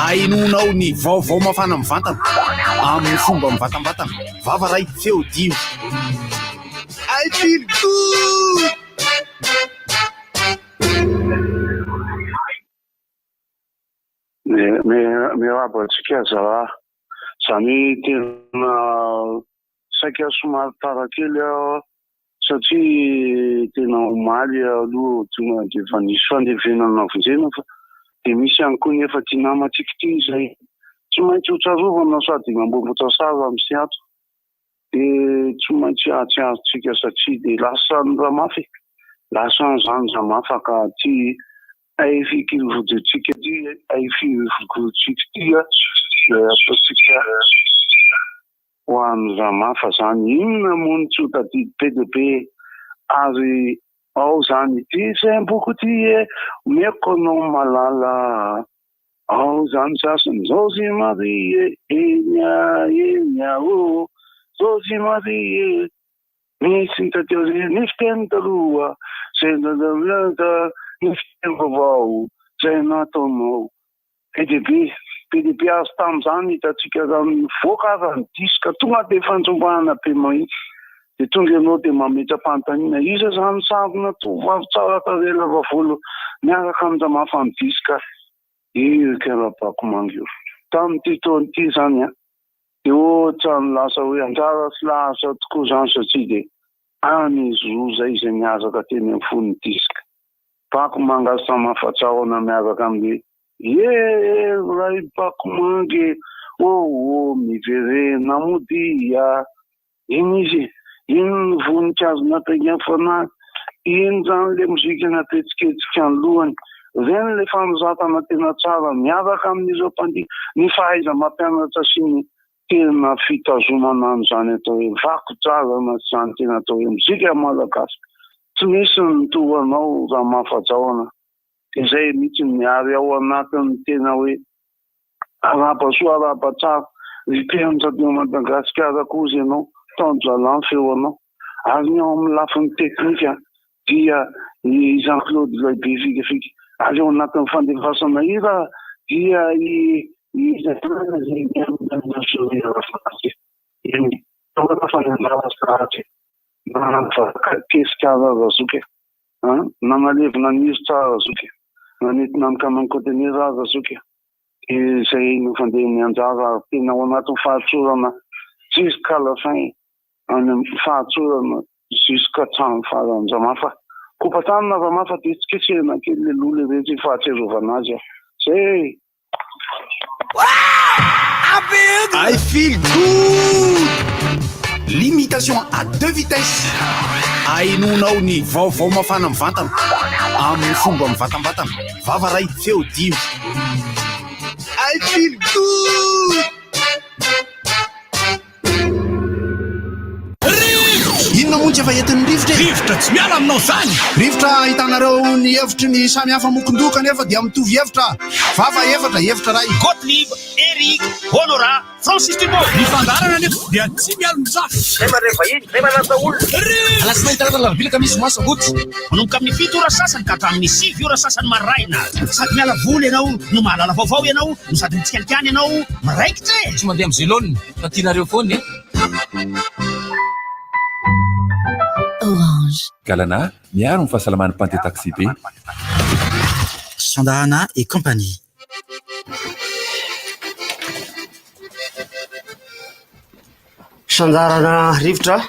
ainonao ny vaovao mafana mivantana amin'ny fomba mivatambatana vava ray feo dimy I feel good. Mirabatsika zara zany tena saika somary tara kely satria tena omaly aloha tonga de efa nisy fandevenana vonjena fa de misy ihany koa nefa ty namatsika ty zay tsy maintsy ho tsarovana sady mambobotra sara am'sy ato de tsy maintsy atsiarotsika satria de lasa ny ramafy lasa zany ramafy ka ty ay fikivodotsika ty ay fivodotsika ty ataotsika ho an'ny ramafa zany inona moa ny tsy ho tadidy PDB ary ao zany ty semboko ty meko anao malala ao zany sasany Josie Marie enya o Josie Marie misy tateore ny fiteny taloha zay nadamlaka ny fiteny vaovao zay nataonao PDB azo tamin'izany hitatsika amin'ny voakarany diska tonga de fanjombahana be mahitsy de tonga ianao de mametra-panontaniana iza zany savona tovavy tsara tarehy lava volo miaraka amin'ny ramafa amin'ny diska karabako mangio tamin'ity taon'ity zany de ohatra ny lasa hoe anjara sy lahatra tokoa zany satria de any izy roa zay miazaka teny amin'ny fon'ny diska bako mangasa mafatsaona miaraka amin'ny ray bako mange miverena modia iny izy iny voninkazo nategna fanahy iny zany le mozika napetsiketsika ny lohany reny le fanozatana tena tsara miaraka amin'izao mpandihy ny fahaiza mampianatra sy ny tena fitazomana an'izany atao hoe vako tsara na zany tena atao hoe mozika malagasy tsy misy ny tohanao raha mahafajaona izay mitsy miary ao anatin'ny tena hoe araba soa araba tsara ripeanjadeo Madagasikara kozy ianao tanjoalan feo anao ary ny ao amin'ny lafin'ny teknika dia i Jean-Claude Laibe fikafika ary ao anatin'ny fandefasana ira dia kesikara razoky nanalevina nizy tsara razoky nanentina mikamankotenera razoky izay nofandeha ny anjara tena ao anatin'ny fahatsorana jusqu'à la fin any fahatsorana jusqu'à trano farany ramafa kopatanina ramafa de tsiketsehana kely le loha le rehetra fahatserovana azy zay I feel good. Limitation à deux vitesses. Ainonao ny vaovao mafana mivantana amin'ny fomba mivatambatana vava ray feo dimy I feel good. Inona moa tsy efa entin'ny rivotra tsy miala aminao zany rivotra ahitanareo ny hevitry ny samy hafa mokondoka nefa dia mitovy hevitra vava hevitra ray Gottlieb, Eric, Honora, Francis Thibault ny fandarana nefa dia tsy miala mizafy zay mareva iny zay manasa olona alasy mahitana lavabilaka misy masa goty manomboka amin'ny 7 ora sasany ka hatramin'ny 6 ora sasany maraina sady miala voly ianao no mahalala vaovao ianao no sady mitsikalikany ianao miraikitra tsy mandeha amin'ny zelone fa tianareo foany Orange. Galana miaro ny fahasalaman'ny Pante Taxi be. Sandahana et compagnie. Sandarana rivotra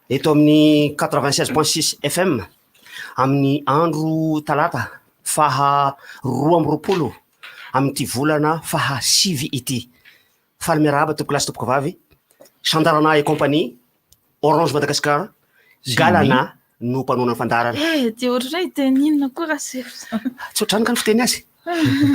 eto amin'ny 96.6 FM amin'ny andro talata faha 12 amin'ity volana faha 7 ity faly miarahaba toko lasy topoko vavy Sandarana et compagnie Orange Madagascar Galana no mpanona fandarana dia ohatray teninona koa raha sefo tsy ohatrany ka ny fiteny azy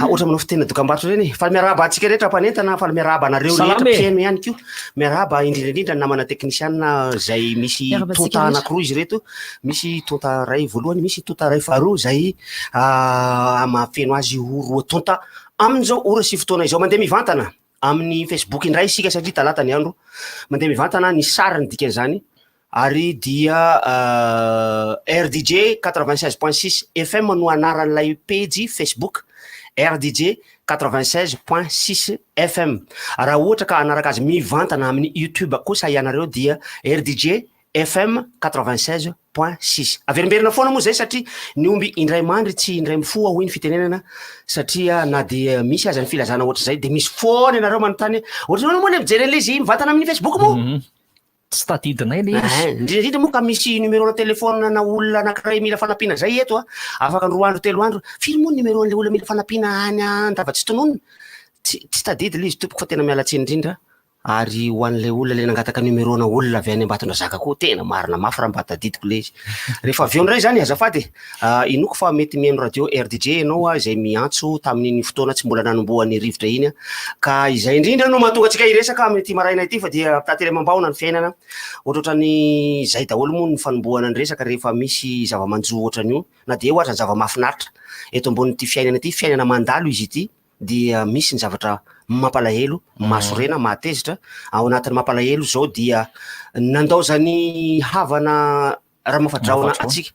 ohatra manao fiteny dokam-barotra reny faly miarahaba atsika rehetra mpanentana faly miarahaba anareo rehetra mpiaino ihany ko miarahaba indrindraindrindra namana teknisiana zay misy tonta anankiroa izy reto misy tonta ray voalohany misy tonta ray faharoa zay mahafeno azy ho roa tonta amin'izao ora sy fotoana izao mandeha mivantana amin'ny Facebook indray isika satria talata ny andro mandeha mivantana ny sary ny dikan'izany ary dia RDJ 96.6 FM no anaran'ilay page Facebook RDJ 96.6 FM. Raha ohatra ka anaraka azy mivantana amin'ny YouTube kosa ianareo dia RDJ FM 96.6. Averimberina foana moa zay satria ny omby indray mandry tsy indray mifoa hoy ny fitenenana satria na dia misy aza ny filazana ohatra zay de misy foana ianareo manontany ohatra moa le mijery an'izy mivantana amin'ny Facebook moa. Tsy tadidinay le izy. Indrindra moa ka misy numéro na telefôna na olona anankiray mila fanampiana zay eto afaka 2 andro 3 andro firy moa numéro an'le olona mila fanampiana any andava-tsy tononona tsy tadidy le izy tompoko fa tena mialatsiny indrindra ary ho an'le olona le nangataka numéro na olona avy any Ambatondra Zaka koa tena marina mafy raha mba tadidiko le izy rehefa avy eo ndray zany azafady inoko fa mety mihaino radio RDJ ianao izay miantso tamin'iny fotoana tsy mbola nanomboan'ny rivotra iny ka izay indrindra no mahatonga antsika hiresaka amin'ity maraina ity fa dia tately amam-baona ny fiainana ohatrohatran'ny zay daholo moa ny fanomboana ny resaka rehefa misy zava-manjo ohatran'io na dia ohatra ny zava-mahafinaritra eto ambonin'ity fiainana ity fiainana mandalo izy ity dia misy ny zavatra mampalahelo mahasorena mahatezitra ao anatin'ny mampalahelo zao dia nandaozany havana Ramafadraona atsika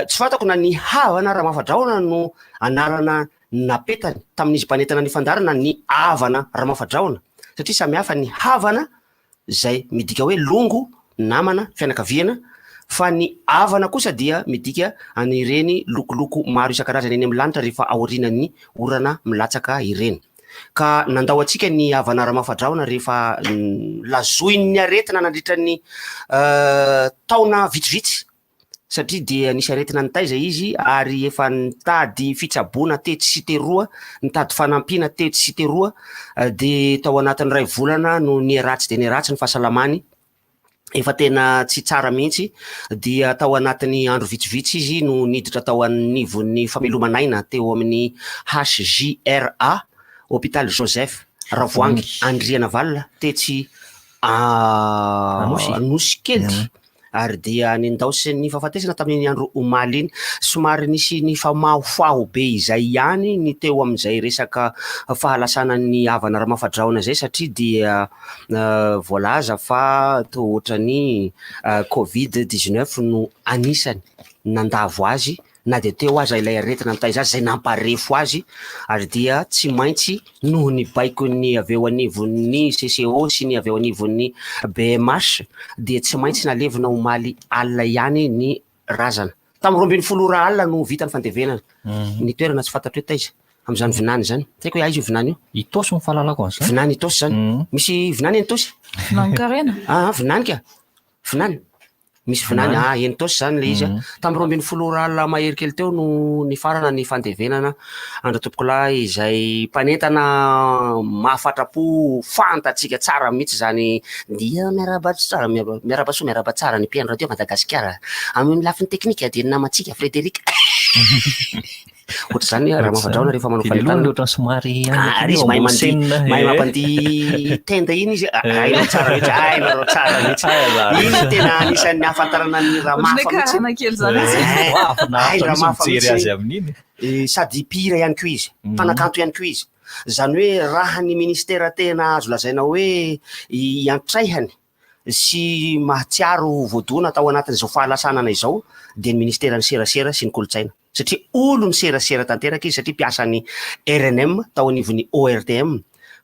tsy fantako na ny havana Ramafadraona no anarana napetany tamin'izy mpanentana ny fandarana ny havana Ramafadraona satria samy hafa ny havana zay midika hoe longo namana fianakaviana fa ny havana kosa dia midika anireny lokoloko maro isan-karazany eny amin'ny lanitra rehefa aorinan'ny orana milatsaka ireny ka nandao atsika ny havana Ramafadraona rehefa lazoin'ny aretina nandritran'ny taona vitsivitsy satria dia nisy aretina nitaiza izy ary efa nitady fitsaboana tetsy sy teroa nitady fanampiana tetsy sy teroa de tao anatin'ny ray volana no niaratsy de niaratsy ny fahasalamany efa tena tsy tsara mihitsy dia tao anatin'ny andro vitsivitsy izy no niditra tao anivon'ny famelomanaina teo amin'ny HJRA hôpital Joseph Ravoangy Andrianavalona tetsy Nosy Kelty ary dia nindaosy ny fahafatesana tamin'ny andro omaly iny somary nisy ny famahofaho be izay ihany ny teo amin'izay resaka fahalasana ny havana Ramafadraona zay satria dia voalaza fa ohatran'ny Covid-19 no anisany nandavo azy na dia teo aza ilay aretina nitaiza azy zay namparefo azy ary dia tsy maintsy noho ny baiko ny avy eo anivon'ny CCO sy ny avy eo anivon'ny BMH dia tsy maintsy nalevina omaly alina ihany ny razana tamin'ny 20 alina no vita ny fandevenana ny toerana tsy fantatro hoe taiza amin'izany vinany zany haiko hoe aiza io vinany io Itosy ny fahalalako an'izany vinany Itosy zany misy vinany Itosy Vinany Karena vinany ka vinany misy vinany Entosy zany le izy tamin'ny 20 alina mahery kely teo no ny farana ny fandevenana andra tompokolahy izay mpanentana mahafatrapo fantatsika tsara mihitsy zany dia miarabatsara miarabasoa miarabatsara ny mpihaino radio Madagasikara amin'ny lafiny teknika dia namatsika Frederic ohatra zany Ramafadraona rehefa manao fanentana ohatran'ny somary izy mahay mampandihy tenda iny izy hainao tsara mihitsy hainao tsara mihitsy iny tena anisan'ny ahafantarana ny Ramafa mihitsy sady mpihira ihany koa izy mpanakanto ihany koa izy zany hoe raha ny ministera tena azo lazaina hoe iantraihany sy mahatsiaro voadona tao anatin'izao fahalasana izao dia ny ministera ny serasera sy ny kolotsaina satria olo ny serasera tanteraka izy satria mpiasan'ny RNM tao anivon'ny ORTM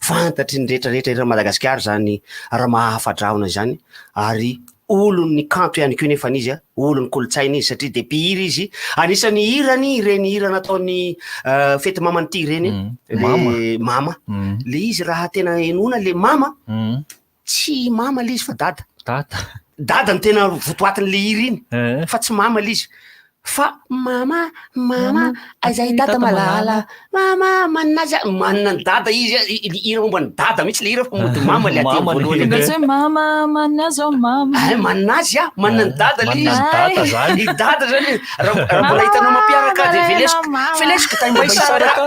fantatry ny rehetrarehetra eto Madagasikara zany raha Mahafadraona zany ary olo ny kanto ihany koa nefa izy olo ny kolotsaina izy satria de mpihira izy anisany hirany ireny hira nataony fety maman'ity ireny mama le izy raha tena enona le mama tsy mama le izy fa dada ny tena votoatin'le hira iny fa tsy mama le izy fa mama azay dada malala mama mannaza manana ny dada izy hira momba ny dada mihitsy le hira fa mody mama le aty voalohany mama manazy mama manazy manana ny dada le izy dada zany raha mbola hitanao mampiaraka de velesiko taimbaisaraka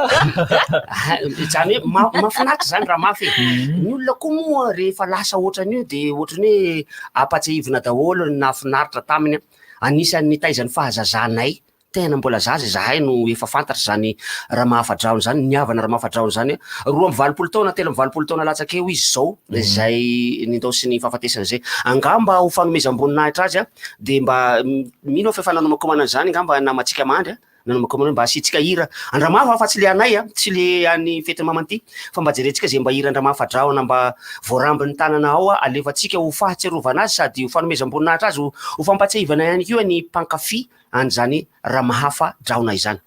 zany hoe mafinatra zany raha mafy ny olona koa moa rehefa lasa ohatran'io de ohatrany hoe apatsahivina daholo ny nafinaritra taminy anisan'ny taizan'ny fahazazanay tena mbola zaza zahay no efa fantatry zany Ramafadraona zany ny havana Ramafadraona zany 2 taona 3 taona latsakeo izy zao zay nindaosy ny fahafatesana zay angamba ho fanomezam-boninahitra azy de mba mino fa efa nanomako manana zany angamba namatsika mandry nanomboka aminao mba asitsika hira Andramafy fa tsy le anay tsy le any fety mamanty fa mba jerentsika zay mba hira Andramafy Adraona mba voarambiny tanana ao alefatsika ho fahatsiarovana azy sady ho fanomezam-boninahitra azy ho fampatsiahivana ihany koa ny mpankafy an'izany Ramahafa Draona izany.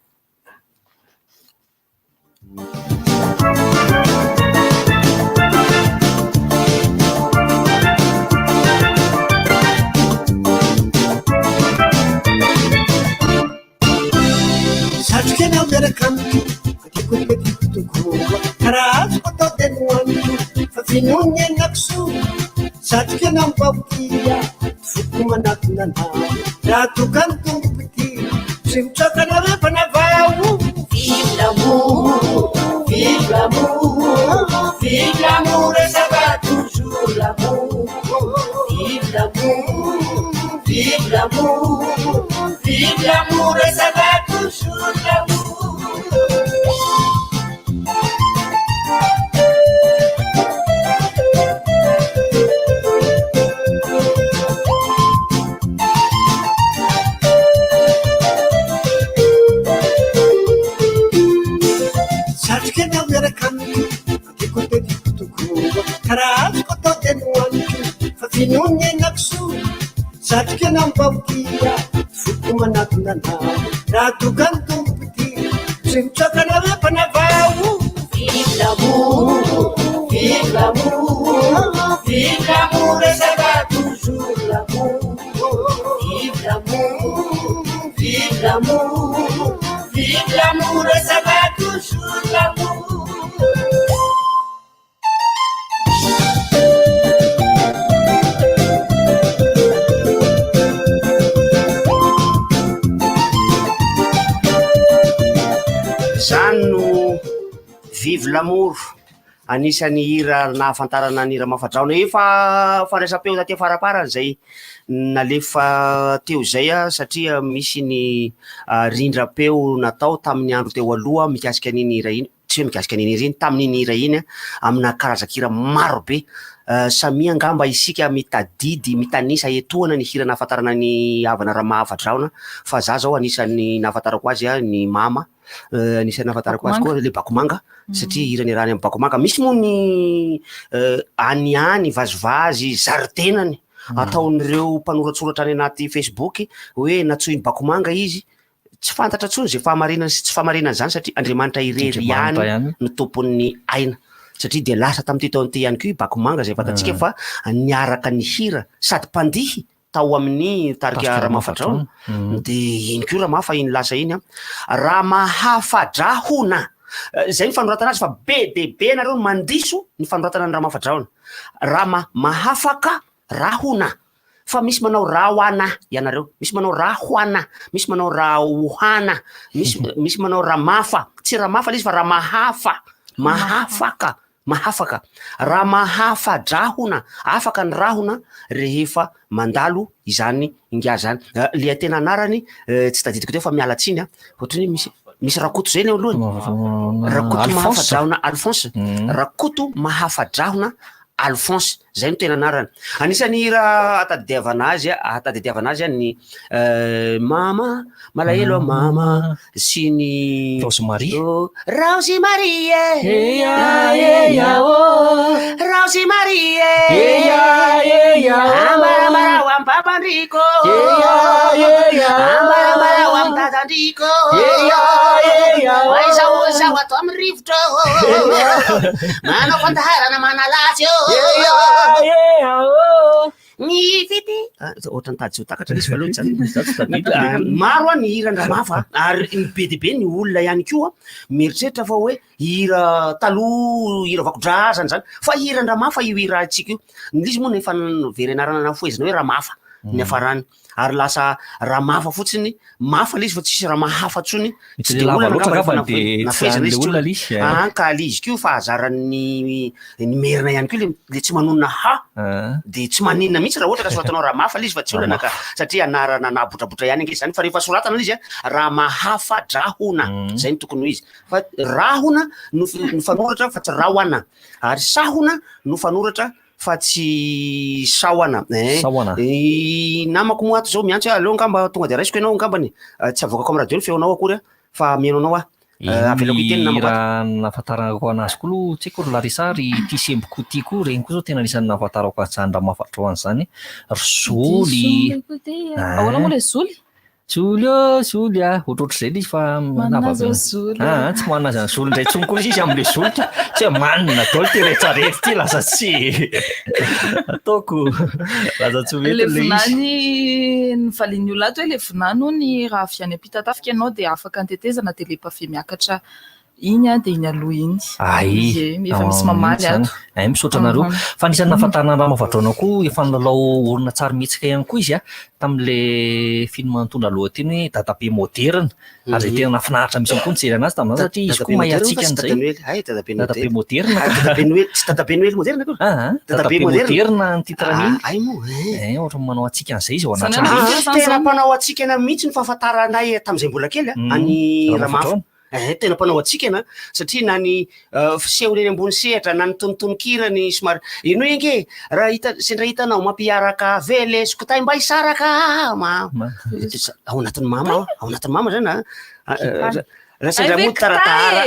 Satroka anao miaraka amiko fatikotikatiko tokoa karaha azoko atao tena hoaniko fa finoany anakisoa satroka anao mibabokia foko manakina anao raha tokany tombokity sy mitsokanao rehefa navao vive l'amour vive l'amour vive l'amour et ça va toujours l'amour vive l'amour vive l'amour vive l'amour et ça va toujours l'amour. Satroka anao miaraka amiko fatikotikatiko tokoa karaha azoko atao tena hoaniko fa finoany anakisoa satroka anao mibabokia foko manakina anao raha tokany tombokity sy mitsokanao rehefa navao vive l'amour vive l'amour vive l'amour et ça va toujours l'amour vive l'amour vive l'amour vive l'amour et ça va toujours l'amour. Zany no vive l'amour anisany hira nahafantarana ny Ramahafa Draona efa fandraisam-peo taty faraparany zay nalefa teo zay satria misy ny rindram-peo natao tamin'ny andro teo aloha mikasika an'iny hira iny tsy hoe mikasika an'iny hira iny tamin'iny hira iny amina karazan-kira marobe samy angamba isika mitadidy mitanisa etoana ny hira nahafantarana ny havana Ramahafa Draona fa za zao anisany nahafantarako azy ny mama anisany nahafantarako azy koa le Bakomanga satria hira ny rany amin'ny Bakomanga misy moa ny any vazivazy zaridenany ataon'ireo mpanorantsoratra any anaty Facebook hoe natsoiny Bakomanga izy tsy fantatra tsony zay fahamarinana sy tsy fahamarinana zany satria Andriamanitra irery ihany ny tompon'ny aina satria de lasa tamin'ity taon'ity ihany koa Bakomanga zay fantatsika fa niaraka ny hira sady mpandihy tao amin'ny tarika Ramahafa Draona de iny koa Ramahafa iny lasa iny Ramahafa Drahona zay ny fanoratana azy fa be de be nareo mandiso ny fanoratana ny Ramahafa Draona Ramahafaka Rahona fa misy manao rahoana ianareo misy manao rahoana misy manao rahohana misy manao Ramafa tsy Ramafa izy fa Ramahafa mahafaka mahafaka Ramahafa Drahona afaka ny rahona rehefa mandalo izany ingia zany le tena anarany tsy tadidiko teo fa mialatsiny ohatrany misy rakoto zay ny alohany rakoto Mahafa Drahona Alphonse rakoto Mahafa Drahona Alphonse zay no tena anarany anisany hira atadidiavana azy ny mama malahelo mama sy ny Rosemary Rosemary Rosemary ambaramara wa mpapandriko ambaramara wa mtatandriko waizaozaho ato amin'ny rivotra manao fandaharana manalatsy ny fity ohatrany tady zo takatra izy valoha maro ny hira Ramahafa ary ny be de be ny olona ihany koa mieritreritra fa hoe hira taloha hira vakodrazana zany fa hira Ramahafa io hira atsika io izy moa nefa verenarana nafoezina hoe Ramahafa ny afarany ary lasa Ramahafa fotsiny mafa le izy fa tsisy Ramahafa tsony tsy de olona nafezana izy ka le izy kio fa azaran'ny merina ihany koa le tsy manonona de tsy maninona mihitsy raha ohatra ka soratanao Ramahafa le izy fa tsy olana ka satria anarana nabotrabotra ihany ange zany fa rehefa soratana izy Ramahafa Drahona zay ny tokony ho izy fa Rahona no fanoratra fa tsy Rahoana ary Sahona no fanoratra fa tsy Sahoana namako moa ato zao miantso aleo ngamba tonga de raisiko ianao ngambany tsy avokako amin'ny radio ny feonao akory fa meno anao avelako iteny raha nahafantarako anazy koa aloha tsy haiko ry Larisary ty sembokoti koa regny koa zao tena anisan'ny nahafantarako azy raha mahafatro an'izany rosoly ahoana moa le zoly zoly ohatrohatr'izay le izy fa manazy zoly tsy manana azy any zoly indray tsony koa izy amin'le zoly tsy manina daholo ty rehetrarehetra ty lasa tsy ataoko lasa tsy mety le vinany nyvaliany olona ato hoe le vinany ho ny raha avy any ampita-tafika ianao dia afaka antetezana dia le pafe miakatra iny dia iny aloha iny efa misy mamaly ato misaotra anareo fa anisan'ny nahafantarana raha mahavadraona koa efa nilalao olona tsara mihetsika ihany koa izy tamin'le film mitondra lohateny hoe dadabe moderna ary tena nafinahitra misy koa nijery anazy tamin'izany satria izy koa mahay atsika an'izay dadabe moderna tsy dadabe noely moderna koa dadabe moderna ny titran'iny ohatra manao atsika an'izay izy ao anatrany tena mpanao atsika ena mihitsy ny fahafantaranay tamin'izay mbola kely any Ramafy tena mpanao atsika na satria na ny fiseho eny ambony sehatra na ny tonotonon-kirany somary ino enge raha sendra hitanao mampiaraka velesiko tay mba hisaraka ao anatin'ny mama zany raha sendra mody taratara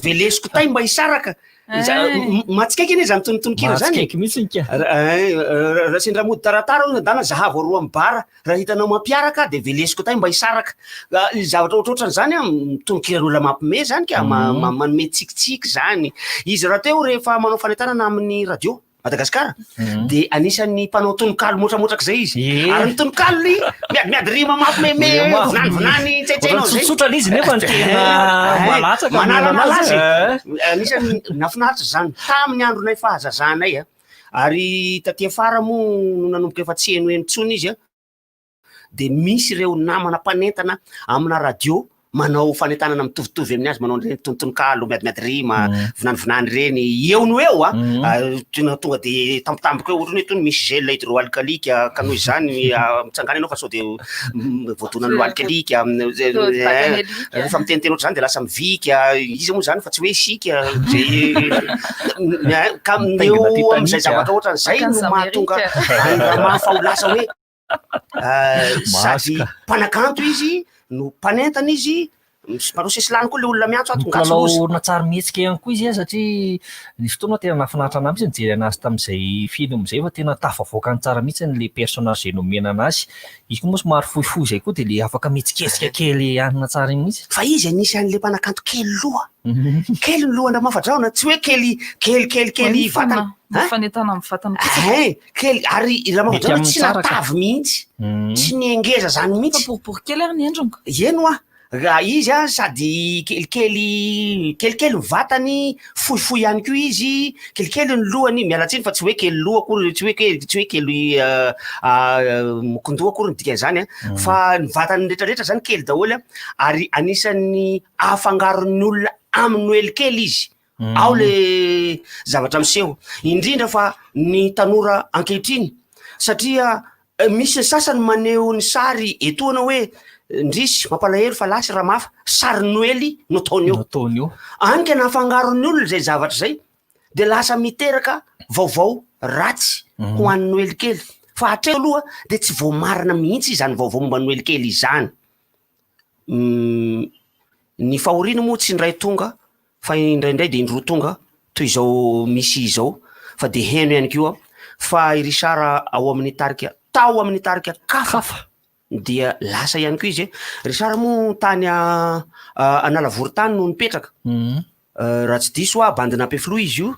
velesiko tay mba hisaraka matsikaiky anie zany tonotonon-kira zany raha sendra mody taratara dana zahavo roa mibara raha hitanao mampiaraka dia velesiko tay mba hisaraka zavatra ohatrohatran'izany tonokiran'olona mampime zany ka manome tsikitsiky zany izy raha teo rehefa manao fanentanana amin'ny radio Madagasikara dia anisan'ny mpanao tononkalo motramotraka izay izy ary ny tononkalo miadimiady rima mampimeme vinany tsaitsainao zay tsotra izy nefa ny tena malatsaka manala-malazy anisan'ny nafinaritra zany tamin'ny andronay fahazazanay ary taty afara moa no nanomboka efa tsy heno enontsony izy dia misy ireo namana mpanentana amina radio manao fanentanana mitovitovy amin'ny azy manao reny tonotononkalo miadimiady rima vinanyvinany reny eo no eo tonga dia tambotamboko eo ohatrany hoe tony misy gel hydroalcoolique ka noho izany mitsangana ianao fa sao dia voadonany loalcoolique rehefa miteniteny ohatr'izany dia lasa mivika izy moa zany fa tsy hoe sika ka eo amin'izay zavatra ohatran'izay no mahatonga mahafa ho lasa hoe sady mpanakanto izy no mpanentana izy mpanao sesilany koa le olona miantso lalao olona tsara mihetsika ihany koa izy satria nisy fotoana tena nafinaritra anazy mihitsy nijery anazy tamin'izay film izay fa tena tafavoaka ny tsara mihitsy le personnage izay nomena anazy izy koa moa somary fohifohy izay koa dia le afaka mitsiketsika kely anina tsara iny mihitsy fa izy anisan'le mpanakanto kely loha kely ny lohana mafadraona tsy hoe kelikely vatana fanentana amin'ny vatana kely ary raha mafadraona tsy natavy mihitsy tsy niengeza zany mihitsy boribory kely ary ny endrony eno raha izy sady kelikely vatany fohifohy ihany koa izy kelikely ny lohany mialatsiny fa tsy hoe kely loha akory tsy hoe kely mokondoha akory ny dikan'izany fa ny vatany rehetrarehetra zany kely daholy ary anisan'ny afangaron'ny olona amin'ny noely kely izy ao le zavatra miseho indrindra fa ny tanora ankehitriny satria misy ny sasany maneho ny sary etoana hoe ndrisy mampalahelo fa lasy Ramafa sary noely no taony eo anka nahafangaron'ny olona zay zavatra zay dia lasa miteraka vaovao ratsy ho an'ny noely kely fa hatreo aloha dia tsy voamarina mihitsy izany vaovao momba noely kely izany ny fahoriana moa tsy indray tonga fa indraindray dia indroa tonga toy izao misy izao fa dia heno ihany koa fa irisara ao amin'ny tarika tao amin'ny tarika kafafa dia lasa ihany koa izy risara moa tany analavory-tany no nipetraka raha tsy diso bandina Ampefiloha izy io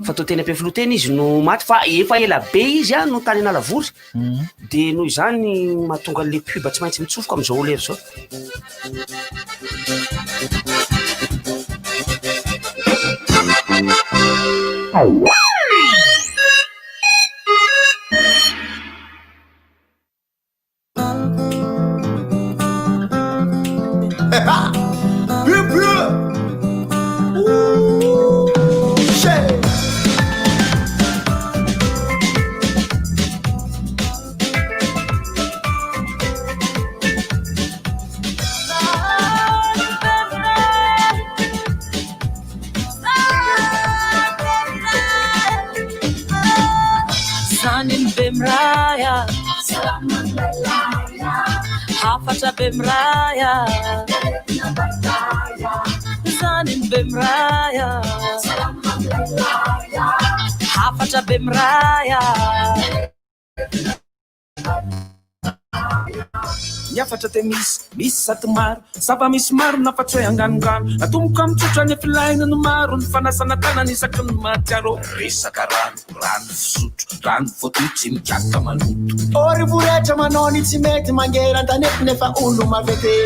fa tao teny Ampefiloha teny izy no maty fa efa ela be izy no tany analavory dia noho izany mahatonga le pub tsy maintsy mitsofoka amin'izao olo ery zao hafatra bemraya zanin bemraya hafatra bemraya Niafatra te misy saty maro sava misy maro nafatry hoe anganogano natomboka mitsotra ny filaina no maro ny fanasana tanana isaky ny matyaro resaka rano fisotro rano voatotsy mikaka manoto orivoretra manao ny tsy mety mangera antanety nefa olo mavete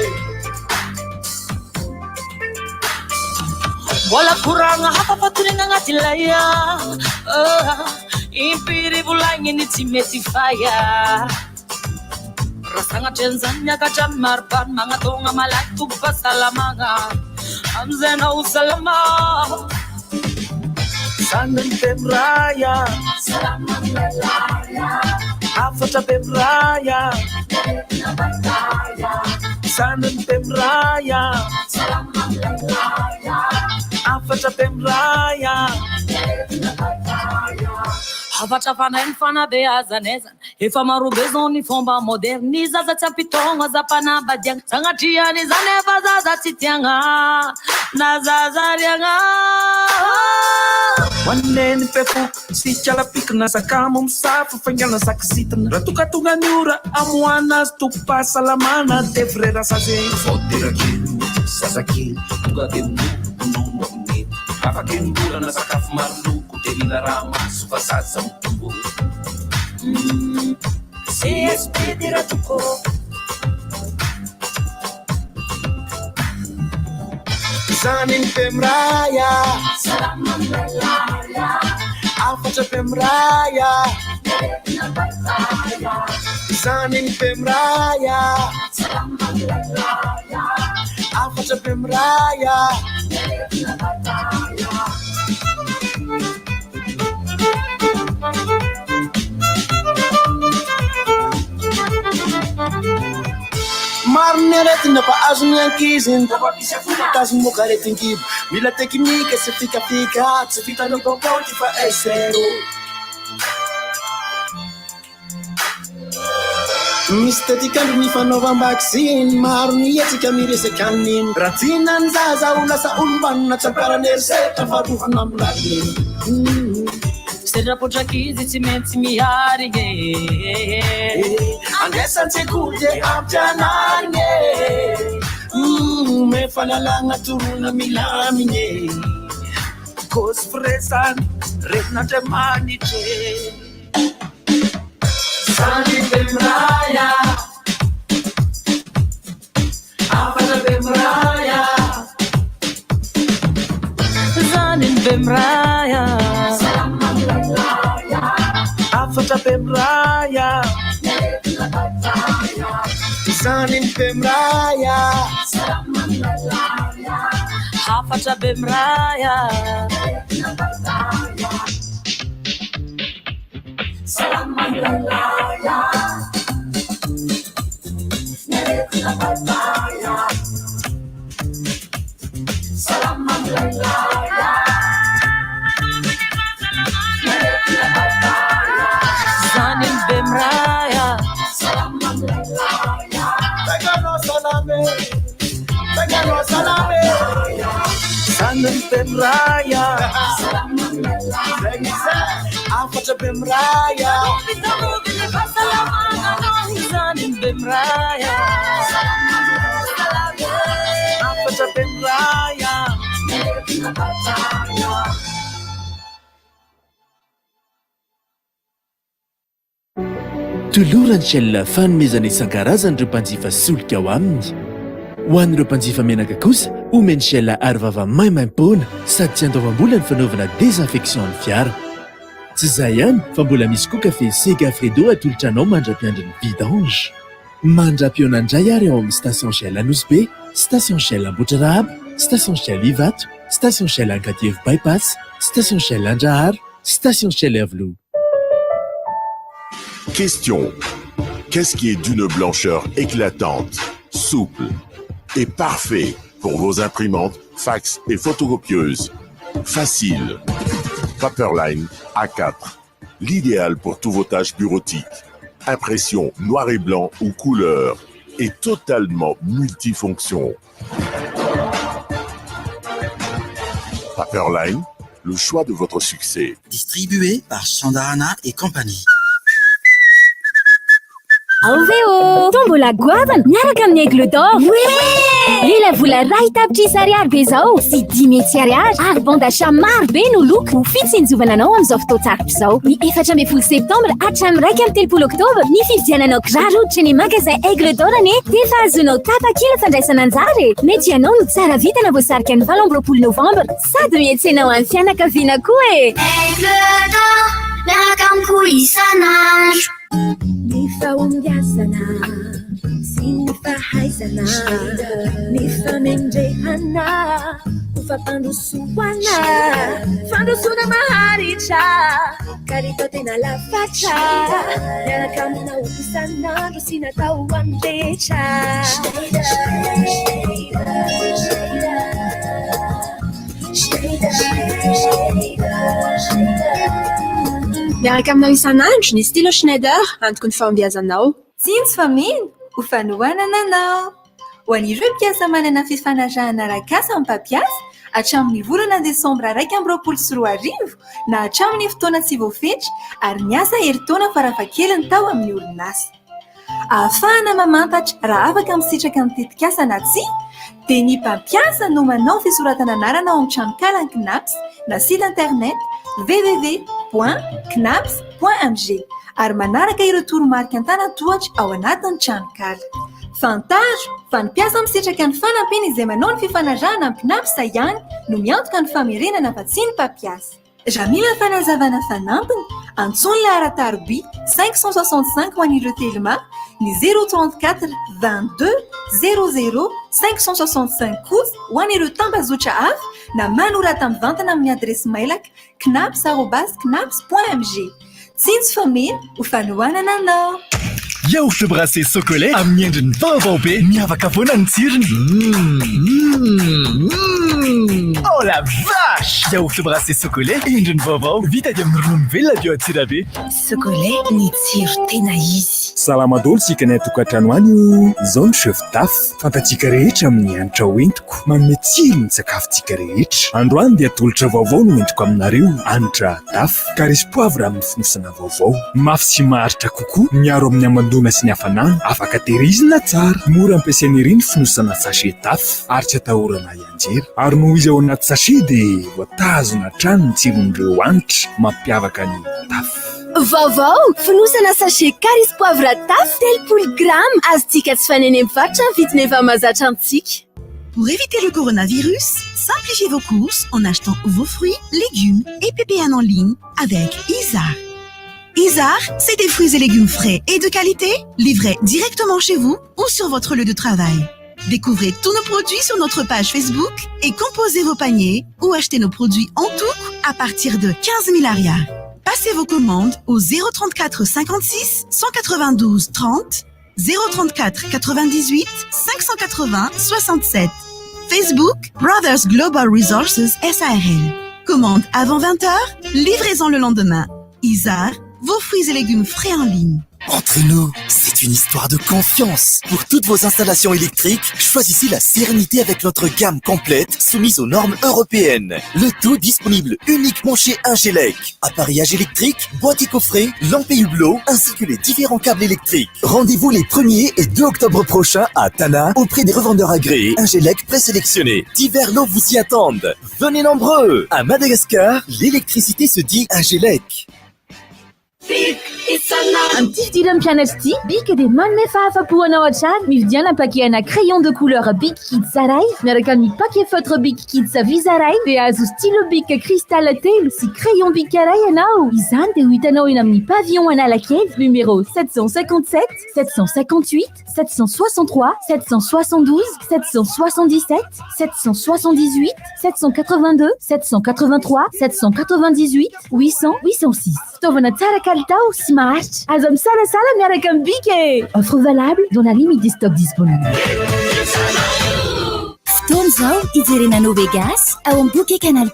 mbola koragna hafa fatorena agnaty laya impiry volagny ny tsy mety faya rasagnatra an'izany miakatra amin'ny maripany magnatogna malaky tombo fahasalamagna amizay anao salama sanany bemraya hafatra bemraya sanany bemraya hafatra bemraya hafatra fanainy fanabeazanezana efa marobe zao ny fomba moderny zaza tsy ampitogna zapanabadiagna sagnatriany zany efa zaza tsy tiagna na zaza riagna hoaneny pefoka sy kalapikina sakamo misafo faingana sakisitana raha tongatonga ny ora amoana azy tompo-pahasalamana de frera sazeny voaterakely zazakely tonga de mnono amin'ny afakelymbolana sakafo maro loko de mila raha maso fa zaza mitombo CSP dira tuko zanin bemraya afatra bemraya zanin bemraya afatra bemraya marneretina fa azony ankiziny tazony mokaretingibo mila teknika sy fikafika tsy vitanao babaoty fa esero misy tetikandro ny fanaovam-bakisiny maro nietsika miresaka aniny raha tsinany zaza ho lasa olombanona tsamparanerisetra farovana amilany sedrapotrakizy tsy maintsy miharigny andesan-tsekoly de ampianarigny me falalagna torona milamigny kosy firesany retin'Andriamanitry zanin bemraya afatra bemraya zanin bemraya afatra bemraya zanin bemraya hafatra bemraya zanin bemraya Pegano salame zanin bemraya afatra bemraya zanin bemraya afatra bemraya tolorany shell fanomezana isan-karazany ireo mpanjifa solika ao aminy ho an'ireo mpanjifa menaka kosa omeny shell arovava maimaim-poana sady tsy andoavam-bola ny fanaovana désinfection ny fiara tsy izay ihany fa mbola misy koa kafe Sega Fredo atolotra anao mandra-piandriny vidange mandra-piona indray ary ao amin'ny station shell Anosy station shell Ambohitrarahaba station shell Ivato station shell Ankadiavo bypass station shell Andrahara station shell Avelo. Question. Qu'est-ce qui est d'une blancheur éclatante, souple et parfait pour vos imprimantes, fax et photocopieuses? Facile. Paperline A4. L'idéal pour tous vos tâches bureautiques. Impression noir et blanc ou couleur. et totalement multifonction. Paperline, le choix de votre succès. Distribué par Chandarana et compagnie. Aveo! Tombola goavana miaraka amin'ny aigle d'or. Lela vola ray tapitry ariary be zao sy 10 000 ariary ary bon d'achat maro be no loko fitsy injovana anao amin'izao fotoatsaroko zao. Ny 14 septambra hatramin'ny 1 oktobra ny fividiananao kiraro hoditra ny magasin aigle d'or ane dia efa azonao tapakila fandraisana anjara. Mety ianao no tsara vita na voasarika ny 7 novambra sady miantsenao amin'ny fianakaviana koa e. Aigle d'or miaraka amiko isanandro. Ny fahombiazana sy ny fahaizana ny famendrehana ho fampandrosoana fandrosona maharitra karitao tena lafatra miaraka aminao isanandro sy natao andretra. Miaraka aminao isanandro ny stylo Schneider antoko ny fahombiazanao. Tsindry fa mino ho fanohanana anao. Ho an'ireo mpiasa manana fifanarahana arak'asa amin'ny mpampiasa hatramin'ny volana desambra 2024 na hatramin'ny fotoana tsy voafetra ary miasa herintaona farafahakeliny tao amin'ny orinasa. Ahafahana mamantatra raha afaka misitraka ny tetikasa na tsia dia ny mpampiasa no manao fisoratana anarana ao amin'ny tranokala ny KNAPS na site internet www.knaps.mg ary manaraka ireo toromarika an-tanan-tohatra ao anatin'ny tranokala. Fantajo fa ny mpiasa misitraka ny fanampiny izay manao ny fifanarahana amin'ny KNAPS ihany no miantoka ny famerenana fa tsy ny mpampiasa. Raha mila fanazavana fanampiny antsoina ilay arataroby 565 ho an'ireo telma ny 034 22 00 565 kosa ho an'ireo tambazotra hafa na manorata mivantana amin'ny adresy mailaka knaps@knaps.mg. Tsindry fa mena ho fanohanana anao. Yaourt brassé chocolat amin'ny endriny vaovao be miavaka foana ny tsirony. Oh la vache! Yaourt brassé chocolat endriny vaovao vita avy amin'ny ronono velona bio atsirabe. Chocolat ny tsiro tena izy. Salama daholo sika ny atokantrano any io. Izao ny chef taf fantatsika rehetra amin'ny hanitra hoentiko manome tsiro ny sakafontsika rehetra. Androany dia tolotra vaovao no entiko aminareo hanitra taf karisy poivre amin'ny fonosana vaovao mafy sy maharitra kokoa miaro amin'ny amandona sy ny hafanana afaka tehirizina tsara mora ampiasaina ery ny fonosana sachet taf ary tsy atahorana ianjera ary noho izy ao anaty sachet dia voatazona hatrany ny tsiron'ireo hanitra mampiavaka ny taf. Vaovao fonosana sachet karisy poivre taf 3 grammes azontsika tsy fanene mivarotra ny vidiny efa mahazatra amintsika. Pour éviter le coronavirus, simplifiez vos courses en achetant vos fruits, légumes et PPN en ligne avec Isar. Isar, c'est des fruits et légumes frais et de qualité, livrés directement chez vous ou sur votre lieu de travail. Découvrez tous nos produits sur notre page Facebook et composez vos paniers ou achetez nos produits en tout à partir de 15 000 arias. Passez vos commandes au 034 56 192 30, 034 98 580 67. Facebook Brothers Global Resources SARL. Commande avant 20h, livraison le lendemain. Isar, vos fruits et légumes frais en ligne. Entre nous, c'est une histoire de confiance. Pour toutes vos installations électriques, choisissez la sérénité avec notre gamme complète soumise aux normes européennes. Le tout disponible uniquement chez Ingelec. Appareillage électrique, boîtier coffret, lampes et hublots, ainsi que les différents câbles électriques. Rendez-vous les 1er et 2 octobre prochains à Tana, auprès des revendeurs agréés Ingelec présélectionnés. Divers lots vous y attendent. Venez nombreux. À Madagascar, l'électricité se dit Ingelec. Amin'ny fidirany mpianatra ity, bika dia manome fahafapoana ao an-trano. Mividiana pakena crayon de couleur Bic Kid Saray miaraka amin'ny paquet feutre Bic Kid Savisaray dia azo stylo Bic cristal telo sy crayon Bic Caray ianao. Izany dia ho hitanao eny amin'ny pavillon Analakely numéro 757, 758, 763, 772, 777, 778, 782, 783, 798, 800, 806. Fitaovana tsara kalitao sy maharitra. Azo misalasala miaraka amin'ny Bic e. Offre valable dans la limite des stocks disponibles. Fotoana izao ijerena Novegas ao amin'ny Bouquet Canal+.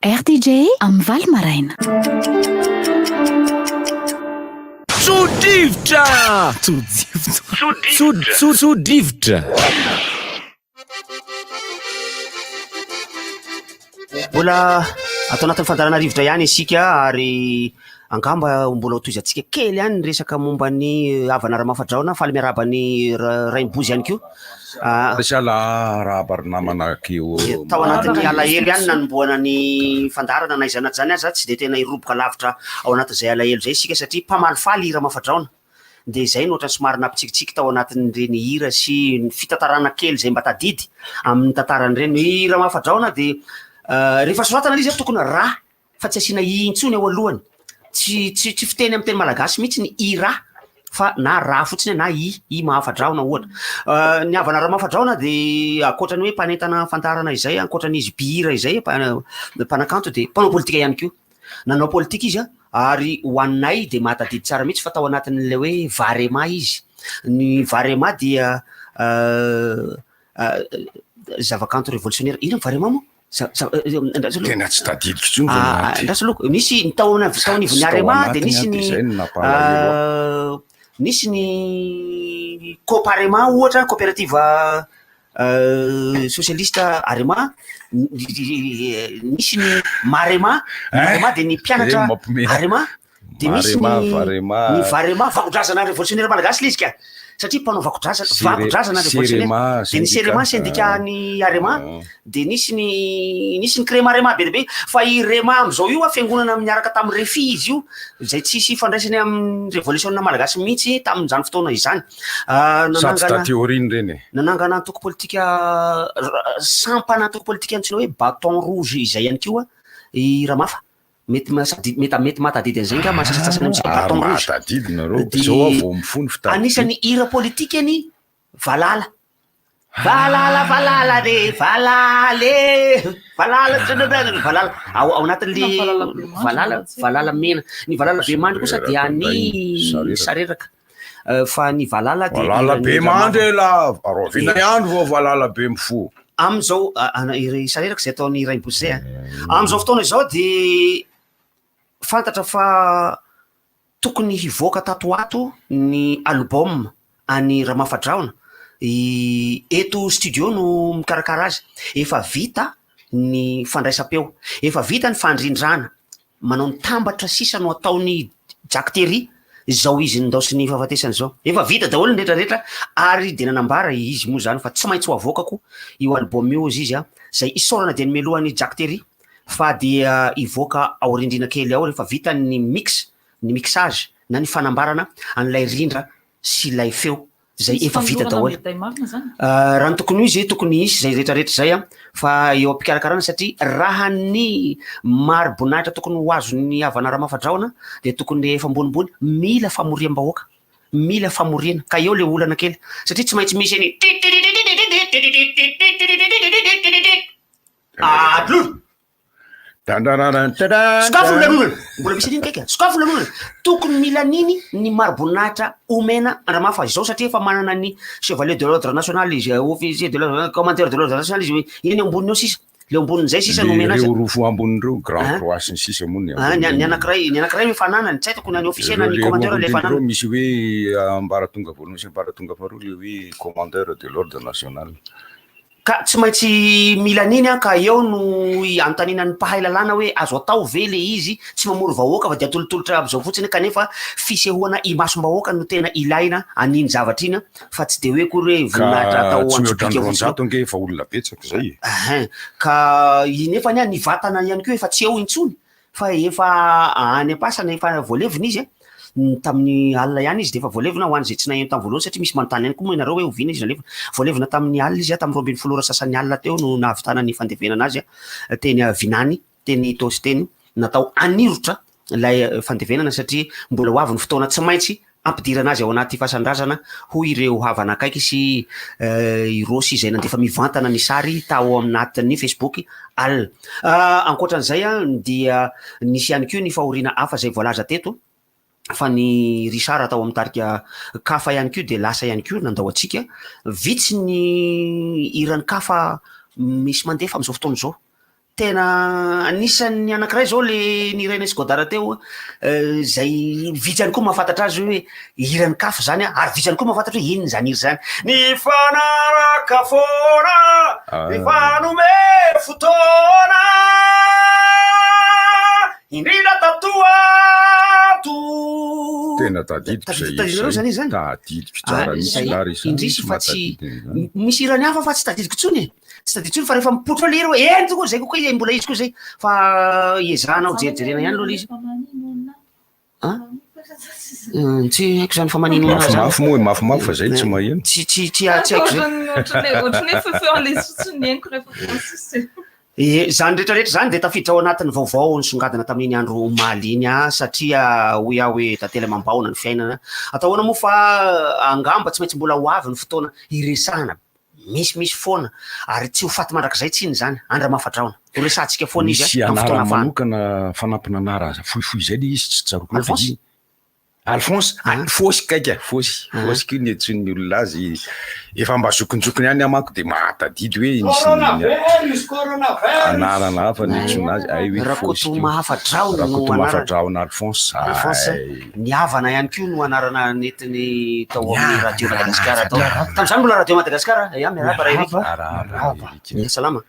RTJ amin'ny Valy maraina. Tsodrivotra! Tsodrivotra! Mbola atao anatin'ny fandaranarivotra ihany isika ary angamba mbola hotoizantsika kely ihany resaka momba ny havana Ramafadraona faly miaraba ny Raimbozy ihany koa. Resala rahabarinamanankeo tao anatin'ny alahelo ihany nanomboana ny fandarana na izanaty zany aza tsy de tena iroboka lavitra ao anatin'izay alahelo zay isika satria mpamalifaly Ramafadraona. De zay no ohatrany somary napitsikitsiky tao anatin'ireny hira sy ny fitantarana kely zay mba tadidy amin'ny tantaran'ireny Ramafadraona de rehefa soratana izy tokony ra fa tsy asiana i intsony ao alohany. Tsy fiteny amin'ny teny malagasy mihitsy ny i ra fa na ra fotsiny na i Mahafadraona ohatra. Ny havana Ramafadraona de ankoatrany hoe mpanentana fantarana izay ankoatran'izy mpihira izay mpanakanto de mpanao politika ihany koa. Nanao politika izy ary hoaninay de mahatadidy tsara mihitsy fa tao anatin'le hoe varema izy. Ny varema dia zavakanto révolutionnaire. Ino varema moa? Tena tsy tadidiko tsony ndrasoloko nisy ny taonivon'ny Arema de nisy ny Coparema ohatra coopérative socialiste Arema, nisy ny Marema de ny mpianatra Arema, de misy ny Varema vakodrazana révolutionnaire malagasy le izy ka satria mpanao vakodrazana révolutionnaire. De ny Serema syndicat ny Arema de nisy ny Crema Rema be be fa i Rema am'izao io fiangonana miaraka tamin'ny refi izy io zay tsisy fandraisany amin'ny révolution malagasy mihitsy tamin'izany fotoana izany. Nanangana antoko politika sampana antoko politika antsina hoe bâton rouge izay ihany koa i Ramafa. Mety matadidy an'izay ka masasasasany amin'izay bâton rouge. Anisany hira politikany Valala. Valala re Valala ao anatin'le Valala mena. Ny Valala be mandry kosa dia any Sareraka. Fa ny Valala dia Valala be mandry la arovina andro vao Valala be mifo. Am'izao Sareraka zay ataon'ny Raimbozy zay. Am'izao fotoana izao de fantatra fa tokony hivoaka tato ato ny album any Ramafadraona. Eto studio no mikarakara azy. Efa vita ny fandraisam-peo, efa vita ny fandrindrana, manao ny tambatra sisa no ataony Jack Terry zao izy ndao sy ny fahafatesany zao. Efa vita daholo ny rehetrarehetra ary de nanambara izy moa zany fa tsy maintsy ho avokako io album io izy zay isorana de ny melohan'ny Jack Terry fa dia ivoaka ao rindrina kely ao rehefa vita ny mixage na ny fanambarana an'ilay rindra sy lay feo zay efa vita daholo. Raha ny tokony izy tokony isy zay rehetrarehetra zay fa eo am-pikarakarana satria raha ny maro boninahitra tokony ho azon'ny havana Ramafadraona de tokony efa ambonimbony mila famoriam-bahoaka, mila famoriana ka eo le olana kely satria tsy maintsy misy any Skafo mbola misy an'iny kaiky skafo lanonana tokony mila niny ny maro boninahitra omena Ramafa izao satria efa manana ny chevalier de l'ordre national izy officier de l'ordre commandeur de l'ordre national izy iny amboniny ao sisa le ambonin'izay sisa no omena azy. Ireo rofo ambonin'ireo grand croix sy ny sisa moa ny anankiray mifananany tsy hay tokony any officier na ny commandeur le fanana. Misy hoe ambaratonga voalohany sy ambaratonga faharoa le hoe commandeur de l'ordre national. Ka tsy maintsy mila niny ka eo no antaninan'ny mpahay lalàna hoe azo atao ve le izy tsy mamory vahoaka fa de atolotolotra am'izao fotsiny kanefa fisehoana imasom-bahoaka no tena ilaina aniny zavatra iny fa tsy de hoe kory hoe voninahitra atao antsopika nge efa olona betsaka zay. Ka nefa ny vatana ihany koa efa tsy eo intsony fa efa any am-pasana efa voalevina izy tamin'ny alina ihany izy de efa voalevina ho an'izay tsy naheno tamin'ny voalohany satria misy manontany ihany koa moa ianareo hoe hoviana izy nalefa voalevina tamin'ny alina izy tamin'ny 24 sasany alina teo no nahavitana ny fandevenana azy teny Vinany teny Tosy teny natao anirotra ilay fandevenana satria mbola ho avy ny fotoana tsy maintsy ampidirana azy ao anaty fahasandrazana hoy ireo havana akaiky sy irosy izay nandefa mivantana ny sary tao anatin'ny Facebook alina. Ankoatran'izay dia nisy ihany koa ny fahoriana hafa zay voalaza teto fa ny Richard atao amin'ny tarika kafa ihany koa de lasa ihany koa nandao atsika vitsy ny iran'ny kafa misy mandefa am'izao fotoana izao tena anisan'ny anankiray zao le niraina Godard teo zay vitsy any koa mahafantatra azy hoe hirany kafa zany ary vitsy any koa mahafantatra hoe inona zany hiry zany ny fanaraka foana ny fanome fotoana indrindra tatoato tena tadidiko zany izy zany tadidiko tsara indrisy fa tsy misy hirany hafa fa tsy tadidiko tsony tsy tadidiko tsony fa rehefa mipotro le ro eny tokoa zay kokoa mbola izy koa zay fa iezahana ho jerijerena ihany aloha izy tsy haiko zany fa manino mafimafy moa mafimafy fa zay tsy maheno tsy haiko zay zany rehetrarehetra zany de tafiditra ao anatin'ny vaovao nisongadina tamin'ny andro omaly iny satria hoy aho hoe tantely mambaona ny fiainana atahoana moa fa angamba tsy maintsy mbola ho avy ny fotoana iresahana misy foana ary tsy ho faty mandrakizay tsiny zany andra mafadraona horesantsika foana izy misy anara manokana fanampina anara fohifohy zay le izy tsy tsaroko loatra Alphonse fosy kaika fosy kiny etson'ny olona azy efa mba zokonjokony ihany amako de mahatadidy hoe misy anarana hafa ny etsona azy ay hoe rakoto mahafadraona Alphonse ny havana ihany koa no anarana netiny tao amin'ny radio Madagasikara tao tam'izany mbola radio Madagasikara miaraba raha salama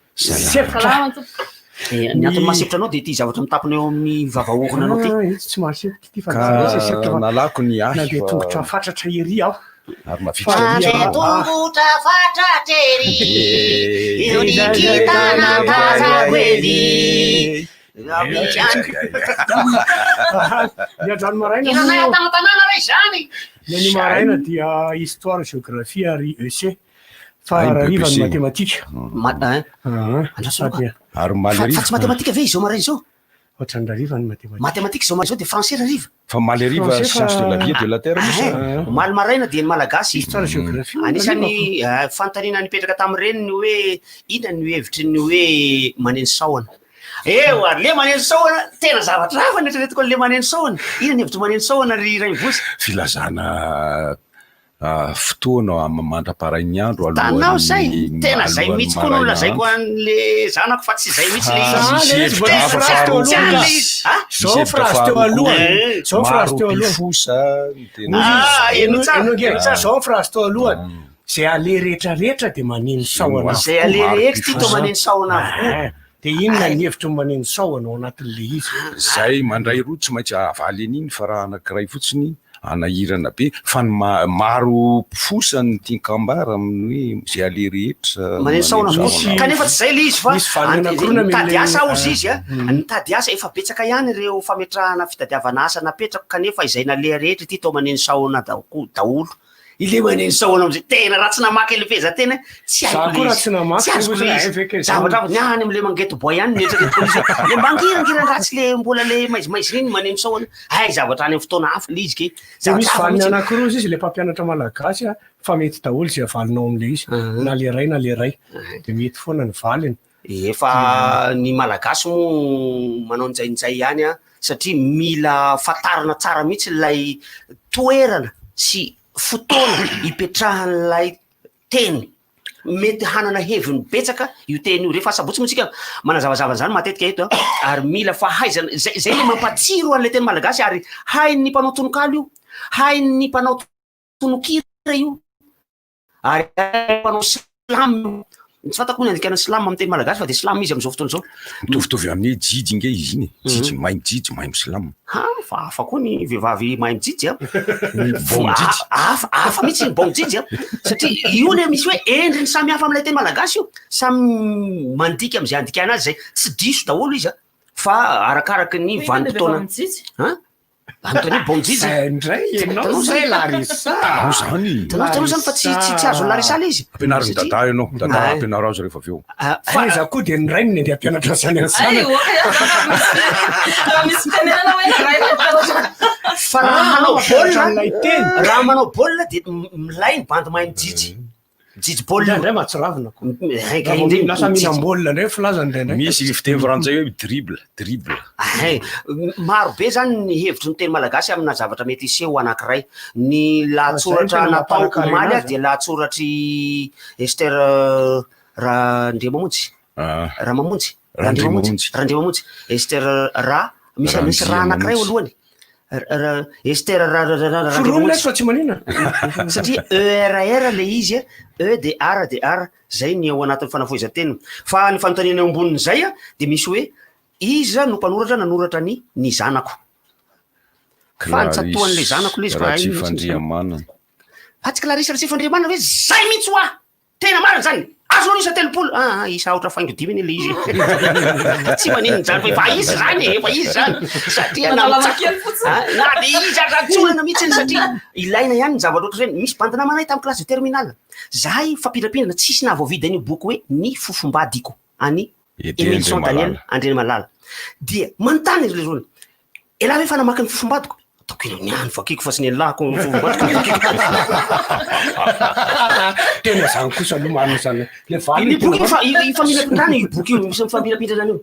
ny antony masefitra anao de ty zavatra mitapona eo amin'ny vavaorona anao ty tsy mahasefitra ty fa nalako ny nandeha tongotra fatratra ery aho ary tongotra fatratra ery io nikitana tazaguely ny adrano maraina tantanana ray zany ny any maraina dia histoire géographie ary EC fa rariva ny matematika ary maleriva fa tsy matematika ve izao maraina zao ohatrany rariva ny matematika zao maraina zao de français rariva fa maleriva science de la vie de la terre omaly maraina de ny malagasy histoire géographie anisany fantanina nipetraka tamin'ireny ny hoe ina ny hevitry ny hoe maneno sahona eo ary le maneno sahona tena zavatra hafa netretiko le maneno sahona ina ny hevitry maneno sahona ry raivosy filazana fotoana mandra-parainy andro tanao zay tena zay mihitsy koa no lazaiko an'le zanako fa tsy zay mihitsy le zao phrase teo alohany zao phrase teo alohany zay ale rehetrarehetra de maneno sahona zay ale rehetra ty to maneno sahona de inona ny hevitry maneno sahona ao anatin'le izy zay mandray roa tsy maintsy avaly an'iny fa raha anankiray fotsiny anahirana be fa ny maro fosany tinkambara amin'ny hoe zay ale rehetra maneno sahona kanefa tsy zay le izy fa nitady asa aozy izy nitady asa efa betsaka ihany ireo fametrahana fitadiavana asa napetrako kanefa izay nale rehetra ty tao maneno sahona daholo ile maneno sahona amizay tena raha tsy namaky elefeza tena tsy haikozavatra ny any amle mangeto bois ihany netreretiko izy le mbangirangiran raha tsy le mbola le maizimaizina iny maneno sahona ay zavatra any amin'ny fotoana hafa le izy ke misy valiny anankiroa izy le mpampianatra malagasy fa mety daholo zay avalinao amle izy na le ray na le ray de mety foana ny valiny efa ny malagasy mo manao njainjay ihany satria mila fatarana tsara mihitsy lay toerana sy fotoana ipetrahan'lay teny mety hanana heviny betsaka io teny io rehefa sabotsy moa tsika manazavazavana zany matetika eto ary mila fa haizana zay le mampatsiro an'le teny malagasy ary hain'ny mpanao tonokalo io hain'ny mpanao tonokira io ary mpanao slamo tsy fantako ny andikana slamo amin'ny teny malagasy fa de slamo izy am'izao fotoana zao mitovitovy amin'ny jijy nge izy iny jijy mahay jijy mahay slamo fa afa koa ny vehivavy mahay mijijy afa mihitsy ny bon jijy satria io le misy hoe endriny samy hafa am'lay teny malagasy io samy mandika am'izay andikana azy zay tsy diso daholo izy fa arakaraky ny vanim-potoana Anthony Bonjiji ndray ianao zay Larissa zany tanao zany fa tsy azo Larissa le izy ampianariny dada ianao dada ampianaro azy rehefa aveo faiza koa de ny rainy ny ampianatra zany ansana fa raha manao baolina de milay ny bandy mahay mijijy jijy baolina ndray matsoravina lasa mihinam-baolina ndray filazany ndray misy fiteny frantsay hoe dribble maro be zany ny hevitry ny teny malagasy amina zavatra mety iseho anankiray ny lahatsoratra natao omaly a dia lahatsoratry Ester Ramamonjy Randriamamonjy Ester Ra misy raha anankiray eo alohany Ester Randriamamonjy fa tsy manina satria ERR le izy E de R zay ny ao anatin'ny fanavoizan-tena fa ny fanontaniana eo ambonin' zay de misy hoe iza no mpanoratra nanoratra ny zanako fa nitsatoan'le zanako le izy Ratsifandriamanana Fatsy Clarisse Ratsifandriamanana hoe zay mihitsy hoa tena marina zany azo isa telopolo isa otra faingo dimy le izy tsy manino zany fa izy zany efa izy zany satria na le izy aratsolana mihitsy satria ilaina ihany ny zavatra oatra zany misy bandina manay tamin'ny classe de terminale zahay fampirapirana tsisy nahavoavidy an'io boky hoe ny fofombadiko any Émilson Daniel André Malala dia manontany izy le zony ela hoe fa namaky ny fofombadiko ataoko ino niany vakiko fa sy ny alako ny fofombadiko tena zany kosa aloha marina zany le boky ifamirapindrana io boky io misy mifamirapindrana io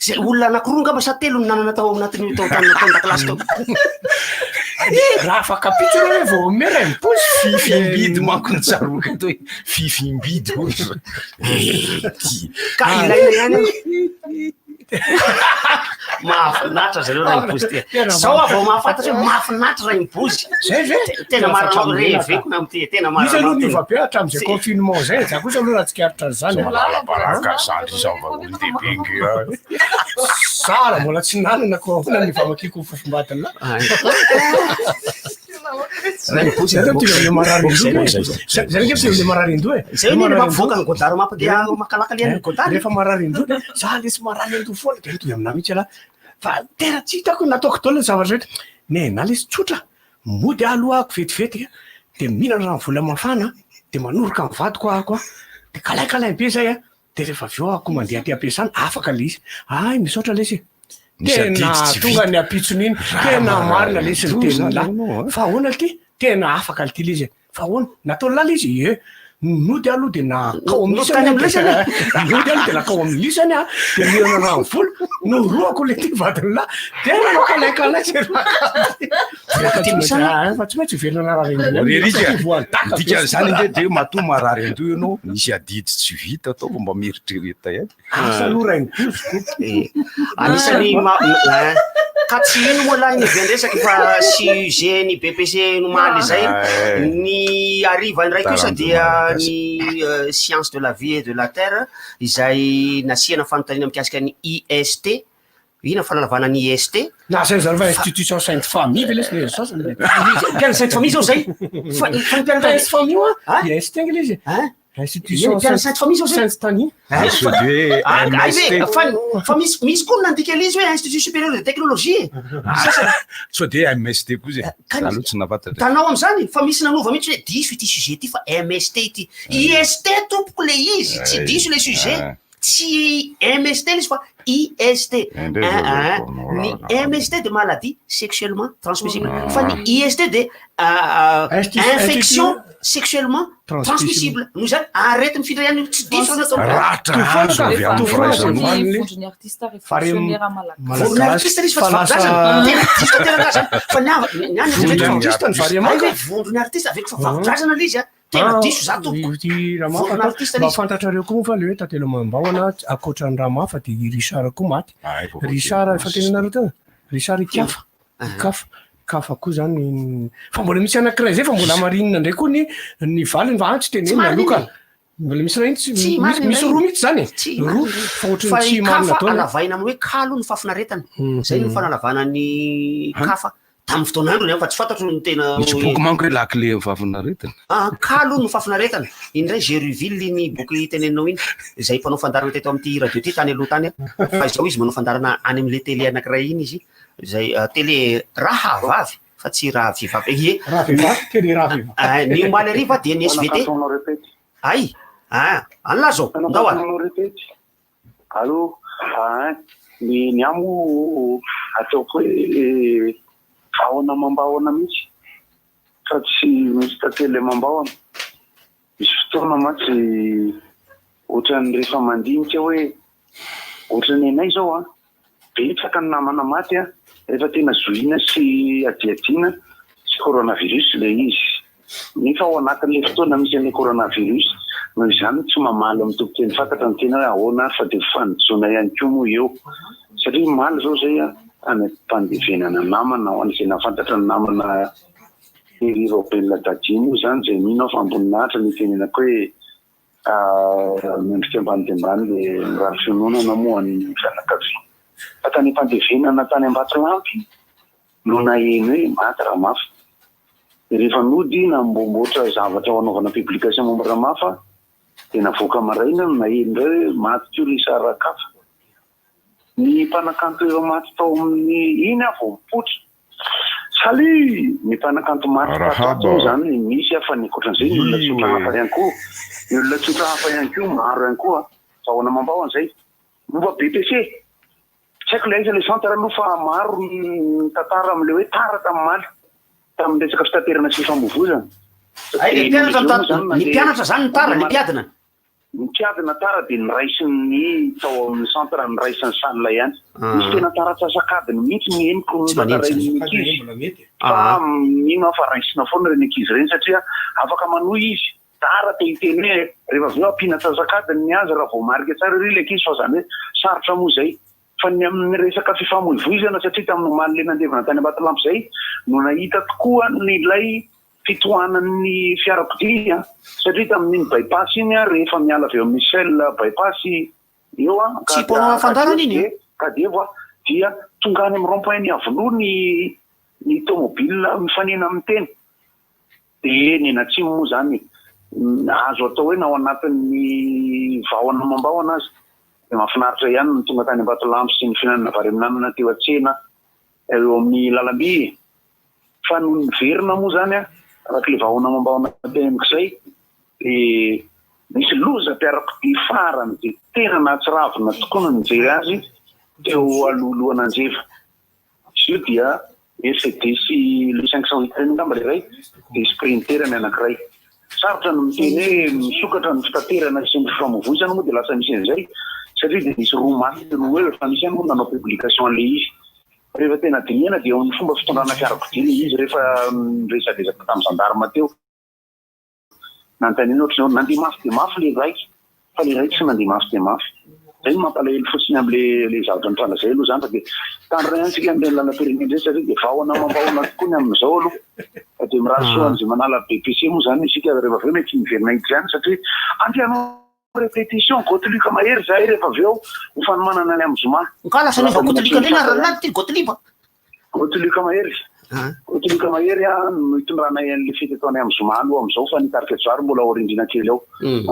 zay olona anankiroa ngamba sa telo nanana tao anatin'io tao an-dakilasy tao raha fa kapitro hoe vao mera miposy fifimbidy manko ny tsaroka to hoe fifimbidy ka ilaina ihany mahafinatra zareo raha impozy zao vao mahafantatra hoe mahafinatra raha impozy tena marina reveko na amty tena misy aloha nivapiatra am'izay confinement zay za kosa aloha raha tsikaritra zany malabaraka sandry zavaolondehibe sara mbola tsy nanana ko na nivamakiko fofombadina zany mararindro zay ny mampivoaka ny godaro mampidea makalaka liany godaro rehefa mararindro za lesy mararindro foana de toy amina mihitsy ala fa tena tsy hitako nataoko taolana zavatra rehetra ne na lesy tsotra mody alohako vetivety de mihinana rano vola mafana de manoroka ny vadiko ahako de kalaikalay be zay de rehefa aveo ako mandeha ty ampiasana afaka le izy ay misaotra lesy tena tonga ny apitson'iny tena marina lesy ny tena la fa ahoana ty tena afaka ty le izy fa ahoana natao lala izy nody aloha de nakao ami'lisany nody aloha de nakao ami'lisany de mihinana rano vola no roako le ty vadiny la tena nakalaikalay fa tsy maintsy velona raharindrozany nde de mato mararindro ianao misy adidy tsy vita ataoko mba mieritrereta ihany asa aloha rainposiko anisany ka tsy ino moa lahy ny vendresaky fa sujet ny BPC nomaly zay ny ariva ny raiky kosa dia ny science de la vie et de la terre izay nasiana fanontaniana mikasika ny IST ina fanalavana ny IST na zay zany fa institution sainte famille ve lesy sasany piana sainte famille zao zay piana sainte famille IST ngy izy institution sainte famille zao zay tany fa misy koa nandika izy hoe institut supérieur de technologie so de MST koa zay aloha tsy nafantatra tanao am'zany fa misy nanova mihitsy hoe diso ity sujet ty fa MST ity IST tompoko le izy tsy diso le sujet tsy MST le izy fa IST ny MST de maladie sexuellement transmissible fa ny IST de infection sexuellement transmissible no zany arety mifindra ihany tsy diso vondrony artiste révolutionnaire malagasy izy fa vondrony artiste aveko fa vavondrazana le izy tena diso za mba fantatrareo koa fa le hoe tatelo Mambahoana akoatra ny raha mafa de Richard koa maty Richard efa tenanareo tena Richard Ikafa kafa koa zany fa mbola misy anankiray zay fa mbola marinina ndray koa ny valiny fa tsy teneny aloka mbola misy raha misy roa mihitsy zany roa fa ohatrany tsy marina tao alavaina amin'ny hoe kalo ny fafinaretana zay ny fanalavana ny kafa tamin'ny fotoanandro fa tsy fantatro ny tena misy boky manko hoe lakile fafinaretana kalo ny fafinaretana indray Géruville ny boky teneninao iny zay mpanao fandarana teto amin'ity radio ty tany aloha tany fa izao izy manao fandarana any am'le télé anankiray iny izy zay télé raha vavy fa tsy raha vivavy ny omaly ariva dia ny SVT ay anla zao ndao allo ny amo ataoko hoe ahoana Mambahoana mihitsy fa tsy misy tantely Mambahoana misy fotoana matsy ohatrany rehefa mandinika hoe ohatrany anay zao betsaka ny namana maty rehefa tena zoina sy adiadiana sy coronavirus le izy nefa ao anatin'le fotoana misy an'le coronavirus noho izany tsy mamaly amin'ny tompoteny fantatra ny tena hoe ahoana fa dia fanijona ihany koa moa eo satria maly zao zay any ampandevenana namana ho an'izay nafantatra ny namana ery européenne dadiny io zany zay mino fa amboninahitra ny tenenako hoe mendrika ambany dia ambany le raha fiononana moa ny fianakaviana fa tany ampandevenana tany Ambatolampy no naheny hoe maty Ramafa. Rehefa nody namboamboatra zavatra ho anaovana publication momba Ramafa dia navoaka maraina no naheny hoe maty teo ry Sarakafa. Ny mpanakanto ireo maty tao amin'ny iny avy mipotra saly ny mpanakanto maty tao zany misy afa ny ankoatran'izay ny olona tsotra hafa ihany koa ny olona tsotra hafa ihany koa maro ihany koa zahoana mambao an'izay momba BPC tsy haiko ilay izy le centre aloha fa maro ny tantara amin'ilay hoe tara tamin'ny tamin'ny resaka fitaterana sy fifamoivoizana. Ny mpianatra zany ny tara ny mpiadina. Ny mpiadina tara dia niraisin'ny tao amin'ny centre niraisin'ny salina ihany. Misy tena tara tsasakadiny mihitsy ny henoko ny ankizy. Fa mino fa raisina foana reny ankizy reny satria afaka manohy izy. Tara te hiteny hoe rehefa avy eo ampiana tsasakadiny ny azy raha vao marika tsara ry le ankizy fa zany hoe sarotra moa zay. Fa ny amin'ny resaka fifamoivoizana satria tamin'ny omaly le nandevana tany Ambatolampy zay no nahita tokoa nylay fitohanan'ny fiarakodia satria tamin'iny bypass iny rehefa miala avy eo amin'ny Michel bypass eo tsy ponao fandarana iny Kadevo dia tonga any amin'ny rond-point ny avoloha ny tomobile mifanena amin'ny teny dia ny natsimo moa zany azo atao hoe na ao anatin'ny vahona mambahona azy. Mahafinaritra ihany ny tonga tany Ambatolampy sy ny fihinanana vary amin'anana teo an-tsena eo amin'ny lalam-by. Fa no niverina moa zany araka le vahona mambahona teniko izay dia misy loza mpiarakodia farany dia tena nahatsiravina tokoa no nijery azy teo alohalohana anjeva. Izy io dia Mercedes le 508 reny ngamba iray dia Sprinter ny anankiray. Sarotra no miteny hoe misokatra ny fitaterana sy ny fifamoivoizana moa dia lasa misy an'izay satria dia misy roa maty roa hoe efa misy ihany moa nanao publication an'ilay izy. Rehefa tena dinihana dia ny fomba fitondrana fiarakodia izy rehefa resadresaka tamin'ny gendarme teo. Nanontaniana ohatr'izao nandeha mafy dia mafy le raiky fa le raiky tsy nandeha mafy dia mafy. Zay no mampalahelo fotsiny amin'le zavatra mitana zay aloha zany fa dia tandrina antsika amin'ilay lalam-pirenena indray satria dia vahona mambahona tokoa ny amin'izao aloha. Fa dia mirahasoa an'izay manala BPC moa zany isika rehefa avy eo mety miverina hity zany satria andehanao répétition Gotelica mahery zay rehefa avy eo ho fanomanana any amin'ny Zoma. Nkalasa nefa Gotelica ndray naranaty Gotelica. Gotelica mahery. Gotelica mahery no hitondrana an'ilay fety atao any amin'ny Zoma aloha amin'izao fa nitarika tsara mbola ao rindrina kely ao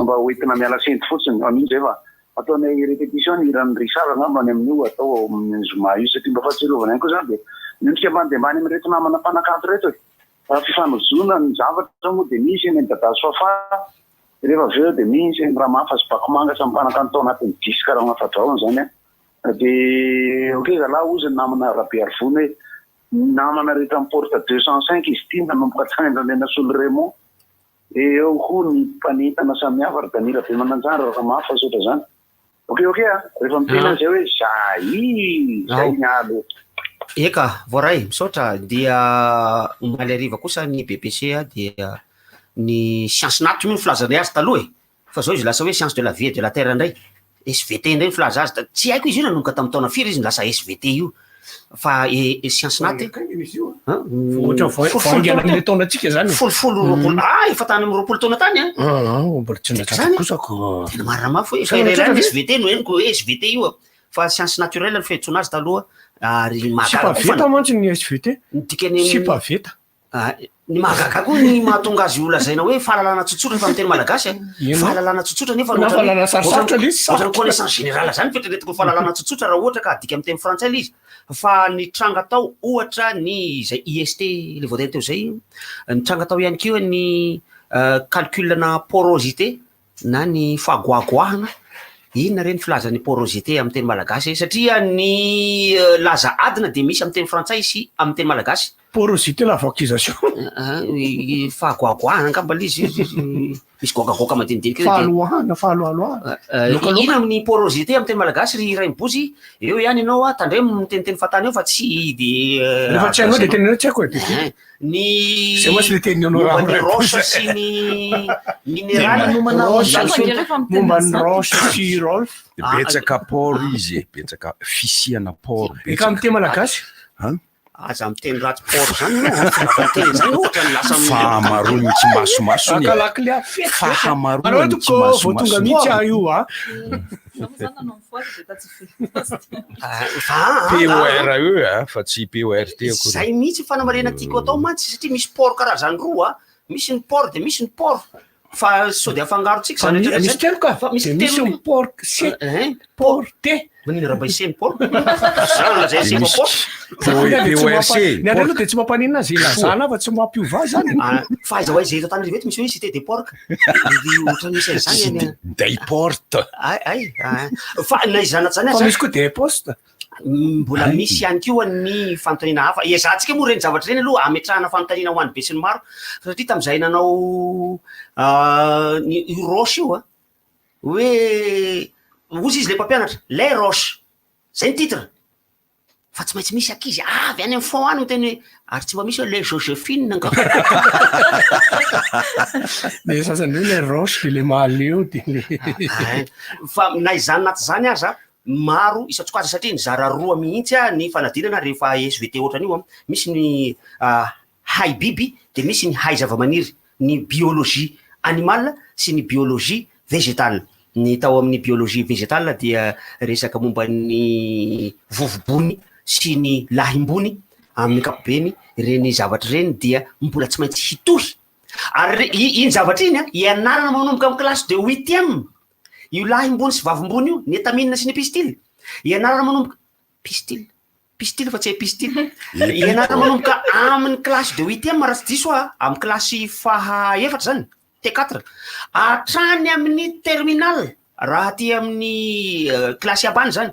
mba hoentina miala senty fotsiny amin'iny zay fa ataonay répétition ny ran'ny Richard angamba any amin'io atao amin'ny Zoma io satria mba fahatsiarovana ihany koa zany dia nendrika ambany dia ambany amin'ireto namana mpanakanto reto raha fifanozona ny zavatra moa dia misy eny dadazo fafa rehefa avy eo dia misy eny Ramafa sy Bakomanga samy mpanakanto tao anatin'ny 10 karahana fadraona zany dia ok zalahy ozy ny namana Rabe Arvony hoe namana rehetra amin'ny porte 205 izy ity nanomboka tany Andramena Solo Raymond eo koa ny mpanentana samihafa ry Danila be mananjara Ramafa sotra zany. Ok rehefa mitena zay hoe zay nyalo. Eka voaray misaotra dia omaly ariva kosa ny BPC dia ny science nat moa ny filazana azy taloha fa zao izy lasa hoe science de la vie et de la terre indray SVT indray ny filaza azy tsy haiko izy io nanomboka tamin'ny taona firy izy lasa SVT io fa science nat ohatran'le taonatsika zany folofolo roapolo efa tany amin'ny roapolo taona tany mbola tsy natrakosako tena marina mafy hoe SVT no henoko SVT io fa science naturelle ny fihetsona azy taloha ary mahagaveta mantsy ny SVT sy paveta ny mahagaga koa ny mahatonga azy io lazaina hoe fahalalana tsotsotra efa miteny malagasy fahalalana tsotsotra nefa ohatrany connaissance générale zany fitreretiko fahalalana tsotsotra raha ohatra ka adika amin'ny teny frantsay izy fa ny tranga tao ohatra ny zay IST le voateny teo zay ny tranga tao ihany keo ny calculna porosité na ny fahagoagoahana inona reny filazany porosité amin'ny teny malagasy satria ny laza adina dia misy amin'ny teny frantsay sy amin'ny teny malagasy porosité la vaccisation. Fahagoagoahana angamba izy misy goakagoaka madinidinika. Fahaloahana. Ina amin'ny porosité amin'ny teny malagasy ry Raimbozy, eo ihany ianao tandremo miteniteny fatany eo fa tsy de rehefa tsy hainao de tenenao tsy haiko ny zay moa tsy le teninao momba ny roche sy ny minéral momba ny roche sy rolf betsaka port izy betsaka fisiana port eka amin'ny teny malagasy aza miteny ratsy port zany teny zany ohatra ny lasa fahamarony tsy masomaso fahamarony tsy voatonga mihitsy io POR io fa tsy POR teko zay mihitsy fanamarena tiako atao mantsy satria misy port karazany roa misy ny port de misy ny port fa sao de afangarotsika zany misy telo ka misy ny port C port T manina raha baiseny port zay zay port PORC ny anao de tsy mampanina azy lazana fa tsy mampiova zany faiza hoe zay eto tany reveto misy hoe cité des porcs ohatra misy zany day port ay fa naizana zany fa misy koa des postes mbola misy ihany koa ny fanontaniana hafa ezahantsika moa reny zavatra reny aloha ametrahana fanontaniana ho an'ny be sy ny maro satria tam'izay nanao ny roche io hoe ozy izy le mpampianatra les roches zay ny titre fa tsy maintsy misy akizy avy any amin'ny fond any teny hoe ary tsy mba misy hoe les Joséphine nga le sasany hoe les roches de le maleo de le fa na izany naty zany aza maro isatsoko azy satria ny zara roa mihitsy ny fanadinana rehefa SVT ohatran'io misy ny hay biby de misy ny hay zava-maniry ny biologie animale sy ny biologie végétale ny tao amin'ny biologie végétale dia resaka momba ny vovobony sy ny lahimbony amin'ny kapobeny reny zavatra reny dia mbola tsy maintsy hitohy ary iny zavatra iny ianarana manomboka amin'ny classe de 8e io lahimbony sy vavimbony io ny étamine sy ny pistile ianarana manomboka pistile fa tsy pistile ianarana manomboka amin'ny classe de 8e raha tsy diso amin'ny classe fahaefatra zany T4 hatrany amin'ny terminal raha ty amin'ny classe ambany zany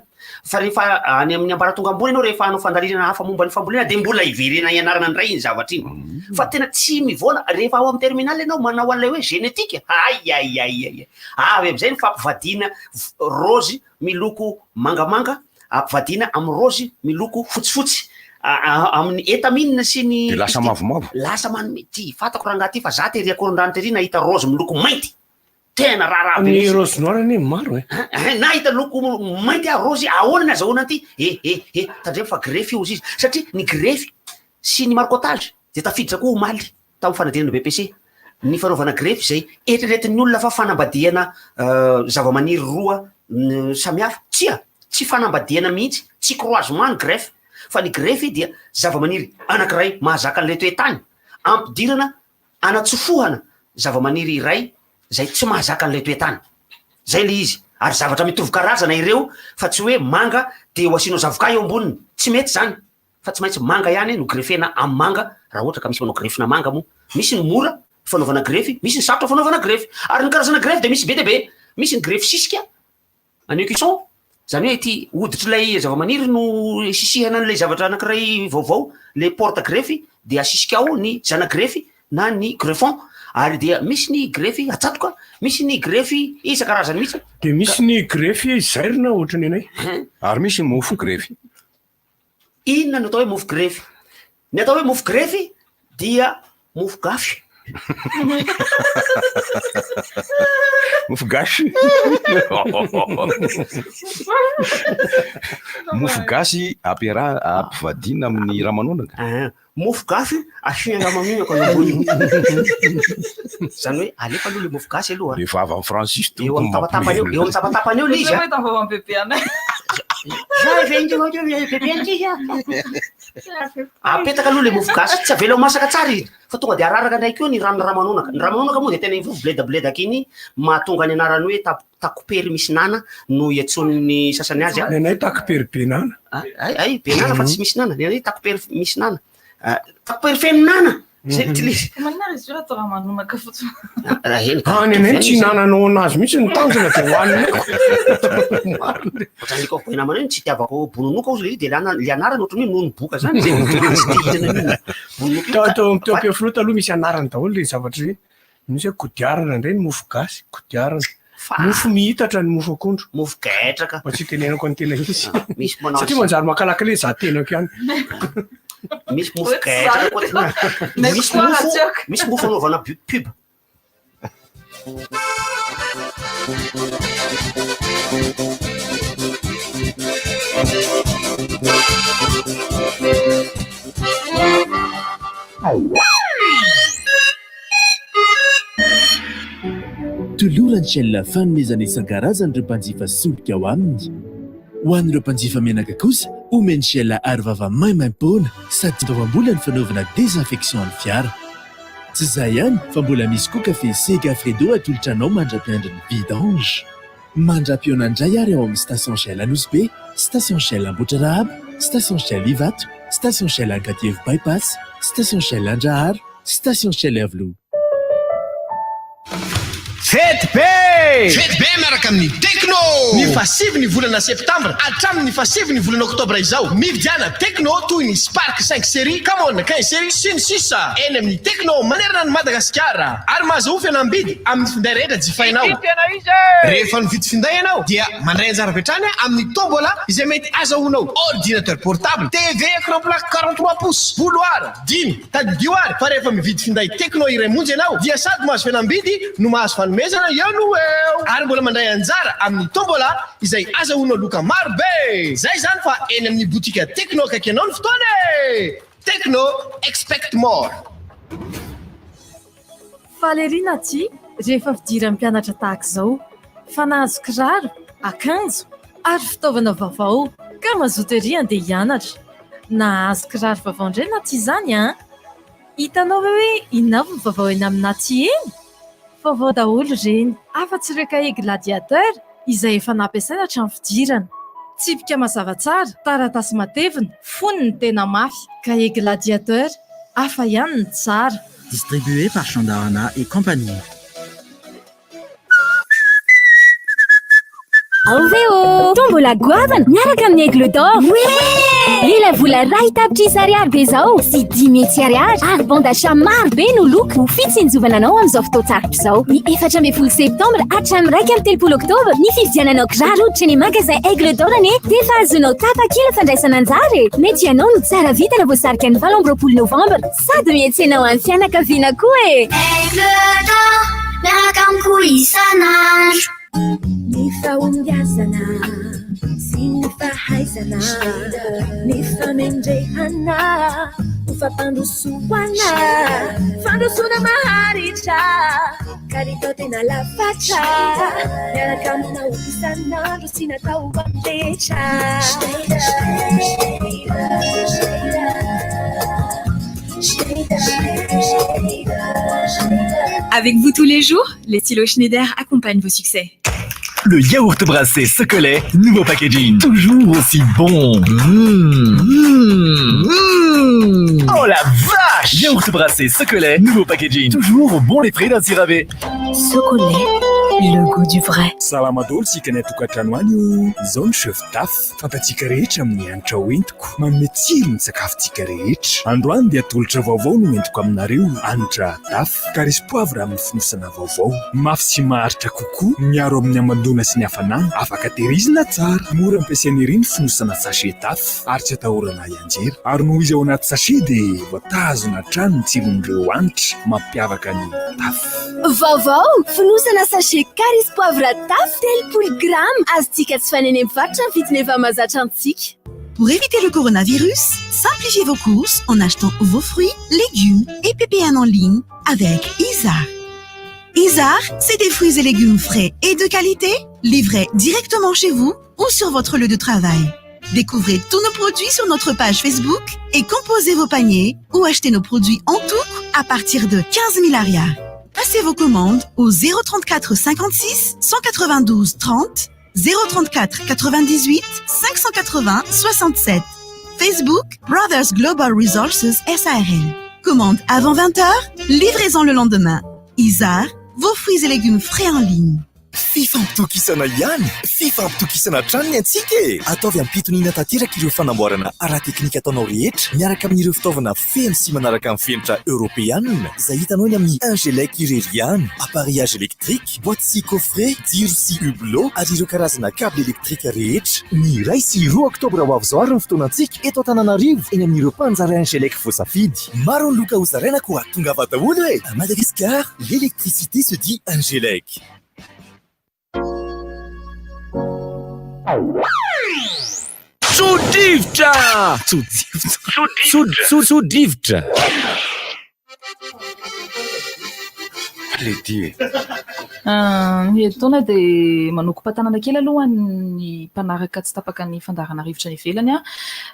fa rehefa any amin'ny ambaratonga ambony ianao rehefa anao fandalinana hafa momba ny fambolena de mbola iverena ianarana andray iny zavatra iny fa tena tsy mivoana rehefa ao amin'ny terminal ianao manao an'ilay hoe génétique ay avy am'izay ny fampivadina rose miloko mangamanga ampivadina amin'ny rose miloko fotsifotsy amin'ny étamine sy ny lasa mavomavo lasa manome ty fatako raha ngaty fa za tery akoron-drano tery nahita rose miloko mainty tena raha ny rose noir any maro nahita loko mainty rose ahoana ny azahoana ty tandremo fa grefy io izy satria ny grefy sy ny marcotage de tafiditra koa omaly tamin'ny fanadinana BPC ny fanaovana grefy zay eritreretin'ny olona fa fanambadiana zava-maniry roa samihafa tsy fanambadiana mihitsy tsy croisement ny grefy fa ny grefy dia zava-maniry anankiray mahazaka an'ilay toetany ampidirana anatsofohana zava-maniry iray zay tsy mahazaka an'ilay toetany zay le izy ary zavatra mitovy karazana ireo fa tsy hoe manga de ho asianao zavoka eo amboniny tsy mety zany fa tsy maintsy manga ihany no grefena amin'ny manga raha ohatra ka misy manao grefina manga moa misy ny mora fanaovana grefy misy ny sarotra fanaovana grefy ary ny karazana grefy de misy be de be misy ny grefy sisika aneo cuisson zany hoe ty hoditr'ilay zava-maniry no sisihana n'ilay zavatra anankiray vaovao le porte grefy de asisika ao ny zana grefy na ny greffon ary dia misy ny grefy atsatoka misy ny grefy isan-karazany mihitsy de misy ny grefy zairina ohatrany anay ary misy ny mofo grefy inona no atao hoe mofo grefy ny atao hoe mofo grefy dia mofo gafy mofo gasy mofo gasy ampivadina amin'ny ramanonaka mofo gasy asiana ramanonaka anambony zany hoe alefa aloha le mofo gasy aloha rehefa avy amin'ny Francis eo amin'ny tapatapany eo amin'ny tapatapany eo le izy apetaka aloha le mofo gasy tsy avela ho masaka tsara izy fa tonga de araraka ndraiky eo ny ranony ramanonaka ny ramanonaka moa de tena ivo bledabledaka iny mahatonga ny anarany hoe takopery misy nana no iatson'ny sasany azy nenay takopery be nana ay be nana fa tsy misy nana nenay takopery misy nana takopery feno nana zay tily any tsy hinananao anazy mihitsy ny tanjona de hoaniko ohatraniko ako namana iny tsy tiavako bononoka ao izy de lianarana ohatrany hoe nonoboka zany zay teo flota aloha misy anarany daholo le zavatra zay misy hoe kodiarana ndray ny mofo gasy kodiarana mofo mihitatra ny mofo akondro mofo gaitraka fa tsy tenenako ny tena izy misy manao satria manjary makalaka le za tenako ihany misy mofo gaitraka koa misy mofo anaovana pub tolorany shell fanomezana isan-karazany ireo mpanjifa solika ao aminy ho an'ireo mpanjifa menaka kosa omeny shell ary vava maimaim-poana sady vavam-bola ny fanaovana désinfection ny fiara tsy izay ihany fa mbola misy koa kafe Sega Fredo atolotranao mandra-piandry ny vidange mandra-piona indray ary ao amin'ny station shell Anosy station shell Ambohidrarahaba station shell Ivato station shell Ankadiavo bypass station shell Andrahary station shell Avelo Fety be miaraka amin'ny Tecno ny fasivy volana septambra hatramin'ny fasivy volana oktobra izao mividiana Tecno toy ny Spark 5 série, Camon 15 série sy ny sisa eny amin'ny Tecno manerana ny Madagasikara ary mahazoa fihenam-bidy amin'ny finday rehetra jifainao rehefa mividy finday ianao dia mandray anjara vetrany amin'ny tombola izay mety azahoanao ordinateur portable, TV écran plat 43 pouces, bouloir, dimy, tadidioary fa rehefa mividy finday Tecno iray monjy ianao dia sady mahazo fihenam-bidy no mahazo fanomezana ihany eo ary mbola mandray anjara amin'ny tombola izay azahoanao loka maro be zay zany fa eny amin'ny botika Tecno akaiky anao ny fotoana Tecno expect more Falerina ty rehefa fidiran'ny mpianatra tahaka izao fa nahazo kiraro akanjo ary fitaovana vaovao ka mazoto ery andeha hianatra nahazo kiraro vaovao indray na ty zany hitanao hoe inona avy ny vaovao eny amina ty eny vaovao daholo reny afa-tsy ireo kahie gladiateur izay efa nampiasaina hatramin'ny fidirana tsipika mazava tsara taratasy matevina fony ny tena mafy kahie gladiateur hafa ihany ny tsara distribué par Chandarana et compagnie. Oveo tombola goavana miaraka amin'ny aigle d'or lela vola ray tapitry ariary be zao sy 10 000 ariary ary bon d'achat maro be no loko ho fitsinjovana anao amin'izao fotoatsaroko izao ny 14 septambra hatramin'ny 1 oktobra ny fividiananao kiraro hoditra ny magasin aigle d'or ane dia efa azonao tapakila fandraisana anjara mety ianao no tsara vita na voasarika ny 7 novambra sady miantsenao amin'ny fianakaviana koa aigle d'or miaraka amiko isanandro ny fahombiazana sy ny fahaizana ny famendrehana ho fampandrosoana fandrosona maharitra kalitao tena lafatra miaraka aminao isanandro sy natao amrehetra Avec vous tous les jours, les stylos Schneider accompagnent vos succès. Le yaourt brassé Socolet, nouveau packaging. Toujours aussi bon. Oh la vache! Yaourt brassé Socolet, nouveau packaging. Toujours bon les frais d'un siravé. Socolet, le goût du vrai. Salama daholo tsika ny atokantrano any io izao ny chef taf fantatsika rehetra amin'ny hanitra ho entiko manome tsiro ny sakafontsika rehetra androany dia atolotra vaovao no entiko aminareo hanitra taf karisy poivre amin'ny fonosana vaovao mafy sy maharitra kokoa miaro amin'ny amandona sy ny hafanana afaka tehirizina tsara mora ampiasaina ery ny fonosana sachet taf ary tsy atahorana ianjera ary noho izy ao anaty sachet dia voatazona hatrany ny tsiron'ireo hanitra mampiavaka ny taf vaovao fonosana sachet karisy poivre taf 10 grammes azontsika tsy faneny mivarotra ny vidiny efa mahazatra antsika. Pour éviter le coronavirus, simplifiez vos courses en achetant vos fruits, légumes et PPN en ligne avec Isar. Isar, c'est des fruits et légumes frais et de qualité, livrés directement chez vous ou sur votre lieu de travail. Découvrez tous nos produits sur notre page Facebook et composez vos paniers ou achetez nos produits en tout à partir de 15 000 arias. Passez vos commandes au 034 56 192 30, 034 98 580 67. Facebook Brothers Global Resources SARL. Commande avant 20h, livraison le lendemain. Isar, vos fruits et légumes frais en ligne. Fifampitokisana ihany fifampitokisana hatrany ny antsika e ataovy ampitoniana tanteraka ireo fanamboarana ara-teknika ataonao rehetra miaraka amin'ireo fitaovana feno sy manaraka amin'ny fenitra europeanina izay hitanao ny amin'ny Angelec Irerian, appareillage électrique, boîte sy coffret, jiro sy hublot ary ireo karazana câble électrique rehetra. Ny 2 sy 3 oktobra ho avy zao ary ny fotoanantsika eto Antananarivo eny amin'ireo mpanjary Angelec voasafidy. Maro ny loka hozaraina koa tongava daholo e. À Madagascar, l'électricité se dit Angelec. Tsodrivotra! Tsodrivotra! Taona dia manoko mpatanana kely aloha ny mpanaraka tsy tapaka ny fandarana rivotra ny ivelany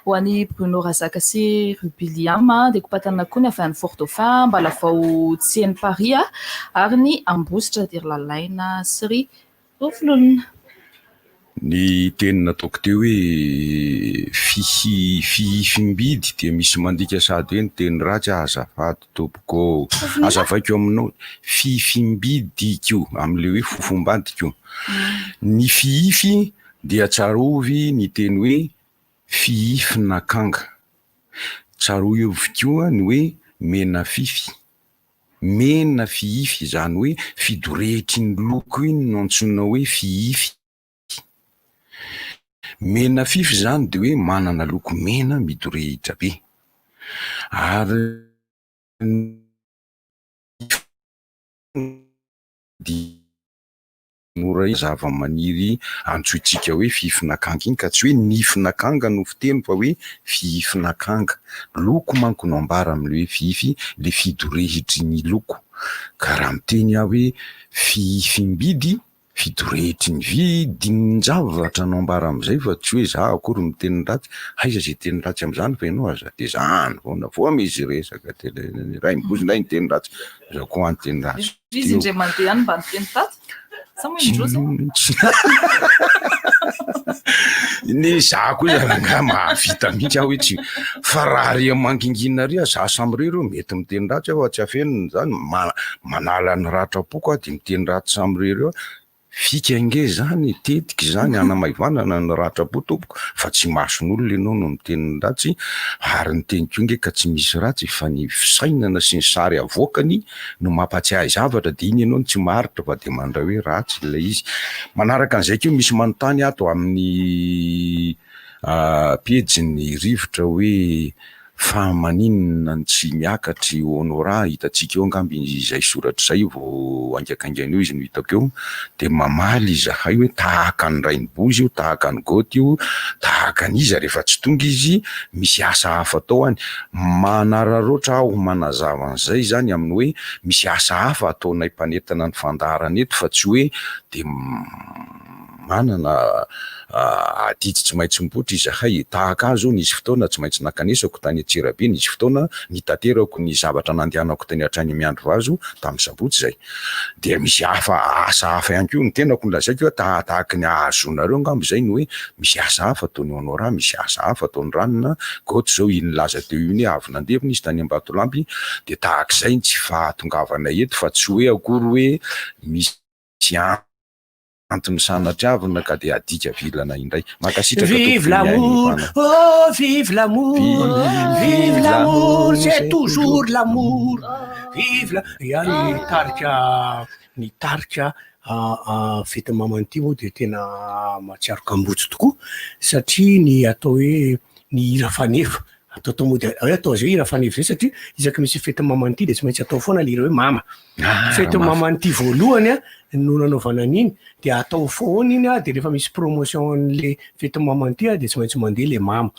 ho an'ny Bruno Razaka sy Rubiliam dia kompatanana koa ny avy any Fort-Dauphin Mbalafao Tsieny Paris ary ny Ambositra Dirlalaina sy ry Rovololona. Ny teny nataoko teo hoe fihifim-bidy dia misy mandika sady hoe ny teny ratsy azafady tompoko azavaiko aminao fihifim-bidy iko amin'le hoe fofombadiko. Ny fihify dia tsarovy ny teny hoe fihifinakanga, tsarovy koa ny hoe mena fify. Mena fihify zany hoe fidoretry ny loko iny no antsoina hoe fihify. Mena fify zany dia hoe manana loko mena midorehitra be. Ary mora zava-maniry antsointsika hoe fifinakanga iny ka tsy hoe nifinakanga no fiteny fa hoe fifinakanga. Loko manko no ambara amin'le hoe fify, le fidorehitry ny loko. Ka raha miteny aho hoe fihifim-bidy fidoretry ny vidin-javatra no ambara amin'izay fa tsy hoe za akory miteny ratsy, aiza zay teny ratsy amin'izany fa ianao aza dia zany foana foa misy resaka ray mibozindray ny teny ratsy za koa ny teny ratsy. Izy indray mandeha ihany mba ny teny taty sa moa indroza ny za koa zanga mahavita mihitsy aho hoe tsy fa raha ria mangingina ria za sam'ireo mety miteny ratsy aho tsy afeniny zany manala ny ratrapoko dia miteny ratsy sam'ireo fika nge zany tetiky zany anamaivanana ny ratrapo tompoko fa tsy mason'olona ianao no miteny ratsy ary ny teny koa nge ka tsy misy ratsy fa ny fisainana sy ny sary avoakany no mampatsiahy zavatra dia iny ianao no tsy maritra fa dia mandray hoe ratsy ilay izy. Manaraka an'izay koa misy manontany ato amin'ny pejiny rivotra hoe fa maninona ny tsy miakatry honora hitantsika eo angamby izay soratra izay vao angakaingana eo izy no hitako eo dia mamaly izahay hoe tahaka ny rainibozy io, tahaka ny goty io, tahaka ny iza rehefa tsy tonga izy misy asa hafa atao any. Manararoatra aho manazava an'izay zany amin'ny hoe misy asa hafa ataonay mpanetana ny fandarana eto fa tsy hoe dia manana aditsy tsy maintsy miboatra izahay. Tahaka azo nisy fotoana tsy maintsy nakanesako tany Antsirabe, nisy fotoana nitaterako ny zavatra nandehanako teny hatrany Miandro Vazo tamin'ny Sabotsy zay. Dia misy asa hafa ihany koa ny tenako nolazaiko tahaka ny ahazonareo ngambo zay ny hoe misy asa hafa ataony Honora, misy asa hafa ataony Ranona Goty zao iny laza teo iny avy nandevina izy tany Ambatolampy dia tahak'izay tsy fahatongavanay eto fa tsy hoe akory hoe misy antony sanatriavina ka dia adika vilana indray makasitraka vive l'amour, oh vive l'amour, vive l'amour, c'est toujours l'amour, vive la ihany ny tarika fety mamanty moa dia tena matsiaro kambotsy tokoa satria ny atao hoe ny hira fanefa atao moa dia atao zay hira fanefa zay satria isaky misy fety mamanty dia tsy maintsy atao foana le hira hoe mama. Fety mamanty voalohany no nanaovana an'iny dia atao foana iny dia rehefa misy promotion an'le fety mamanty dia tsy maintsy mandeha le mama.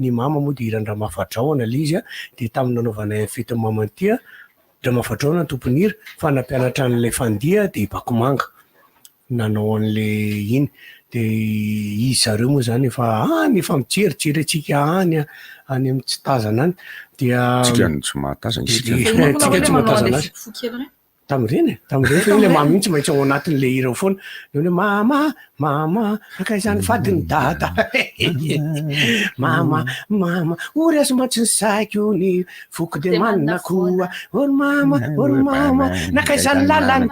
Ny mama moa dia hiran-dramafadraona le izy dia tamin'ny nanaovana fety mamanty dramafadraona tompony hira fa nampianatra an'ilay fandiha dia Bakomanga nanao an'le iny dia izy zareo moa zany efa efa mijery antsika any amin'ny tsy tazana any dia tsika tsy mahatazana tsika tsy mahatazana azy. Tamin'ireny fa le mamy mihitsy maintsy ao anatin'le hira foana le mama akaizany fadiny dada mama ory azo matsy ny saiko ny foko de manina koa ory mama nakaizany lalany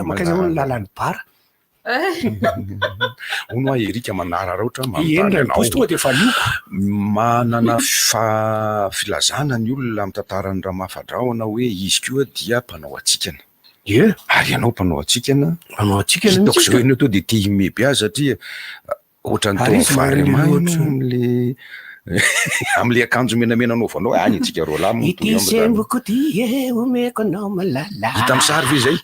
makaiza ho ny lalany bara ono a erika manara raotra endraposy tonga de falioko manana filazana ny olona amin'ny tantarany Ramafadraona hoe izy koa dia mpanao atsikana ary ianao mpanao atsikana hitako zao eny to de te himeby azy satria ohatrany am'le akanjo menamena anaovanao any antsika roa lahy itizemboko die omeko anao malala hita amin'ny sary ve zay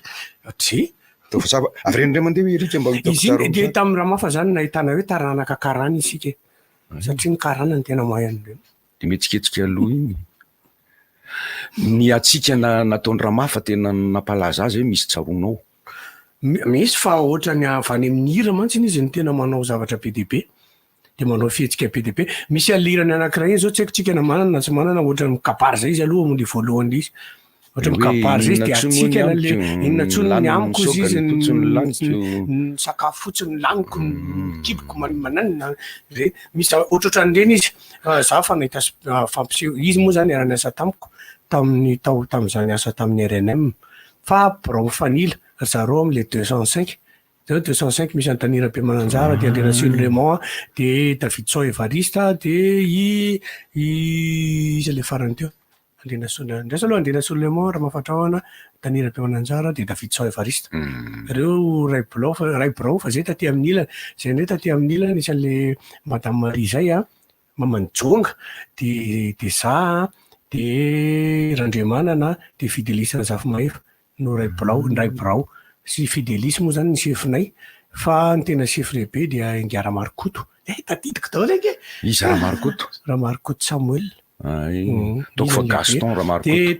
avreny ray mandeha hoe erika mba hitako de tamin'ny Ramafa zany nahitana hoe taranaka karana isika satria ny karana ny tena mahay an'ireny de mihetsiketsika aloha iny ny atsikana nataon'ny Ramafa tena nampalaza azy hoe misy tsaronao misy fa ohatrany avy any amin'ny hira mantsiny izy ny tena manao zavatra be dia be de manao fihetsika be dia be misy alirany anankiray zao tsy haiko tsika na manana na tsy manana ohatrany mikapary zay izy aloha am'le voalohany izy ohatra mikapary zay izy de atsikana le inona tsony ny amiko izy izy ny sakafo fotsiny laniko ny kiboko mananina re misy ohatrohatran'ireny izy za fa nahita fampiseho izy moa zany arany asa tamiko tamin'izany asa tamin'ny RNM fa Brao Fanila zareo am'le 205 205 misy Antanira-Piamananjara de Andrena Sulemon de David Soa Evarista de izy le farany teo Andrena Sulemon Ramafatraona Antanira-Piamananjara de David Soa Evarista reo ray Brao fa zay taty amin'ny ilany zay ndray taty amin'ny ilany isan'le Madame Marie zay Mamanjonga de za de Randriamanana de Fidelisa Zafimahefa no ray Brao sy Fidelisy moa zany ny sefinay fa ny tena sefy lehibe dia Ngiara Marikoto tadidiko tao raiky izy Ramarikoto Samuel toko fa Gaston Ramarikoto de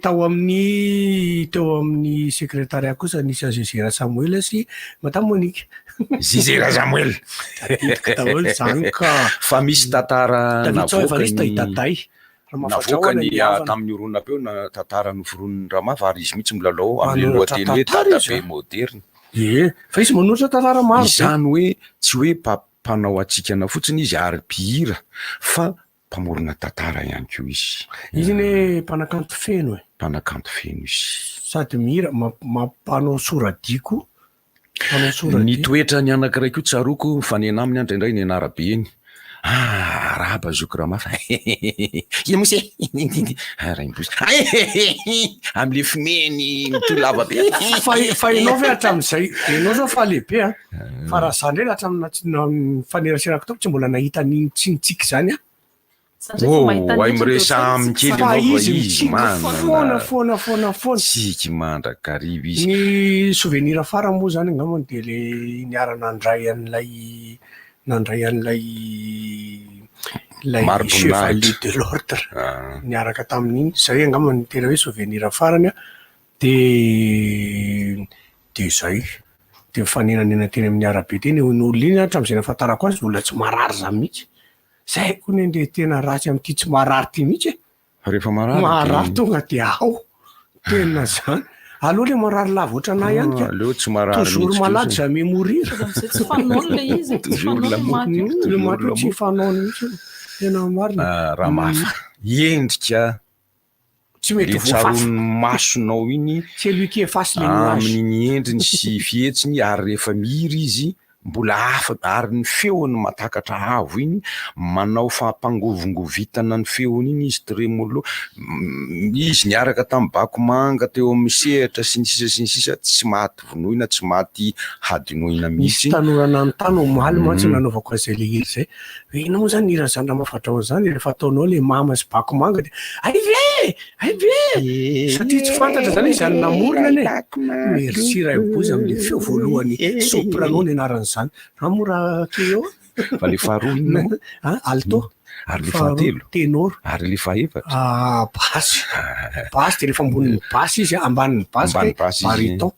teo amin'ny secrétariat kosa nisy Zézéra Samuel sy Madame Monique Zézéra Samuel tadidiko tao zany ka fa misy tantara navokany tamin'ny oronapeo na tantara noforon'ny Ramafa ary izy mihitsy milalao amin'ny lohateny hoe dadabe moderne fa izy manoratra tantara maro izany hoe tsy hoe mpanao atsikana fotsiny izy ary mpihira fa mpamorona tantara ihany koa izy ny mpanakanto feno izy sady mihira mampanao soradiko ny toetra ny anankiray koa tsaroko fanena aminy andraindray ny anarabe eny araba zoko Ramafa mosy am'le fimeny mitolava be fa enao ve hatramin'izay enao zao fa lehibe fa raha zany ndray hatramin'ny fanerasirako tao tsy mbola nahita ny tsinitsika zany ay miresa amikely anao izy foana tsiky mandrakariva izy ny souvenir afara moa zany ngamany de le niara nandray an'ilay chevalier de l'ordre niaraka tamin'iny zay angamany tena hoe souvenir farany de zay de mifanenanena teny amin'ny arabe teny n'olona iny hatramin'izay nahafantarako azy olona tsy marary zany mihitsy zay koa ny nde tena ratsy am'ty tsy marary ty mihitsy rehefa marary tonga de ao tena zany aloha le marary lava ohatrana ihany ka toujours malady za mémorira tsy fanao le izy le maty tsy fanao mihitsy tena marina Ramafa endrika tsy mety tsarony masonao iny c'est lui qui efface les nuages amin'ny endriny sy fihetsiny ary rehefa mihiry izy mbola hafa ary ny feony matakatra avo iny manao fampangovongovitana ny feony iny izy tremolo izy niaraka tamin'ny Bakomanga teo amin'ny sehatra sy ny sisa tsy maty vonoina tsy maty hadinoina misy tanorana ny tany omaly mantsy nanaovako azay le hira zay ina moa zany hira zany Ramafatrao zany rehefa ataonao le mama sy Bakomanga de aive satria tsy fantatra zany izy any namorona ne merci Raibozy am'le feo voalohany soprano ny anarany zany amora keo fa le faharoa iny alto ary le fahatelo ténor ary le fahaefatra basy de rehefa ambonin'ny basy izy ambanin'ny basy bariton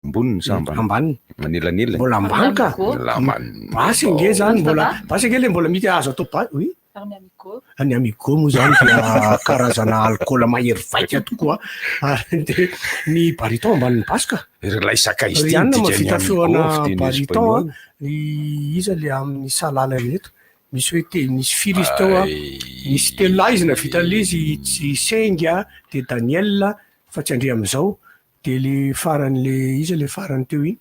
amboniny sa ambaniny manelanela mbola ambany ka basy nge zany mbola basy nge le mbola mity azo atao basy Any amigo moa zany dia karazana alcool mahery vaika tokoa. De ny bariton ambany basika. Relay sakaizy ty Rianna mavita feoana bariton izy le amin'ny salala reto. Misy hoe misy firy izy tao misy telo izy navita an'izy tsy senga de Daniel fa tsy andre am'izao de le farany le izy le farany teo iny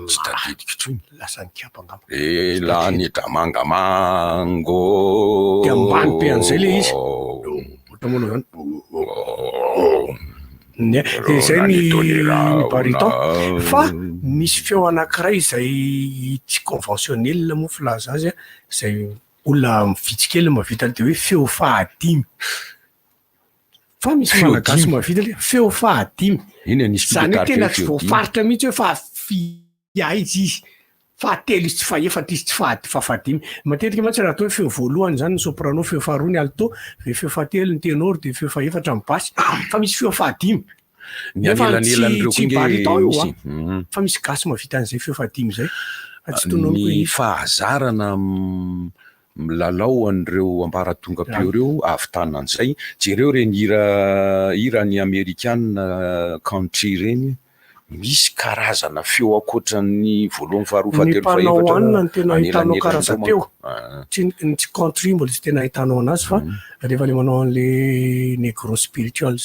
tsy tadidiko tsony lasa nikiapa angamba la ny dramangamango de ambany be an'izay le izy ohatra moa zany de zay ny bariton fa misy feo anankiray izay tsy conventionnel moa filaza azy zay olona mivitsikely mavita de hoe feo fahadimy fa misy malagasy mavita le feo fahadimy zany hoe tena tsy voafaritra mihitsy hoe fahaizy izy fahatelo izy tsy faefatra izy tsy fahadimy matetika mantsy raha atao hoe feo voalohany zany ny soprano feo faharoa ny alto de feo fahatelo ny ténor de feo faefatra ny basy fa misy feo fahadimy tsy bariton io fa misy gasy mavita an'izay feo fahadimy zay ny fahazarana milalao an'ireo ambaratonga peo reo avy tanan'izay jereo reny hira ny amerikana country reny misy karazana feo akoatran'ny voalohany faharoa fahatelo faefatra ny tena ahitanao karazam-peo tsy country mbola tsy tena ahitanao anazy fa rehefa le manao an'le negro spirituals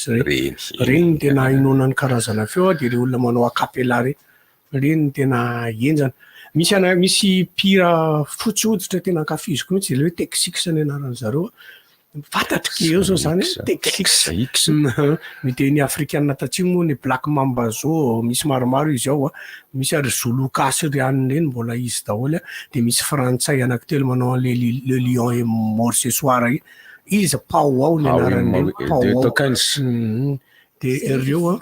reny ny tena inonany karazana feo de le olona manao acapella reny ny tena enjana misy pira fotsy hoditra tena ankafiziko mihitsy le hoe Texix ny anarany zareo fantatrika eo zao zany Texix miteny afrikanina tatsimo moa ny Black Mambazo misy maromaro izy ao misy ary Zulu Kasrian reny mbola izy daholo de misy frantsay anankitelo manao le lion et mort ce soir izy pao ao ny anarany pao de ireo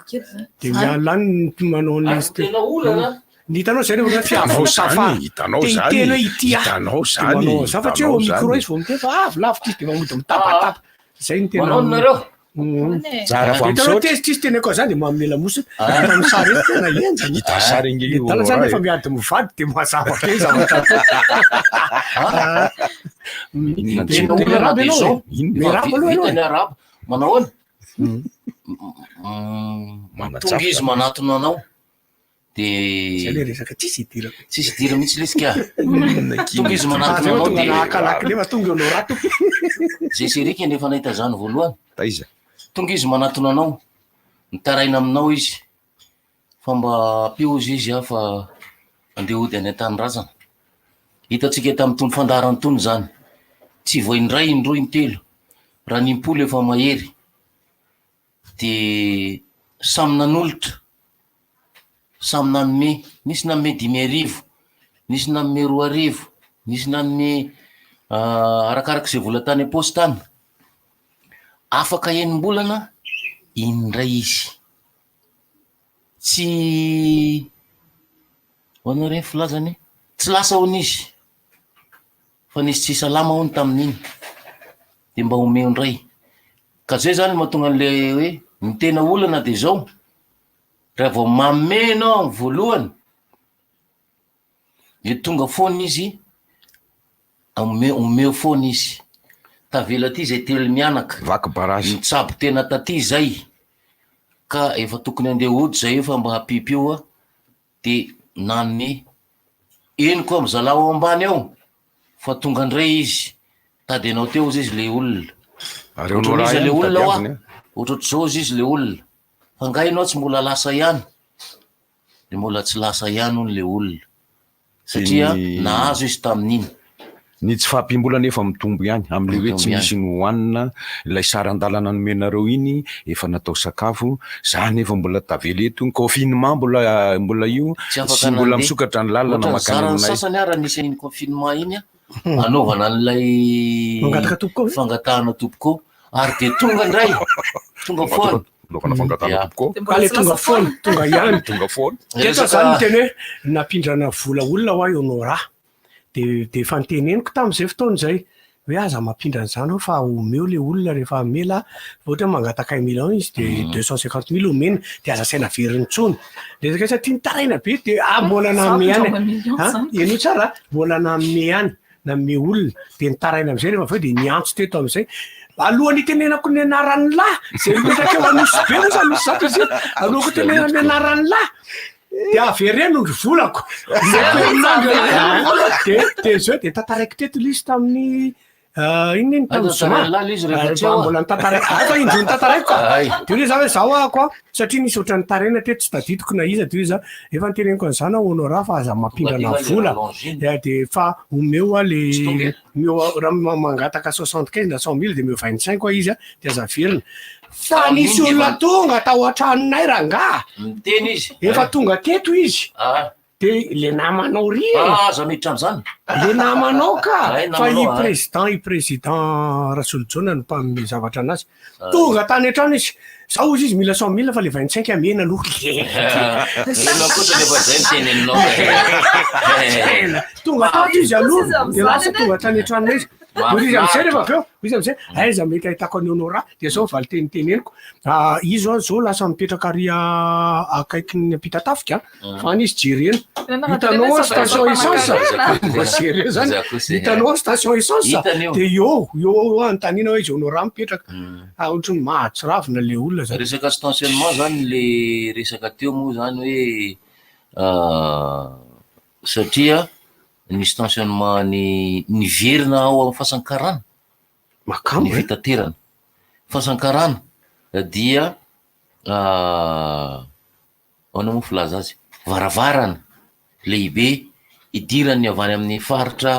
de mialany manao le ny hitanao zay rehefa fiavao safary hitanao zany zafatry eo micro izy vao mitefa avy lavitra izy de mamody mitabataba zay ny tena hitanao tezitra izy teneko zany de mamela mosina misary tena enjany zany efa miady mivady de mahazavatra eny zavatra manao matonga izy manatona anao de le resaka tsisy dira mihitsy lesika tonga izy manatona anao de nakalakilefa tonga anao rato zay serika nefa nahita zany voalohany tonga izy manatona anao mitaraina aminao izy fa mba piozy izy fa andeha hody any an-tany razana hitatsika tamin'ny tony fandarany tony zany tsy voindray indroa intelo raha nimpolo efa mahery de samy nanolotra samy nanome nisy nanome 10,000 nisy nanome 2,000 nisy nanome arakarak'izay vola tany am-posy tany afaka enim-bolana indray izy tsy hoana reny filazany tsy lasa hony izy fa nisy tsy salama hony tamin'iny de mba homeo indray ka zay zany mahatonga an'le hoe ny tena olana de zao raha vao mamenao voalohany de tonga foana izy omeo foana izy tavela ty zay telo mianaka vaky barage mitsabo tena taty zay ka efa tokony andeha hody zay efa mba hampipioa de nanome eny koa mizalao ambany ao fa tonga ndray izy tady anao teo izy le olona ohatraizy le olona oa ohatrotrazao izy le olona fa ngainao tsy mbola lasa ihany de mbola tsy lasa ihany hony le olona satria nahazo izy tamin'iny ny tsy fahampimbolana efa mitombo ihany am'le hoe tsy misy ny hoanina ilay sarandalana nomenareo iny efa natao sakafo zany efa mbola taveleto ny confinement mbola io sy mbola misokatra ny lalana makanay sasany ara nisy iny confinement iny anaovana an'ilay fangatahana tompoko ary de tonga ndray tonga foana le tonga foana tonga ihany teto zany teny hoe nampindrana vola olona ho aho anao raha de fanteneniko tamin'izay fotoana zay hoe aza mampindrana zany ao fa omeo le olona rehefa mela ohatra mangataka 1 million izy de 250 000 omena de aza saina veriny tsony de satria ny taraina be de mbola name ihany eno tsara mbola name ihany me olona de nitaraina am'izay rehefa aveo de niantso teto am'izay alohan'ny tenenako ny anaran'ny lahy zay loatrakeo anosy be moa zany misy zato izy alohako tenena ny anaran'ny lahy de avereno ndry volako de zao de tantaraiko teto lizy tamin'ny inony tam'zomambola nitantaraiko fa indro nitantaraiko de hoe za hoe zaho ako a satria nisy ohatran'ny tarena teto tsy tadidiko na iza de hoe za efa niteneniko an'izany honora fa aza mampindrana vola de fa omeo a le meo raha mangataka 75 na 100 000 de meo 25 koa izy a de aza verina fa nisy olona tonga tao an-tranonay rangah miteny izy efa tonga teto izy de le namanao ry za miditra am'zany le namanao ka fa i président Rasolojona no mpamome zavatra anazy tonga tany an-trano izy zaho izy mila 100 000 fa le 25 amena aloha tonga tato izy aloha de lasa tonga tany an-trano izy izy am'izay rehefa aveo izy am'izay aiza mety ahitako any honora de zao valy teniteneniko izy zao lasa mipetraka ary akaiky ny ampitatafika fa any izy jerena hitanao station essence sérieux zany hitanao station essence de eo antanina hoe izy honora mipetraka ohatrany mahatsiravina le olona zany resaka stationnement zany le resaka teo moa zany hoe satria ny stationnement ny verina ao amin'ny fasankarana ny fitaterana fasankarana dia aona moa filaza azy varavarana lehibe idirany avany amin'ny faritra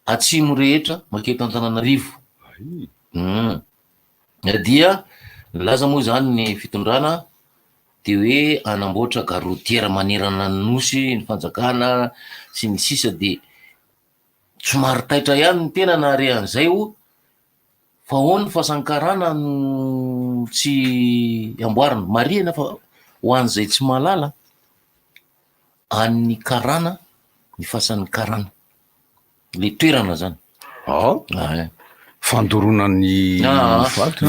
atsimo rehetra maketo Antananarivo dia laza moa zany ny fitondrana de hoe anamboatra garotiera manerana ny nosy ny fanjakana sy ny sisa de somary taitra ihany ny tena nahare an'izay fa hoany fasankarana no tsy amboarina marihana fa ho an'izay tsy mahalala an'ny karana ny fasan'ny karana le toerana zany fandoronan'ny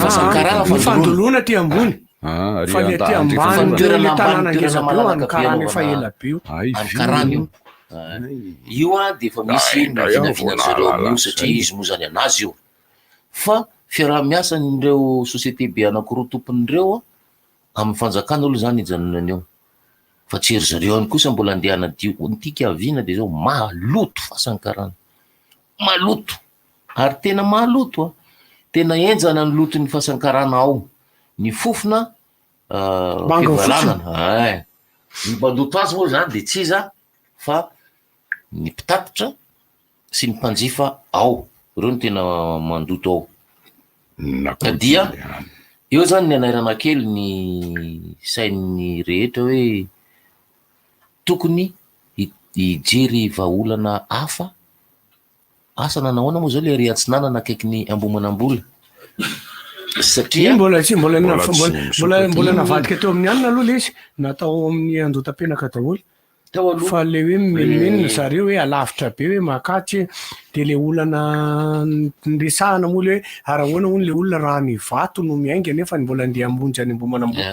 fasankarana fandolona ty ambony fa le ty ambany le tanàna ngezabeo any karana efa ela be any karana io io de efa misy vinavina zareo satria izy moa zany anazy io fa fiaraha-miasa nireo société be anakiroa tompon'ireo amin'ny fanjakana olo zany ijanonany eo fa tsy ery zareo any kosa mbola andehana dio nytika avina de zao maloto fasankarana maloto ary tena maloto tena enjana ny loto ny fasankarana ao ny fofona fivalanana ny maloto azy moa zany de tsy iza fa ny mpitatitra sy ny mpanjifa ao reo no tena mandoto ao dia eo zany ny anairana kely ny sain'ny rehetra hoe tokony hijery vahaolana hafa asa nanahoana moa zao le rehatsinanana akaiky ny ambomanambola satria mbola navadika teo amin'ny anina aloha le izy natao amin'ny andotam-penaka daholo fa le hoe menomenona zareo hoe alavitra be hoe makatsy de le olana nresahana moa le hoe arahoana hony le olona raha ny vato no miainga nefa ny mbola andeha ambonjy any ambomanambola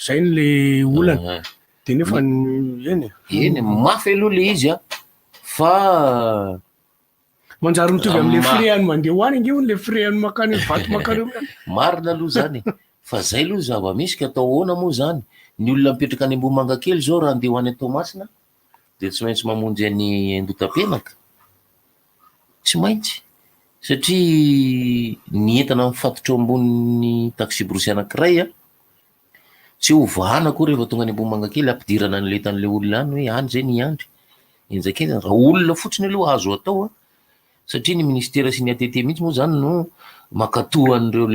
zay ny le olana de nefa eny mafy aloha le izy fa manjary mitovy am'le freany mandeha hoany ingio le freany makany vato makany marina aloha zany fa zay aloha zava-misy ka atao ahoana moa zany ny olona mipetraka any Ambomanga kely zao raha andeha hoany Toamasina de tsy maintsy mamonjy any andotam-penaka tsy maintsy satria ny entana mifatotra ambony taxi brosy anankiray tsy hovahana koa rehefa tonga any Ambomanga kely ampidirana an'le olona any hoe any zay ny andry enjakena raha olona fotsiny aloha azo atao satria ny ministera sy ny ATT mihitsy moa zany no makatohan'ireo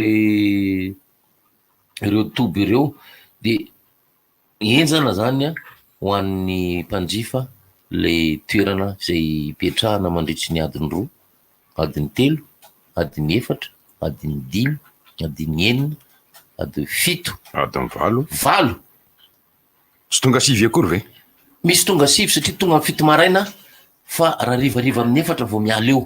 ireo toby ireo de enjana zany ho an'ny mpanjifa le toerana zay ipetrahana mandritry ny adiny 2 adiny 3 adiny 4 adiny 5 adiny 6 adiny 7 adiny 8 sy tonga 7 akory ve misy tonga 7 satria tonga amin'ny 7 maraina fa raha rivariva amin'ny 4 vao miala eo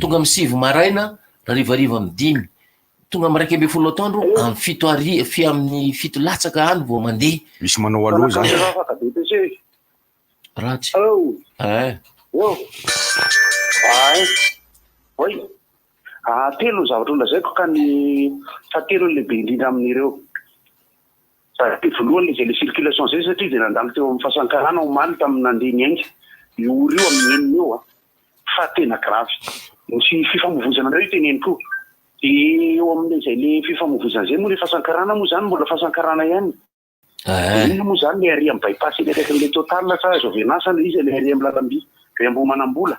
tonga amin'ny 7 maraina raha rivariva amin'ny 5 tonga amin'ny 1:30 atoandro amin'ny 7 amin'ny 7 latsaka any vao mandeha misy manao aloha zany ratsy Ay, oi. Telo ny zavatra olazaiko ka ny fahatelo lehibe indrindra amin'ireo. Voalohany izay le circulation zay satria dia nandalo teo amin'ny fahasankarana omaly tamin'ny nandeha ny aingy. Io oro io amin'ny eniny io fa tena gravy. Sy fifamoivozana indray io teneniko. Dia eo amin'izay le fifamoivozana zay moa le fahasankarana moa zany mbola fahasankarana ihany. Ino moa zany le arỳ amin'ny bypass le total sa Jovenasa izy le arỳ amin'ny lalamby ve Ambohimanambola.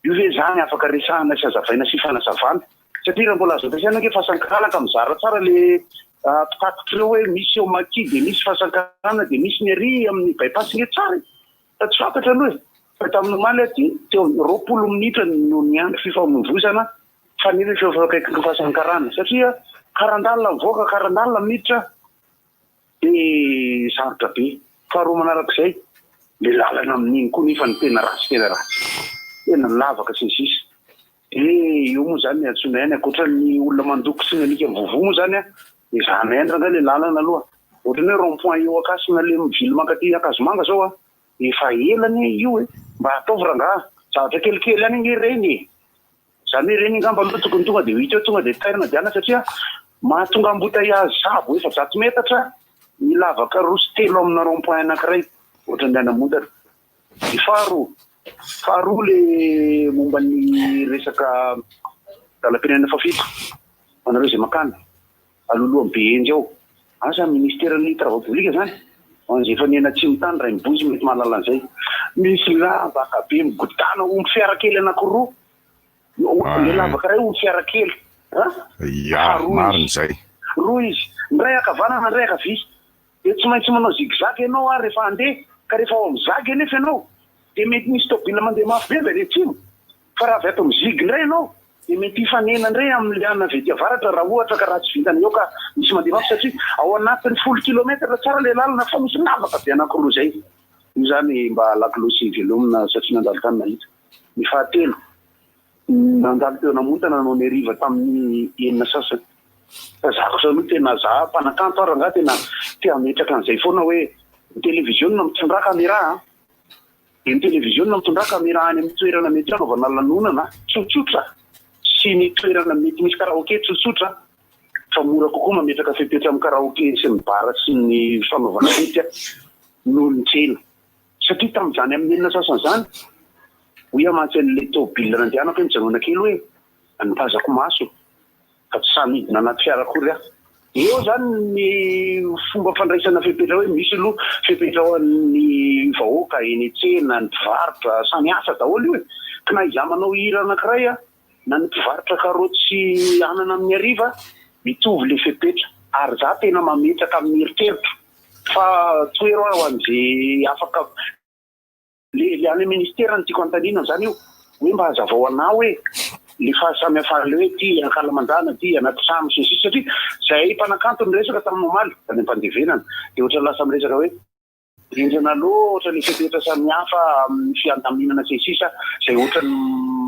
Io ve zany afaka resahana sy hazavaina sy fanazavana satria raha mbola azo ampiasaina ke fahasankarana ka mizara tsara le mpitatiky ireo hoe misy eo maki dia misy fahasankarana dia misy ny arỳ amin'ny bypass ny tsara fa tsy fantatra aloha fa tamin'ny omaly aty teo 20 minitra no ny andro fifamoivozana fanely fifankaiky fahasankarana satria karandalina mivoaka karandalina miditra dia sarotra be faharoa manarak'izay le lalana amin'iny koa nefa ny tena ratsy tena lavaka sy ny sisa. Io moa zany antsoina ihany ankoatran'ny olona mandoko sy ny alika vovo moa zany dia zana ihany raha le lalana aloha. Ohatrany hoe rond-point eo akasina le mivily mankaty Akazomanga zao efa elany io mba ataovy rangaha zavatra kelikely ihany ny reny. Zany hoe reny ngamba aloha tokony tonga dia hita eo tonga dia tairina diana satria mahatonga ambotaiazy sabo efa 100 metatra ny lavaka roa sy telo amina rond-point anankiray ohatran'ny anamondana. Faharoa le momba ny resaka dalam-pirenena fafito anareo izay makana alolohan'ny be enjy ao asa ministèren'ny travaux publics zany an'izay efa niaina tsy mitany ray mibozy mety mahalala an'izay misy lavaka be migodana omby fiarakely anankiroa le lavaka ray omby fiarakely marin'izay roa izy ndray akavanana ndray akavia dia tsy maintsy manao zigzag ianao rehefa handeha ka rehefa ao amin'ny zag nefa ianao dia mety misy tobila mandeha mafy be rehetrino fa raha avy ato mizigy indray ianao dia mety hifanena indray amin'ny anna vety avaratra raha ohatra ka raha tsy vitana eo ka misy mandeha mafy satria ao anatin'ny 10 kilometatra tsara le lalana fa misy lavaka be anankiroa zay. Io zany mba lakolosy velomina satria nandalo tany nahita. Ny fahatelo nandalo teo namontana no neriva tamin'ny enina sasany. Zako zany tena za mpanakanto rangaha tena tia ametraka an'izay foana hoe ny televiziona mitondra caméra dia ny televiziona mitondra caméra any amin'ny toerana mety anaovana lanonana tsotsotra sy ny toerana mety misy karaoké tsotsotra fa mora kokoa mametraka fepetra amin'ny karaoké sy ny bara sy ny fanaovana fety noho ny tsena satria tamin'izany amin'ny enina sasany zany hoe amantsy an'le tobile nandehanako hoe mijanona kely hoe nitazako maso fa tsy samidina anaty fiarakory eo zany ny fomba fandraisana fepetra hoe misy aloha fepetra ao an'ny vahoaka eny tsena ny mpivarotra samy asa daholo io ka na iza manao hira anankiray na ny mpivarotra karoty sy anana amin'ny ariva mitovy le fepetra ary za tena mametraka amin'ny eritreritro fa toero ho an'izay afaka le any ministera ny tiako antanina zany io hoe mba hazavao anao hoe le fahasamihafana hoe ty ankalamanjana ty anaty samy sy sisa satria zay mpanakanto ny resaka tamin'ny omaly any ampandevenana dia ohatra lasa miresaka hoe rindrina loatra le fepetra samihafa amin'ny fiandaminana sy sisa zay ohatra ny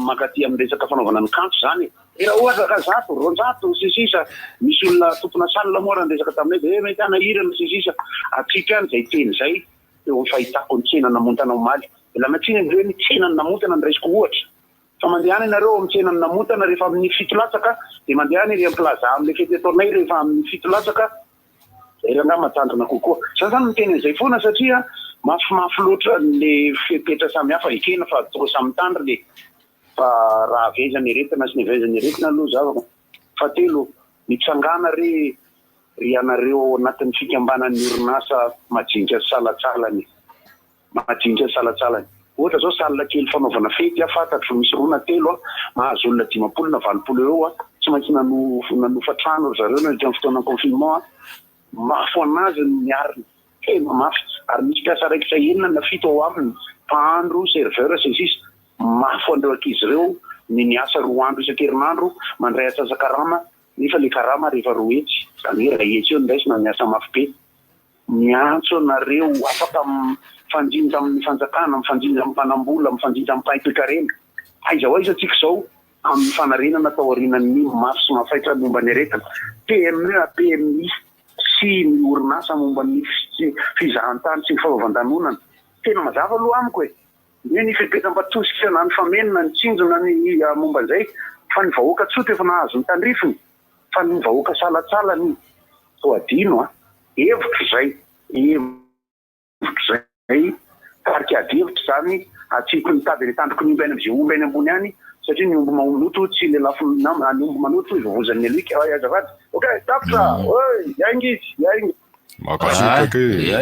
mankaty amin'ny resaka fanaovana ny kanto zany raha ohatra ka 100 sy sisa misy olona tompona salina moa ny resaka taminay dia mety anahirana sy sisa atsika any zay teny zay eo amin'ny fahitako ny tsena namontana omaly la matsiny hoe ny tsena ny namontana ny raisiko ohatra fa mandehana ianareo amin'ny tsena ny namotana rehefa amin'ny 7 latsaka dia mandehana iry amin'ny plaza amin'ny fety ataonay rehefa amin'ny 7 latsaka zay raha matandrina kokoa zany miteny an'izay foana satria mafimafy loatra le fepetra samihafa ekena fa toko samy tandry le fa raha avezany aretina sy ny avezany aretina aloha zavaka fahatelo mitsangana ry anareo anatin'ny fikambanan'ny orinasa majinika salatsalany ohatra zao salina kely fanaovana fety fantatro misy rona telo mahazo olona 50 na 20 eo tsy maintsy nanofa trano zareo na amin'ny fotoana confinement mafy anazy ny ariny tena mafy ary misy mpiasa raikitra enina na 7 ao aminy mpahandro serveur sy sisa mafy andreo ankizy ireo ny asa 2 andro isan-kerinandro mandray atsasakarama nefa le karama rehefa 2 hetsy zany hoe 2 hetsy eo ndraisina miasa mafy be miantso anareo afaka mifanjinja amin'ny fanjakana mifanjinja amin'ny mpanambola mifanjinja amin'ny mpahipikarena aiza ho aiza atsika zao amin'ny fanarenana atao aorinan'ny mafy sy mafaitra momba ny aretina PME sy ny orinasa momba ny fizahantany sy ny fanaovan-danonana tena mazava aloha amiko hoe ny fipetam-batosika na ny famenona ny tsinjona ny momba an'izay fa ny vahoaka tsotra efa nahazo ny tandrifiny fa ny vahoaka salatsala ny toadino hevitra zay tarika adihevitra zany atsiko nitady le tandroko ny omby any am'izay omby any ambony any satria ny omby manoto tsy le lafo ny omby manoto ivovozan'ny alika azavady tapitra yaingy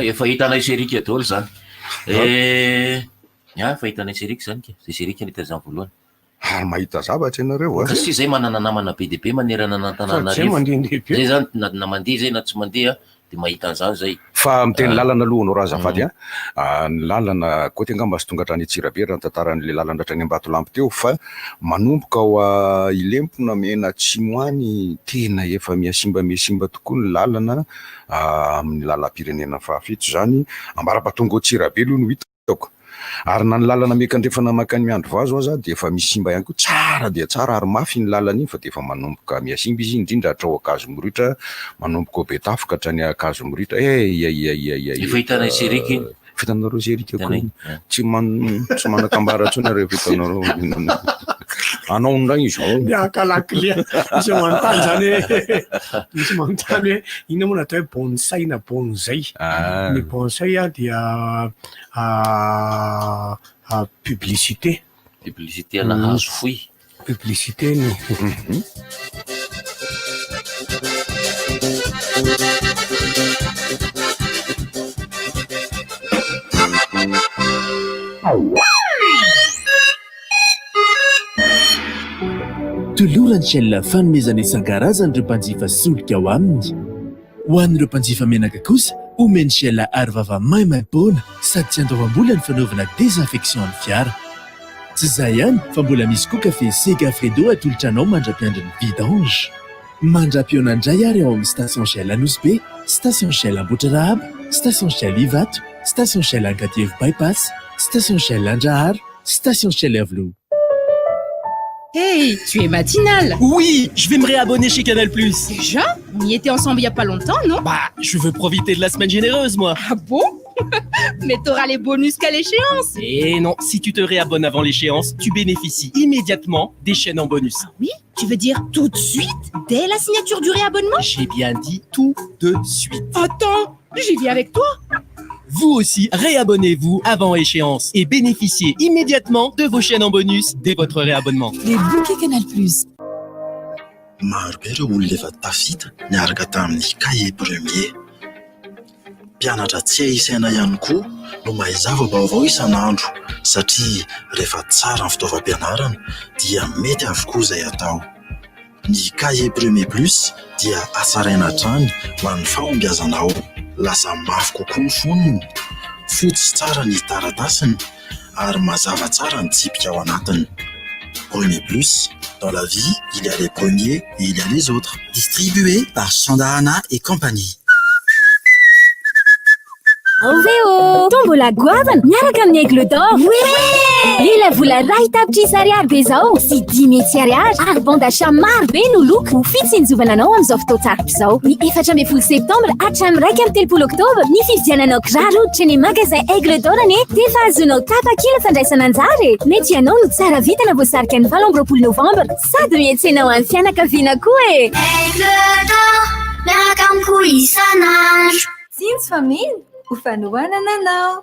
efa hitanay serika daholo zany fa hitanay serika zany ke zay serika nita zany voalohany ary mahita zavatra ianareo ka satria zay manana namana be deabe manerana anantananarezay zany na mandeha zay na tsy mandeha de mahita an'zany zay fa miteny lalana alohanao razafady ny lalana koa ty angamba sy tonga hatrany Tsirabe raha tantaran'le lalana hatrany Ambatolampy teo fa manomboka ao Ilempona mena atsimo any tena efa miasimba tokoa ny lalana amin'ny lalam-pirenena fahafito zany ambarapatonga ao Tsirabe aloha no hitako ary na ny lalana mekandrefana makany miandro vazo aza de efa misimba ihany koa tsara dia tsara ary mafy ny lalana iny fa de efa manomboka miasimba izy indrindra hatrao Akazo Moritra manomboka ao Betafika hatrany Akazo Moritra efa hitanay serika iny fitanareo serika koa tsy manakambara tsonareo fitanareo anao ndray izao miakalaklia misy manontany zany misy manontany hoe ina moa natao hoe bonsai na bonzay ny bonsai dia publicité ana hazo foy publicité ny tolorany shell fanomezana isan-karazany ireo mpanjifa solika ao aminy ho an'ireo mpanjifa menaka kosa omeny shell ary vava maimaim-poana sady tsy andoavam-bola ny fanaovana désinfection ny fiara tsy izay ihany fa mbola misy koa kafe Segafredo atolotra anao mandra-piandry ny vidange mandra-piona indray ary ao amin'ny station shell Anosy Be, station shell Ambohitrarahaba, station shell Ivato, station shell Ankadiavo bypass, station shell Andrahara, station shell Avelot. Hey, tu es matinale. Oui, je vais me réabonner chez Canal+. Déjà? On y était ensemble il y a pas longtemps, non? Bah, je veux profiter de la semaine généreuse, moi. Ah bon? Mais t'auras les bonus qu'à l'échéance. Et non, si tu te réabonnes avant l'échéance, tu bénéficies immédiatement des chaînes en bonus. Ah oui? Tu veux dire tout de suite? Dès la signature du réabonnement? J'ai bien dit tout de suite. Attends, j'y viens avec toi. Vous aussi, réabonnez-vous avant échéance et bénéficiez immédiatement de vos chaînes en bonus dès votre réabonnement. Les bouquets Canal+. Maro be ireo olona efa tafita niaraka tamin'ny cahier premier. Mpianatra tsy isaina ihany koa no mahay zava-baovao isan'andro satria rehefa tsara ny fitaovam-pianarana dia mety avokoa izay atao. Ny cahier premier plus dia asaraina hatrany ho an'ny fahombiazanao. Lasa mafy kokoa ny fonony, fotsy tsara ny taratasiny ary mazava tsara ny tsipika ao anatiny. Premier Plus, dans la vie, il y a les premiers et il y a les autres. Distribué par Chandarana et compagnie. Oveo! Tombola goavana miaraka amin'ny aigle d'or. Lila vola ray tapitry sy ariary be zao sy 10 000 sy ariary ary bande achat maro be no loko ho fitsinjovananao amin'izao fotoatsaroko izao. Ny 14 septambra hatramin'ny 1 oktobra ny fividiananao kiraro hoditra ny magasin aigle d'or ane dia efa azonao tapakila fandraisana anjara. Mety ianao no tsara vita na voasarika ny 7 novambra sady miantsenao amin'ny fianakaviana koa e. Aigle d'or, miaraka amiko isan'andro. Tsitsy family ho fanohanana anao.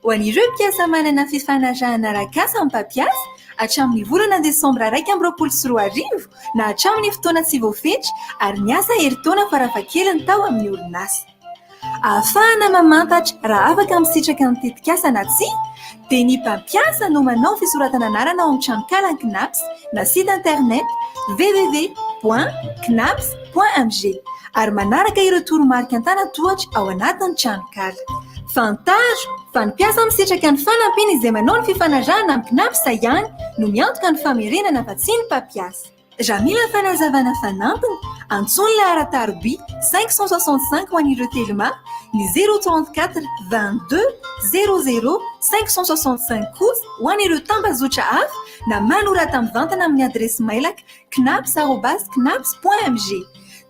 Ho an'ireo mpiasa manana fifanarahana arak'asa amin'ny mpampiasa hatramin'ny volana desambra 2024 na hatramin'ny fotoana tsy voafetra ary miasa herintaona farafahakeliny tao amin'ny orinasa. Ahafahana mamantatra raha afaka misitraka ny tetikasa na tsia dia ny mpampiasa no manao fisoratana anarana ao amin'ny tranokala KNAPS na site internet www.knaps.mg ary manaraka ireo toromarika an-tanan-tohatra ao anatin'ny tranokala. Fantajo fa ny mpiasa misitraka ny fanampiny izay manao ny fifanarahana amin'ny KNAPS ihany no miantoka ny famerenana fa tsy ny mpampiasa. Raha mila fanazavana fanampiny, antsoina ilay arataroby 565 ho an'ireo telma ny 034 22 00 565 kosa ho an'ireo tambazotra hafa na manorata mivantana amin'ny adresy mailaka knaps@knaps.mg.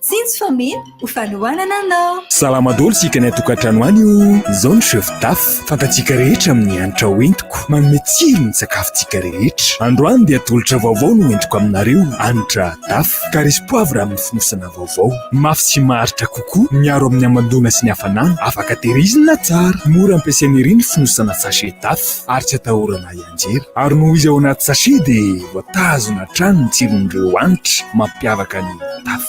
tsinjo fameno ho fanohanana anao. Salama dolo sika ny atokantrano any io. Izao ny chef taf fantatsika rehetra amin'ny hanitra ho entiko manome tsiro ny sakafontsika rehetra. Androany dia tolotra vaovao no entiko aminareo. Hanitra taf karisy poavra amin'ny fonosana vaovao. Mafy sy maharitra kokoa, miaro amin'ny amandona sy ny hafanana, afaka tehirizina tsara. Mora ampiasaina ery ny fonosana sachet taf ary tsy atahorana ianjera. Ary noho izy ao anaty sachet dia voatazona hatrany ny tsiron'ireo hanitra mampiavaka ny taf.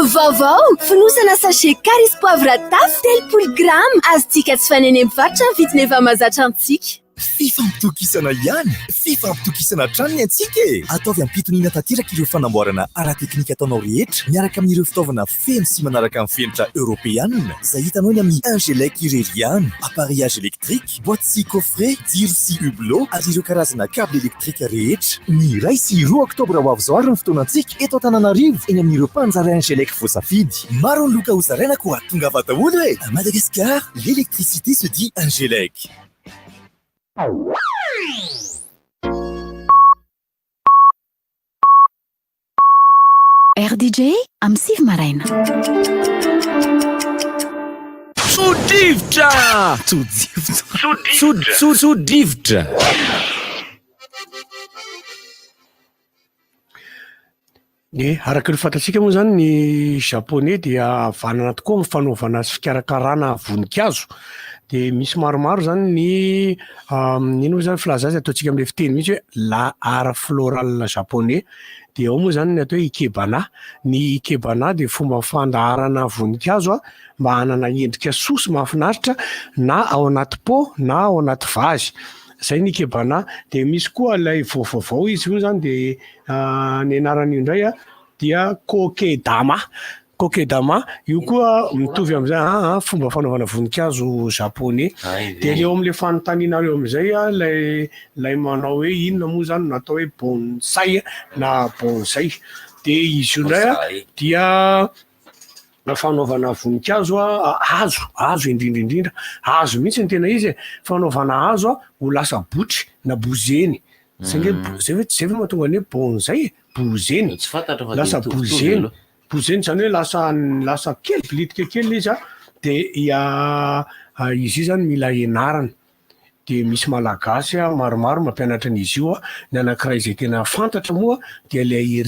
Vaovao, fonosana sachet Caris poivre taf 3 grammes. Azontsika tsy faneny mivarotra ny vidiny efa mahazatra antsika. Fifampitokisana ihany, fifampitokisana hatrany ny antsika e. Ataovy ampitoniana tanteraka ireo fanamboarana ara-teknika ataonao rehetra miaraka amin'ireo fitaovana feno sy manaraka amin'ny fenitra européenne izay hitanao ny amin'ny Angelec Irerian, appareillage électrique, boîte sy coffret, dire sy hublot ary ireo karazana câble électrique rehetra. Ny ray sy 2 oktobra ho avy zao ary ny fotoanantsika eto Antananarivo eny amin'ireo mpanjary Angelec voasafidy. Maro ny loka ho zaraina koa tonga avy daholo e. À Madagascar, l'électricité se dit Angelec. RDJ am Siv Maraina. Sodrivotra! Sodrivotra! Araka ny fantatsika moa zany ny japonais dia vanana tokoa amin'ny fanaovana sy fikarakarana voninkazo. Dia misy maromaro zany ny ino moa zany filazazy ataontsika amin'ilay fiteny mihitsy hoe l'art floral japonais. Dia ao moa zany ny atao hoe ikebana. Ny ikebana dia fomba fandaharana voninkazo mba hanana endrika sosy mahafinaritra na ao anaty pot na ao anaty vazy. Zay ny ikebana. Dia misy koa ilay vaovao izy io zany dia ny anarany indray dia kokedama. Kokedama, io koa mitovy amin'izay fomba fanaovana voninkazo japonais. Dia eo amin'ilay fanontanianareo amin'izay lay manao hoe inona moa zany natao hoe bonsai na bonsai. Dia izy io indray dia fanaovana voninkazo hazo indrindra. Hazo mihitsy ny tena izy fanaovana hazo ho lasa botry na bozeny. Zay hoe mahatonga ny hoe bonsai, bozeny. Lasa bozeny. Bozeny zany hoe lasa kely bilitika kely izy dia izy zany mila ianarana. Dia misy malagasy maromaro mampianatra an'izy io. Ny anankiray izay tena fantatra moa dia ilay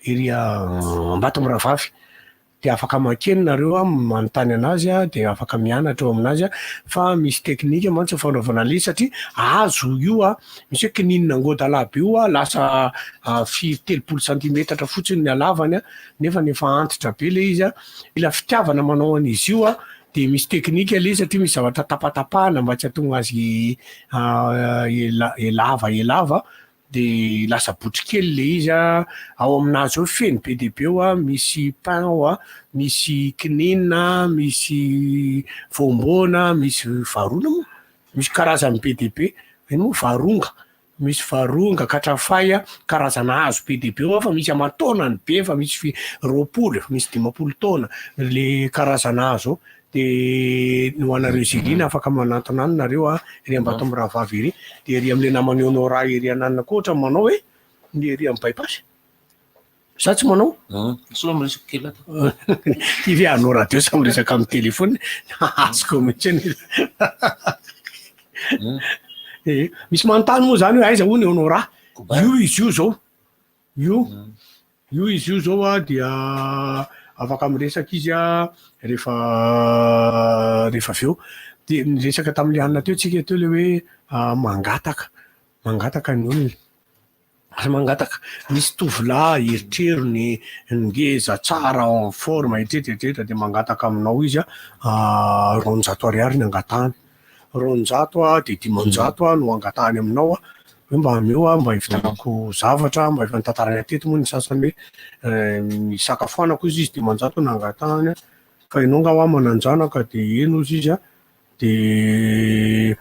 ery Ambatomravavy. Dia afaka makeny nareo manontany anazy dia afaka mianatra ao aminazy fa misy teknika mantsy fanaovana azy satria hazo io misy hoe kininina angodalaby io lasa 30 cm fotsiny ny halavany nefa efa antitra be le izy ila fitiavana manao an'izy io dia misy teknika le satria misy zavatra tapatapahana mba tsy hahatonga azy elava dia lasa botry kely le izy ao aminazy ao feno be dia be ao misy pain ao misy kininina, misy voambona, misy varona moa, misy karazany be dia be. Ino moa varonga, misy varonga, katrafay karazana hazo be dia be ao fa misy aman-taonany be fa misy 20, misy 50 taona le karazana hazo. Dia no anareo zilina afaka manantona any nareo ery Ambatomravavy ery. Dia ery amin'ilay namany Honora ery ananana koa ohatra manao hoe ny ery amin'ny bypass. Sa tsy manao? Soa miresaka kely ato. Ivy anao radio sa miresaka amin'ny telefony. Azoko mihitsy misy manontany moa zany hoe aiza hoy ny Honora. Izy io zao. Io izy io zao dia afaka miresaka izy rehefa avy eo. Dia niresaka tamin'ilay anona teo tsika teo le hoe mangataka ny olona. Mangataka misy tovolahy eritrerony ngeza tsara en forme etretra dia mangataka aminao izy 900 ariary ny angatahany. 900 dia 500 no angatahany aminao hoe mba ameo mba hivitanako zavatra mba efa nitantarany atety moa ny sasany hoe misakafoanako izy 500 no angatahany fa ianao nga mananjanaka dia eno izy dia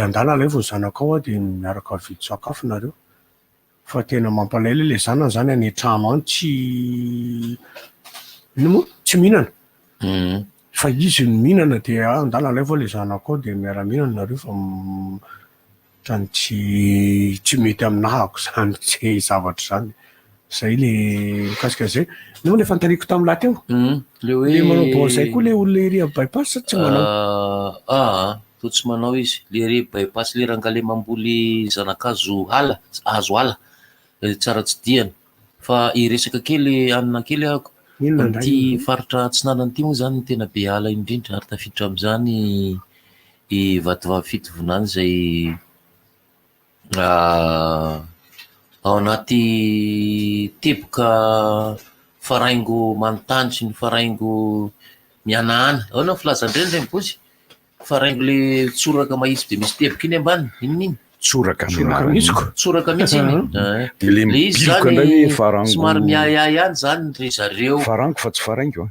andala alay vao zanakao dia miaraka vidy sakafo nareo. Fa tena mampalahelo ilay zanany zany any an-trano any tsy mihinana. Fa izy no mihinana dia andala alay vao ilay zanakao dia miara-mihinana nareo fa trany tsy mety aminahako zany tsy zavatra zany. zay le mikasika zay no le fantariko tamin'lahy teo le hoe le manao baolina zay koa le olona ery amin'ny bypass sa tsy manao to tsy manao izy le ry bypass le rangale mamboly zanakazo azo ala tsara tsy diany fa iresaka kely anina kely ako ty faritra Antsinanana ty moa zany ny tena be ala indrindra ary tafiditra am'izany i vatovavy fitovonany zay ao anaty teboka faraingo manontany sy ny faraingo mianahana ao na filazandreny mipozy faraingo le tsoraka mahitsy de misy teboka iny ambany inoniny tsoraka tsoraka mihitsy iny le izy zany somary miayay ihany zany ry zareo farango fa tsy faraingo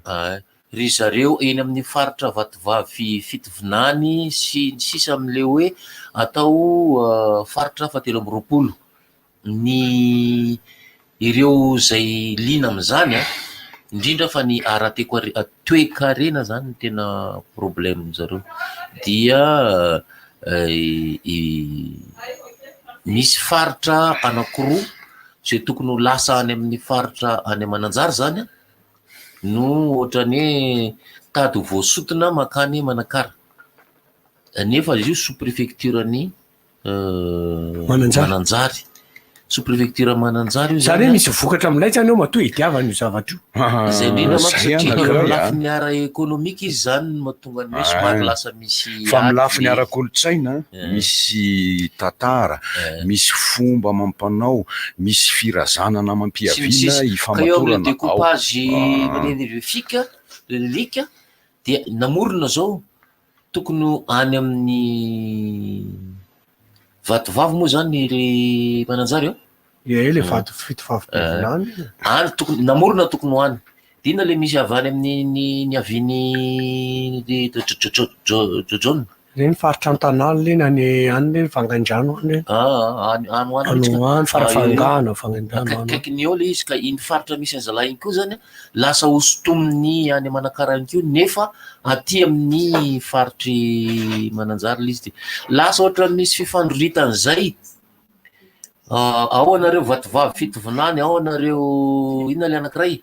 ry zareo eny amin'ny faritra vatovavy fitovinany sy ny sisa am'le hoe atao faritra fatelo amby roapolo ny ireo zay lina am'izany indrindra fa ny toe-karena zany ny tena problème zareo dia misy faritra anakiroa zay tokony ho lasa any amin'ny faritra any Mananjary zany no ohatrany hoe tady voasotona makany Manakara nefa izy io sous préfecture-ny Mananjary sous préfecture Mananjary io zany hoe misy vokatra amilay zany eo matoa itiavany io zavatra io zay indrindra manko satria lafiny ara économique izy zany mahatonga ny hoe somary lasa misy fa milafiny ara-kolotsaina misy tantara misy fomba mampanao misy firazanana mampiaviana ifamatorana ao découpage fika lika dia namorona zao tokony any amin'ny vatovavy moa zany ry Mananjary le vato fitovavy any tokony namorona tokony ho any dina le misy avy any amin'ny ny aviny jojone reny faritra antanàna le na ny any le vangandrano any any farafangana akaikiny eo le izy ka iny faritra misy anzalahy iny koa zany lasa hosotominy any Manakara iny keo nefa aty amin'ny faritry Mananjary le izy de lasa ohatra misy fifandroritany zay ao anareo vatovavy fitovinany ao anareo inona le anakiray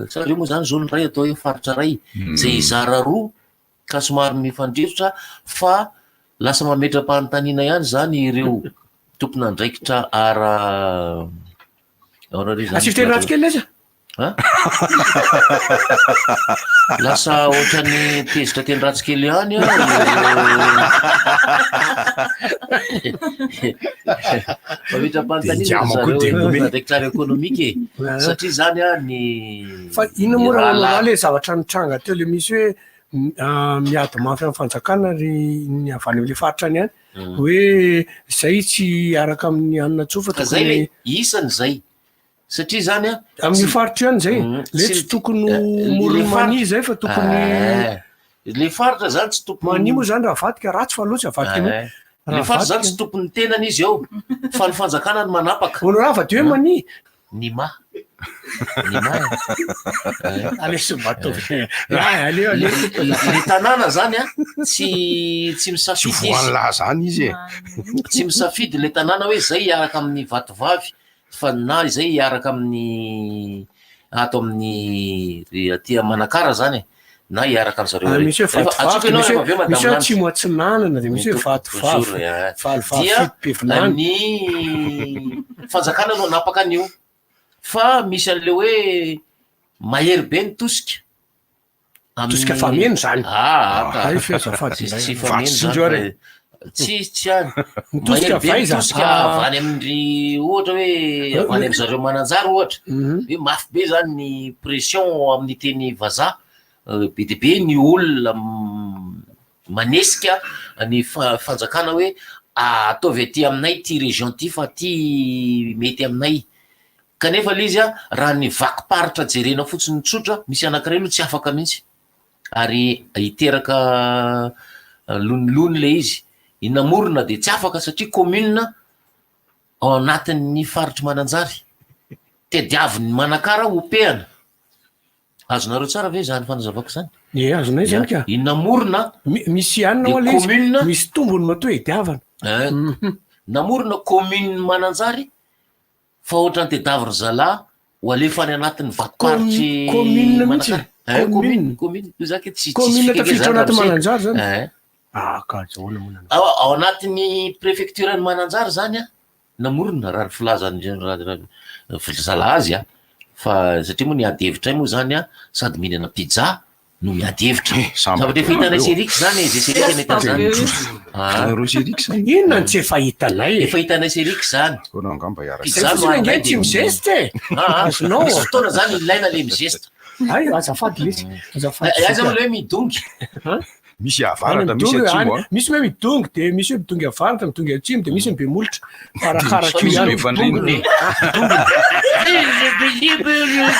sareo moa zany zony ray atao hoe faritra ray zay izara roa ka somary mifandrirotra fa lasa mametra-panontaniana ihany zany ireo tompona andraikitra asifiteny ratsy kely leza lasa ohatrany tezitra teny ratsy kely ihany mametra-panontaniana économique satria zany ny fa ino moa raha le zavatra mitranga teo le misy hoe miady mafy amin'ny fanjakana ry ny avany am'le faritra any hoe zay tsy araka amin'ny anina tsofa zay le isany zay satria zany amin'ny faritra ihany zay le tsy tokony morony mani zay fa tokony le faritra zany tsy tokony mani moa zany raha vadika ratsy fa loatsy avadika le faritra zany tsy tokony tenany izy ao fa ny fanjakana ny manapaka olo raha va de hoe mani ny ma le tanàna zany tsy misafidy zany izy tsy misafidy le tanàna hoe zay iaraka amin'ny vatovavy fa na zay iaraka amin'ny ato amin'ny aty Manakara zany na iaraka am'zareo misy hoe vatovavy misy hoe tsimo atsinanana de misy hoe vatovavy dia ny fanjakana no anapaka an'io fa misy an'le hoe mahery be ny tosika tosika fameno zany tsy fameno zany tsy any mahery be ny tosika avany amin'ny ohatra hoe avany amy zareo Mananjary ohatra hoe mafy be zany ny pression amin'ny teny vazaha be de be ny olona manesika ny fanjakana hoe ataovy aty aminay ty région ty fa ty mety aminay kanefa le izy raha ny vakiparitra jerena fotsiny tsotra misy anakiray aloha tsy afaka mihitsy ary hiteraka lonilony le izy inamorona de tsy afaka satria commune ao anatin'ny faritry Mananjary tediaviny Manakara opehana azonareo tsara ve zany fanazavako zany azonay zany ka inamorona misy anina oa le izy misy tombony matoa itiavana namorona commune Mananjary fa ohatrany tedavy ry zalahy ho alefa any anatin'ny vatoparitry commune mihitsy commune zaka tsy commune tafiditra anaty Mananjary zany kazaona mona ao anatin'ny préfecture ny Mananjary zany a namorona raha filazany zalahy azy a fa satria moa niady hevitra moa zany a sady mihinana pizza no miady hevitra zavatra efa hitanay Serix zany zay Serix neta zany ro Serix inona tsy efa hitanay efa hitanay Serix zany angamba iaraka pizza no angay tsy mizeste azonao misy fotoana zany ilaina le mizesta ay azafady lesy aiza am'le hoe midongy misy avaratra misy atsimo misy hoe midongy de misy hoe midongy avaratra midongy atsimo de misy be molotra karakaraky ifandriny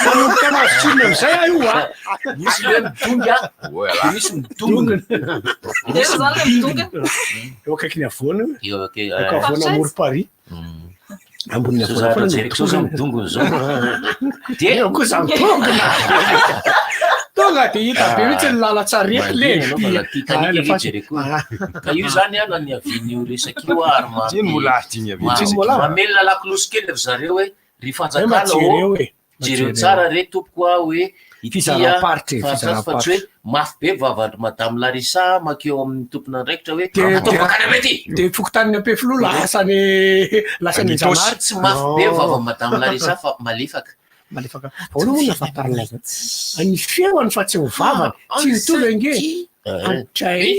manomboka masitsirina amizay a io a misy le midongy a de misy midongy eo akaiky ny avoana eo avoana amory Paris ambony avoana zao midongony zao de ko za mitongona tonga de hita be mihitsy ny lala tsarety le ka io zany a na ny avin'io resak'io ary mamelona lakolosy kely ry zareo hoe ry fanjakana jereo tsara re tompoko a hoe fizaraparitra fa tsy hoe mafy be vavandry madame Larissa makeo amin'ny tompona andraikitra hoe ataovakany amety de fokotaniny ampefilo lasany janary tsy mafy be vava madame Larissa fa malefaka ahoana moa nafatarina zany ny feoany fa tsy hovavany tsy mitovy ange zay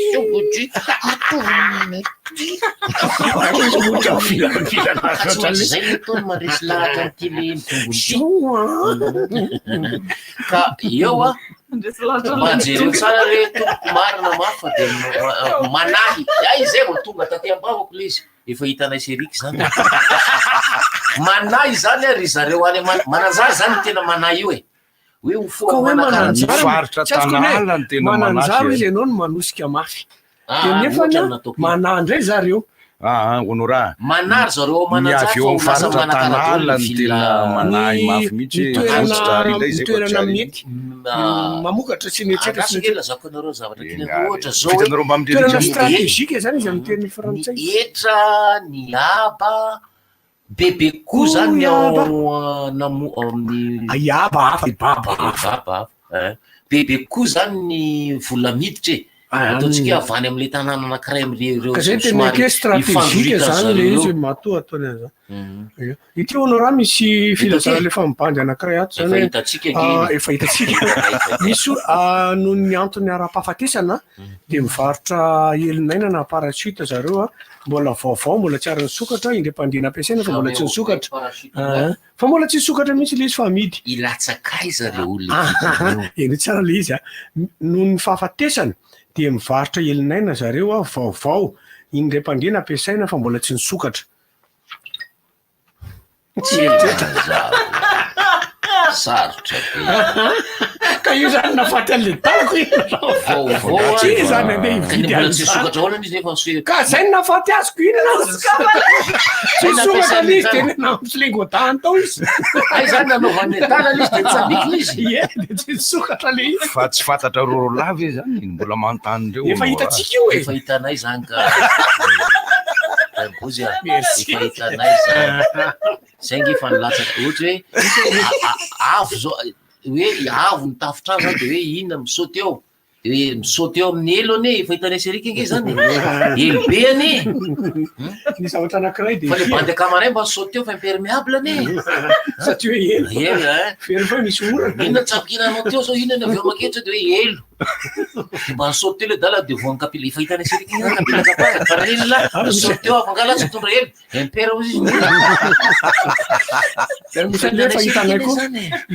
nataony maresy lahatra amty le mitombony ka eo a manjereo tsara re tompoko marina mafy fa de manahy ay zay vo tonga taty ambavako le izy efa hitanay Serix zany manahy zany a ry zareo any Mananjary zany tena manahy io hoe faritra tanàna ny tena Mananjary izy ianao no manosika mafy de nefa manandray zareo honora manary zareo miavy eo amin'ny faritra tanàna ny tena manahy mafy mihitsy toerana mety mamokatra tsy netsetra zako anareo zavatra ohatra zao hitanareo mba toerana stratégique zany izy amin'ny teny frantsay etra ny aba bebe ko zany amin'ny aba hafa baba bebe ko zany ny vola miditra ataontsika avany am'le tanàna anankiray am'reo zay tena ke stratégique zany le izy matoa ataony an'izany ity honorant misy filazana le fambandy anankiray ato zany efa hitatsika misy noho ny antony ara-pahafatesana de mivarotra elinaina na parasuite zareo a mbola vaovao mbola tsy ary nisokatra indrepandina ampiasaina fa mbola tsy nisokatra fa mbola tsy nisokatra mihitsy le izy fa amidy ilatsakay zareo olona eny tsara le izy a noho ny fahafatesana de mivarotra elinaina zareo a vaovao indrepandina ampiasaina fa mbola tsy nisokatra sarotra ka io zany nafaty an'le taloko tsy zany andeha hividy ka zay n nafaty azoko iny tsy sokatra le izy de nampilengodany tao izy ay zany nanaovan'ny tana le izy de tsamikiny izy de tsy sokatra le izy fa tsy fantatra rorolavy zany mbola manontany reo efa hitatsika io efa hitanay zany ka bozy efa hitanay zany zay nge fa nilatsaka ohatra hoe avo zao hoe avo ny tafitrano zany de hoe inona misaoty eo de hoe misaoty eo amin'ny elo ane efa hitanay Serika nge zany elo be ane ny zavatra anankiray de fa le bandy akamaray mba misaoty eo fa imperméable ane satria hoe elo fery fa misy orana inona tsapikinanao teo zao inona avy eo maketra de hoe elo mba misaoty eo le dala de voankapila efa hitanay Serika nge kapila kapaka fa relona misaoty eo avangala tsy tondra elo impera ozy misy fa hitanay koa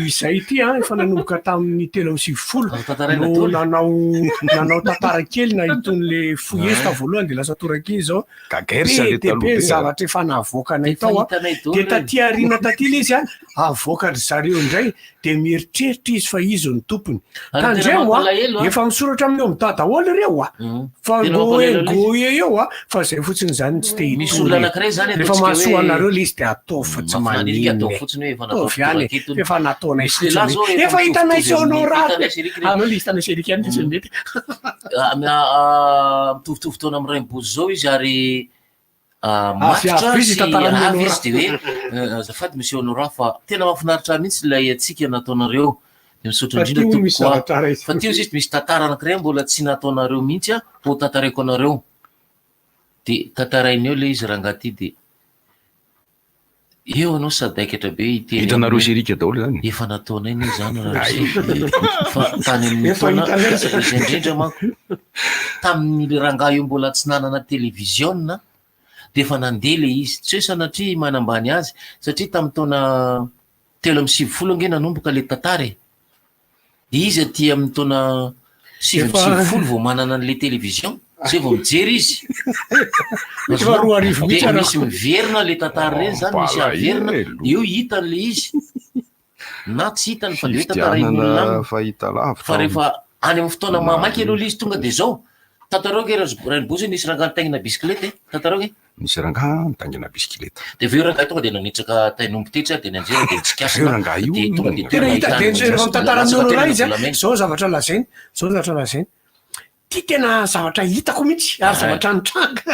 izay ity efa nanomboka tamin'ny telo amby 20 nanao tantara kely na itony le foiesy ta voalohany de lasa toraky zao be zavatra efa nahavoakanay tao de taty arina taty le izy avoakany zareo indray de mieritreritra izy fa izy ny tompony tandremo efa misoratra amin'eo amin'ny dadaholy reo fa goe eo fa zay fotsiny zany tsy te hitrefa mahasoa anareo le izy de atao fa tsy maniny efa nataonay efa hitanay sy honorant anao le hitanay Serika any tsy mety mitovitovy taona amin'ny raim-bozy zao izy ary matotra sy avy izy de hoe azafady monsieur Honora fa tena mahafinaritra mihitsy ilay atsika nataonareo de misaotra indrindra tokoa fa teo izy misy tantara anankiray mbola tsy nataonareo mihitsy ho tantaraiko anareo de tantaraineo le izy rangaty de eo anao sadaikatra be hitanareo sérika daholo zany efa nataonay ny zany fa tany amin'ny foana izy indrindra manko tamin'ny rangahy io mbola tsy nanana télévision de efa nandeha le izy tsy hoe sanatria manambany azy satria tamin'ny taona 3 nge nanomboka le tantara izy aty amin'ny taona 7 vao manana an'le télévision zay vao mijery izy de misy miverina le tantara reny zany misy averina eo hitan'le izy na tsy hitany fa de hoe tantarain'olona fa rehefa any amin'ny fotoana mamaiky aloha le izy tonga de zao tantareo ke rainbozy nisy rangahy nitaingina bisikileta tantareo ke misy rangahy nitaingina bisikileta de veo rangahy tonga de nanitsaka tainombo tetsy de nanjera de nitsikasina de tonga de tena hita de tantaran'olona izy zao zavatra lazainy zao zavatra lazainy ty tena zavatra hitako mihitsy ary zavatra nitranga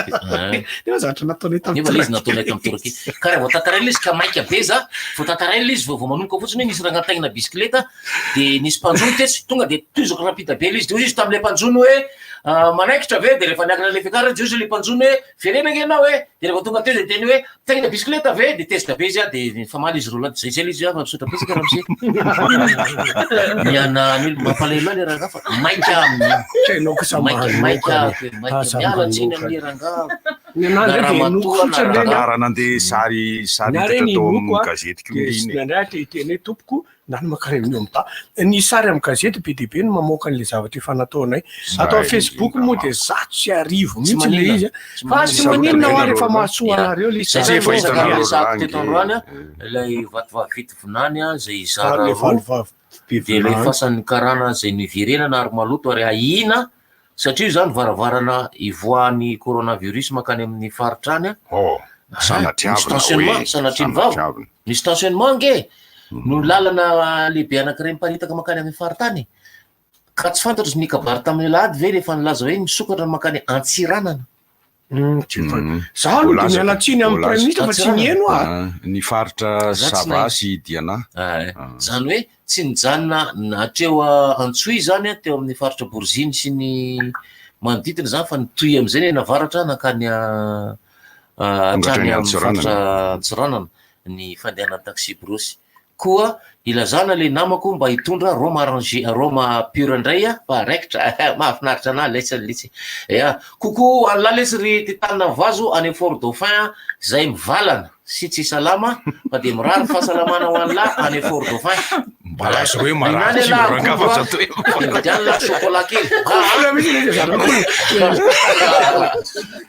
nefa zavatra nataonay nefa le izy nataonay tamin'ny toraki ka raha vao tantaraina izy ka maika be za vao tantaraina izy vao manomboka fotsiny hoe nisy rangahy nitaingina bisikileta de nisy mpanjono tetsy tonga de tozako rapita be le izy de izy tam'le mpanjono hoe manaikitra ve de rehefa niakana le fiakarana de le mpanjono hoe firenena anao hoe de rehefa tonga teo de teny hoe taingina bisikileta ve de tezitra be izy de famaly izy rola zay le izy misaotra betsaka raha mse miana mampalelo le rangahy fa maika maika miala tsiny amin'ny rangahy nandeha sary tatao amin'ny gazety nandray tenay tompoko nany makare minio amita ny sary amin'ny gazety be deabe no mamoaka an'le zavatra efa nataonay atao Facebook moa de 100 mihitsy le izy fa tsy maninona ho ary efa mahasoa anareo le tetandroany ilay vatovavity vinany zay zara de le fasan'ny karana zay niverenana ary maloto ary ahina satria zany varavarana ivoan'ny coronavirus makany amin'ny faritrany sanatriany vavo ny stationnement nge no lalana lehibe anankiray miparitaka makany amin'ny faritany ka tsy fantatro izy mikabary tamin'ny lahady ve rehefa nilaza hoe misokatra makany Antsiranana zaho de mialatsiny amin'ny prime ministre fa tsy nieno ny faritra Sava sy Diana zany hoe tsy nijanona hatreo Antsoy zany teo amin'ny faritra Borziny sy ny manodidina zany fa nitoy am'izay navaratra nakany atrany amin'ny faritra Antsiranana ny fandehana taxi brosy koa ilazana le namako mba hitondra Roma pure indray fa raikitra mahafinaritra ana lesy kokoa an'lalesy ry titanina vazo any Fort Dauphin zay mivalana sy tsy salama fa de mirary fahasalamana ho an'la any Fort Dauphin mbalazo hoe marary dianla chocolat kely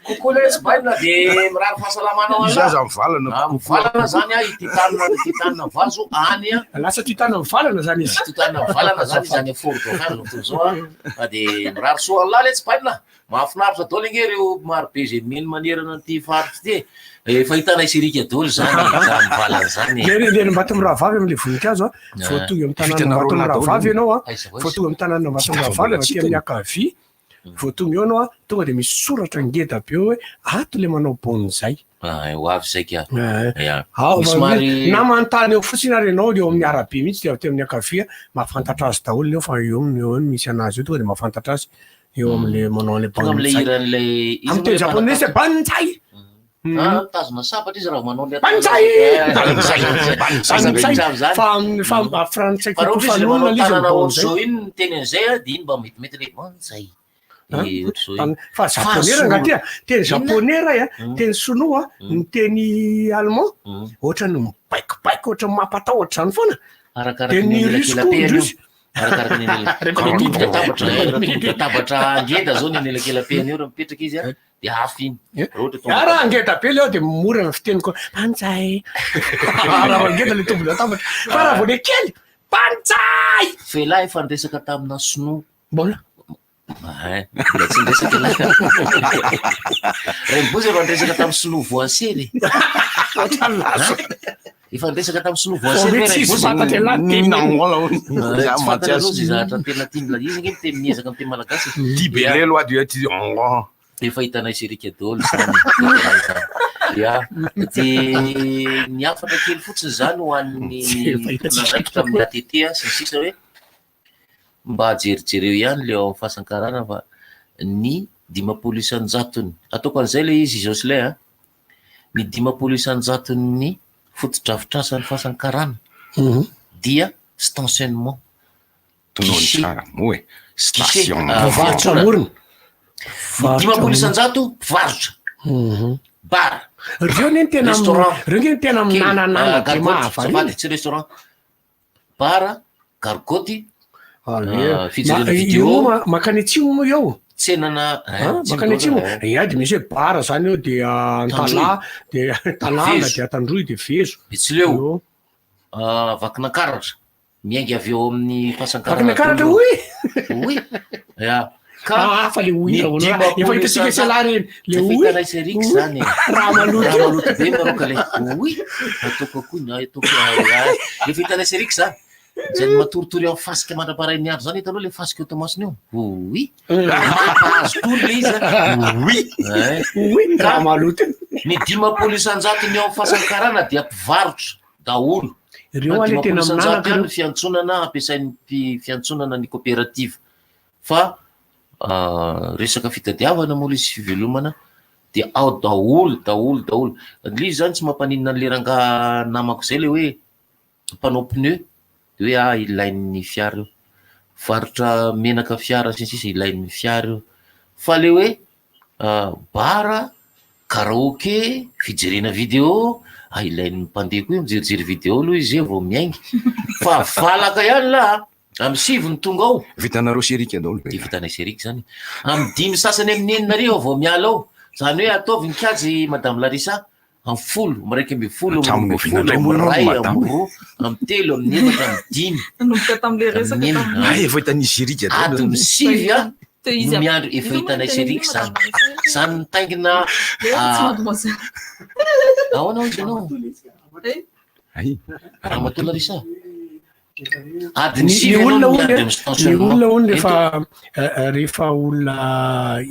kokoa le tsy baina de mirary fahasalamana ho an'la mivalana zany titanina vazo any lasa titanina mivalana zany izy titanina mivalana zany izy any Fort Dauphin no toy zao fa de mirary soa an'la le tsy baina mahafinaritra daholo nge reo marobe zay mino manerana ty faritra ty efa hitanay sirika daholo zany mivalana zany le Mbatomravavy am'le voninkazo vao tonga amin'ny tanàna Mbatomravavy ianao vao tonga amin'ny tanàna Mbatomravavy aty amin'ny akavia vao tonga eo anao tonga de misy soratra ngeda be hoe ato le manao bonzay ho avy zay ka na manontany eo fotsiny ary ianao eo amin'ny arabe mihitsy te amin'ny akavia mahafantatra azy daholo eo fa eo misy anazy io tonga de mahafantatra azy eo am'le manao an'le bonzay amin'ny teny japonais c'est bonzay tazona sabatra izy raha manao le banzay fa frantsay kofanona izy iny ny teny an'izay de iny mba metimety le banzay fa japonais raha ngaty teny japonais raha teny sinoa ny teny allemand ohatrany mibaikobaiko ohatrany mampatahotra zany foana teny russe tabatra ngeda zao ny anelakelapehany eo raha mipetraka izy de hafy iny raha ngeda be le ao de morana fiteniko banzay raha ngeda le tombony tabatra fa raha vao le kely banzay felahy efa ndresaka tamina sinoa mbola tsy ndresaka raimbozy efa ndresaka tamin'ny sinoa voasery efa ndresaka tamin'ny sinoa voasery zahatra tena tiany la izy nge miteny miezaka miteny malagasy tibelelo ady ty efa hitanay sirika daholo zany ia de ny afatra kely fotsiny zany ho an'ny raikitra amin'ny ATT sy ny sisa hoe mba jerijereo ihany le ao amin'ny fahasankarana fa ny 500 ataoko an'izay le izy Jocelyn a ny 500 ny fotodrafitrasany fahasankarana dia stationnement tonony tsara moe station varotra amorona 500 mpivarotra bara reo ny tena reo ny tena minanana de mahavary tsy restaurant bara gargoty fijerena vidéo makany atsimo moa eo tsenana makany atsimo iady misy hoe bara zany eo de antala de talana de atandroy de vezo Betsileo vakinankaratra miaingy avy eo amin'ny fahasankarana vakinankaratra oy ia fa le oy efa hitasika salary le oy fahitana iseriky zany raha maloto be maroka le oy ataoko akoho na ataoko le fahitana iseriky zany zany matoritory amin'ny fasika mandraparay ny andro zany hitanao le fasika eo tomasiny eo oy mampahazo tory le izy oy raha maloto ny 500 ny ao amin'ny fahasankarana dia mpivarotra daholo reo ale tena minanaka ny fiantsonana ampiasain'ny fiantsonana ny coopérative fa resaka fitadiavana moa izy fivelomana dia ao daholo le zany tsy mampaninona le ranga namako zay le hoe mpanao pneu de hoe ilain'ny fiara io varotra menaka fiara sisa ilain'ny fiara io fa le hoe bara karaoke fijerena vidéo ilain'ny mpandeha koa io mijerijery vidéo aloha izy vao miaingy fa valaka ihany la amy 7 ny tonga ao vitanareo serika daholo vitanay serika zany amy 5 sasany amin'ny eninareo vao miala ao zany hoe ataovy nikajy madame Larissa amy 10 miraiky amby 10 amy 3 amy 4 amy 5 efa hitan'ny serika adiny 7 miandro efa hitanay serika zany zany nitaingina ahoana ozy anao Ramatoa Larissa ny olona ony rehefa olona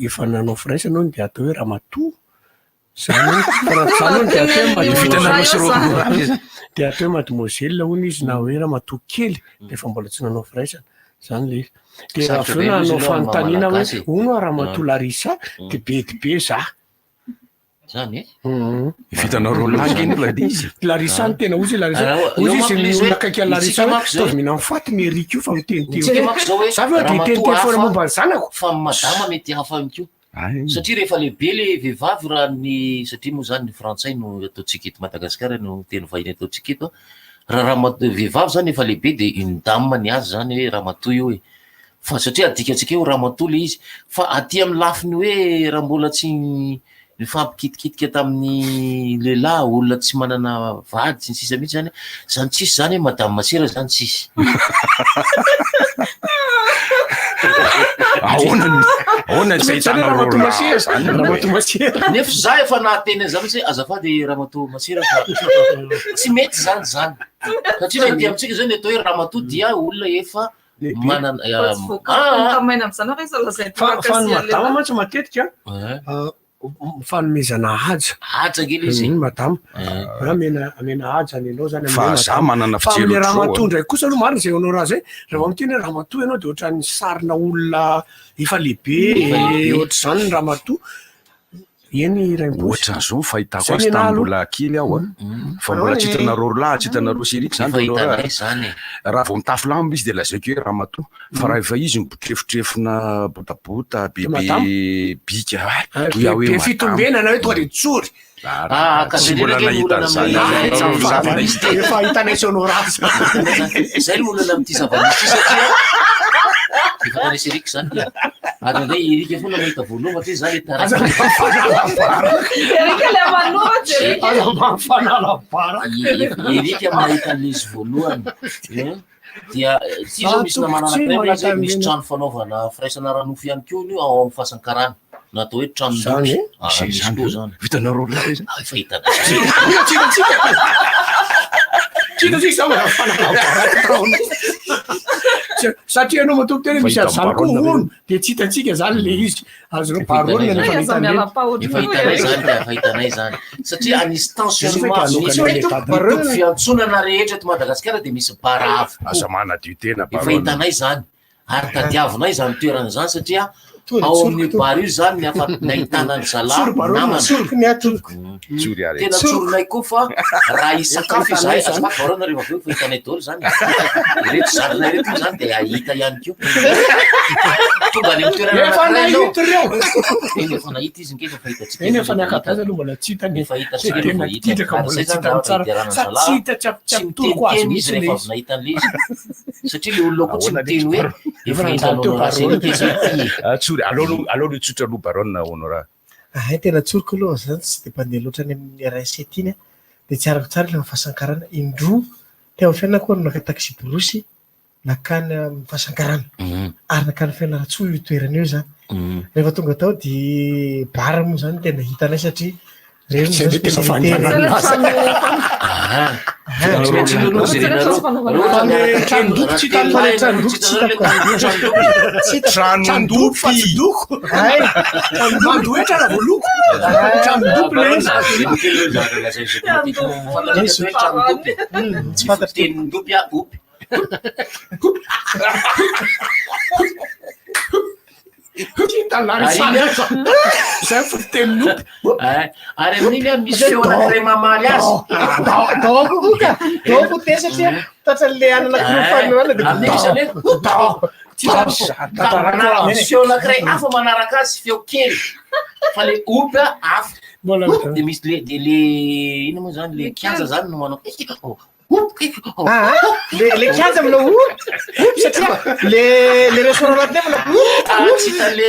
efa nanao firaisana ony de atao hoe ramatoa zany de atao hoe mademoiselle ony izy na hoe ramatoa kely rehefa mbola tsy nanao firaisana zany le de aveo nanao fanontaniana hoe ono ramatoa Larissa de be za zany vitanareo langy iny Larissa Larissa ny tena ozy Larissa ozy izy nakaiky Larissa taovy mina mifaty ny erika io fa mitenteo za veo de tenteo foana momba ny zanako fa madama mety hafa amiko satria rehefa lehibe le vehivavy raha ny satria moa zany ny frantsay no ataotsika eto Madagasikara no teny vahiny ataotsika eto raha vehivavy zany efa lehibe de une dame ny azy zany hoe ramatoa io e fa satria adikatsika eo ramatoa le izy fa aty amy lafiny hoe raha mbola tsy ny fampikitikitika tamin'ny lehilahy olona tsy manana vady sy ny sisa mihitsy zany zany tsisy zany hoe madame Masera zany tsisy ahoana zay ramatoa Masera nefa za efa nahateny zany hoe azafady ramatoa Masera fa tsy mety zany satria dia amitsika zany atao hoe ramatoa dia olona efa manana madama mantsy matetika fanomezana haja kely izy madama amena haja ny anao zany fa za manana fijery raha ramatoa ndraiky kosa aloha marina zay anao raha zay raha vao miteny hoe ramatoa ianao de ohatran'ny sarina olona efa lehibe ohatr' zany ny ramatoa eny ohatran' zao fahitako azy tambola kely aho fa mbola tsy hitanareo lahy tsy hitanareo serika zany raha vao mitafy lamba izy de lazaiko hoe ramatoa fa raha efa izy mibotrefitra botabota bebe bika be fitombenana hoe tonga de tsory tsy mbola nahita zany efa hitanay sonao ratsy zay lo olana amity zavanisy satria efa tanay serika zany ary ndray erika foana mahita voalohany satria zany erika mahita an'izy voalohany dia ty zao misy namanana prevla misy trano fanaovana firaisana ranofo ihany keo io ao amin'ny fahasankarana na atao hoe trano zany vitanareo lahy efa hitana satria anao matompo tena misy azy zany koa olo de tsy hitatsika zany le izy azonao baronina nefahitanay zany de fahitanay zany satria anisy tensionnement fiantsonana rehetra eto Madagasikara de misy baravo aza manadio tena efa hitanay zany ary tadiavonay zany toerana zany satria ao amin'ny bary io zany nahitanany zalahy tena tsoronay koa fa raha isakafo izahay azafaka barona rehefa aveo fa hitanay daholo zany reto zarinay reto zany de ahita ihany keo tonga any toerana efa nahita izy ngefa fa hitatsika efa niakataza aloha mbola tsy hitany fa hitasika rehefa hita zay zany raha zalahy tsy miteny izy rehefa avy nahitan'le izy satria le olona koa tsy miteny hoe efa hitanao tsory alao le tsotra aloha barona honora tena tsoriko aloha zany tsy de mpandeha loatra any amin'ny RST iny de tsy arako tsara le mifahasankarana indroa teo fiainana koa naka taxi borosy nakany mifahasankarana ary nakany fianaratsoa io toerana io zany rehefa tonga tao de bara moa zany tena hitanay satria reny zay fo teninopy ary amin'iny a misy feo anankiray mamaly azy daoko te satria tatran'le misy feo anankiray hafa manaraka azy feo kely fa le opy hafa de misy le ino moa zany le kianja zany no manao le kianja aminao satria le restaurant anaty tsy tale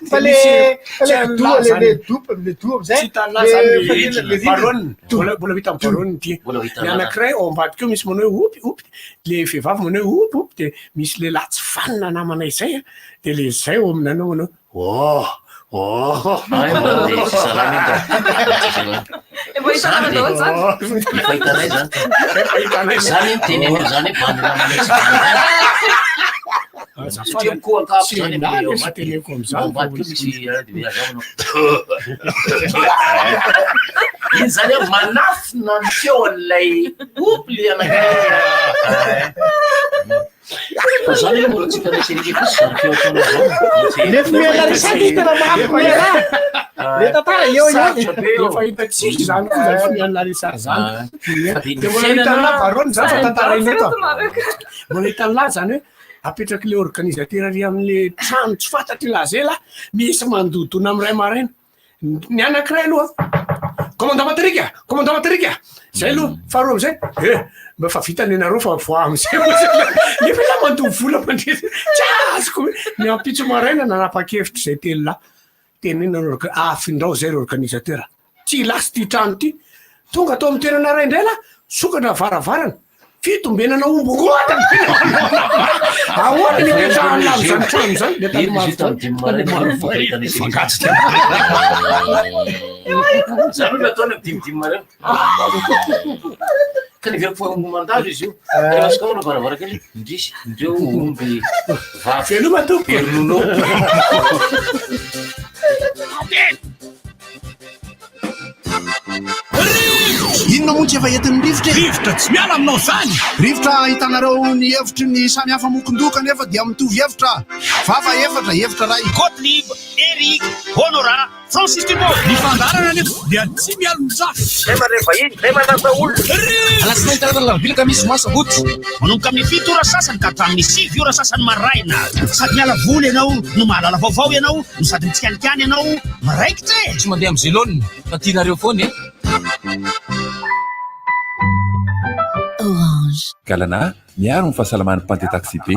fa le dope amizay mbola vita amin'ny baroniny ty le anankiray ao ambadika eo misy manao hoe opy le vehivavy manao hoe opy de misy le latsy fanina namanay zay de le zay ao aminanao manao fahitanay zany tenenio zany satria koa akafo zany teneko amizany misy iny zany a manafina ny feo an'ilay opy le anankiray fa zany mbola tsy hitanay serike fosy zany feo ataonao zany nefa mialarisany tena le tantara eo ihany efa hitatsika zany koa zany fa mialarisar zany de mbola hitan'la barony zany fa tantaraina eto mbola hitan'la zany hoe apetraky le organisateur ary amin'le trano tsy fantatry la zay la misy mandodona amiray maraina ny anankiray aloha commandant matrika zay aloha faharoa amizay mba fa vitany anareo fa voa amizay nefa la mandovo vola mandresa tsy azoko miampitso maraina nanapa-kevitra zay telo la tenena afindrao zay le organisateur tsy lasy ty trano ty tonga atao amy toerana ray indray la sokatra varavarana fitombenana ombo koa ahoana nipetrahana amizany trano zany le zany nataony amy dimidimy mareo ka niveriko fa ombo mandalo izy io asika ono varavarakely indrisy indreo omby vavy ernonao inona moa tsy efa entin'ny rivotra tsy miala aminao zany rivotra hitanareo ny hevitry ny samy hafa mokondoka nefa dia mitovy hevitra vava hevitra ray Gottlieb, Eric, Honora, Francis Thibault nifandarana nefa dia tsy miala mijafy zay manasa olona alasinainy taratala bilaka misy masaboty manomboka amin'ny 7 ora sasany ka hatramin'ny 6 ora sasany maraina sady miala voly ianao no mahalala vaovao ianao no sady mitsikanikany ianao maraikitra tsy mandeha amin'ny zeloniny fa tianareo foany Orange. Galana, miaro ny fahasalaman'ny Pante Taxi be.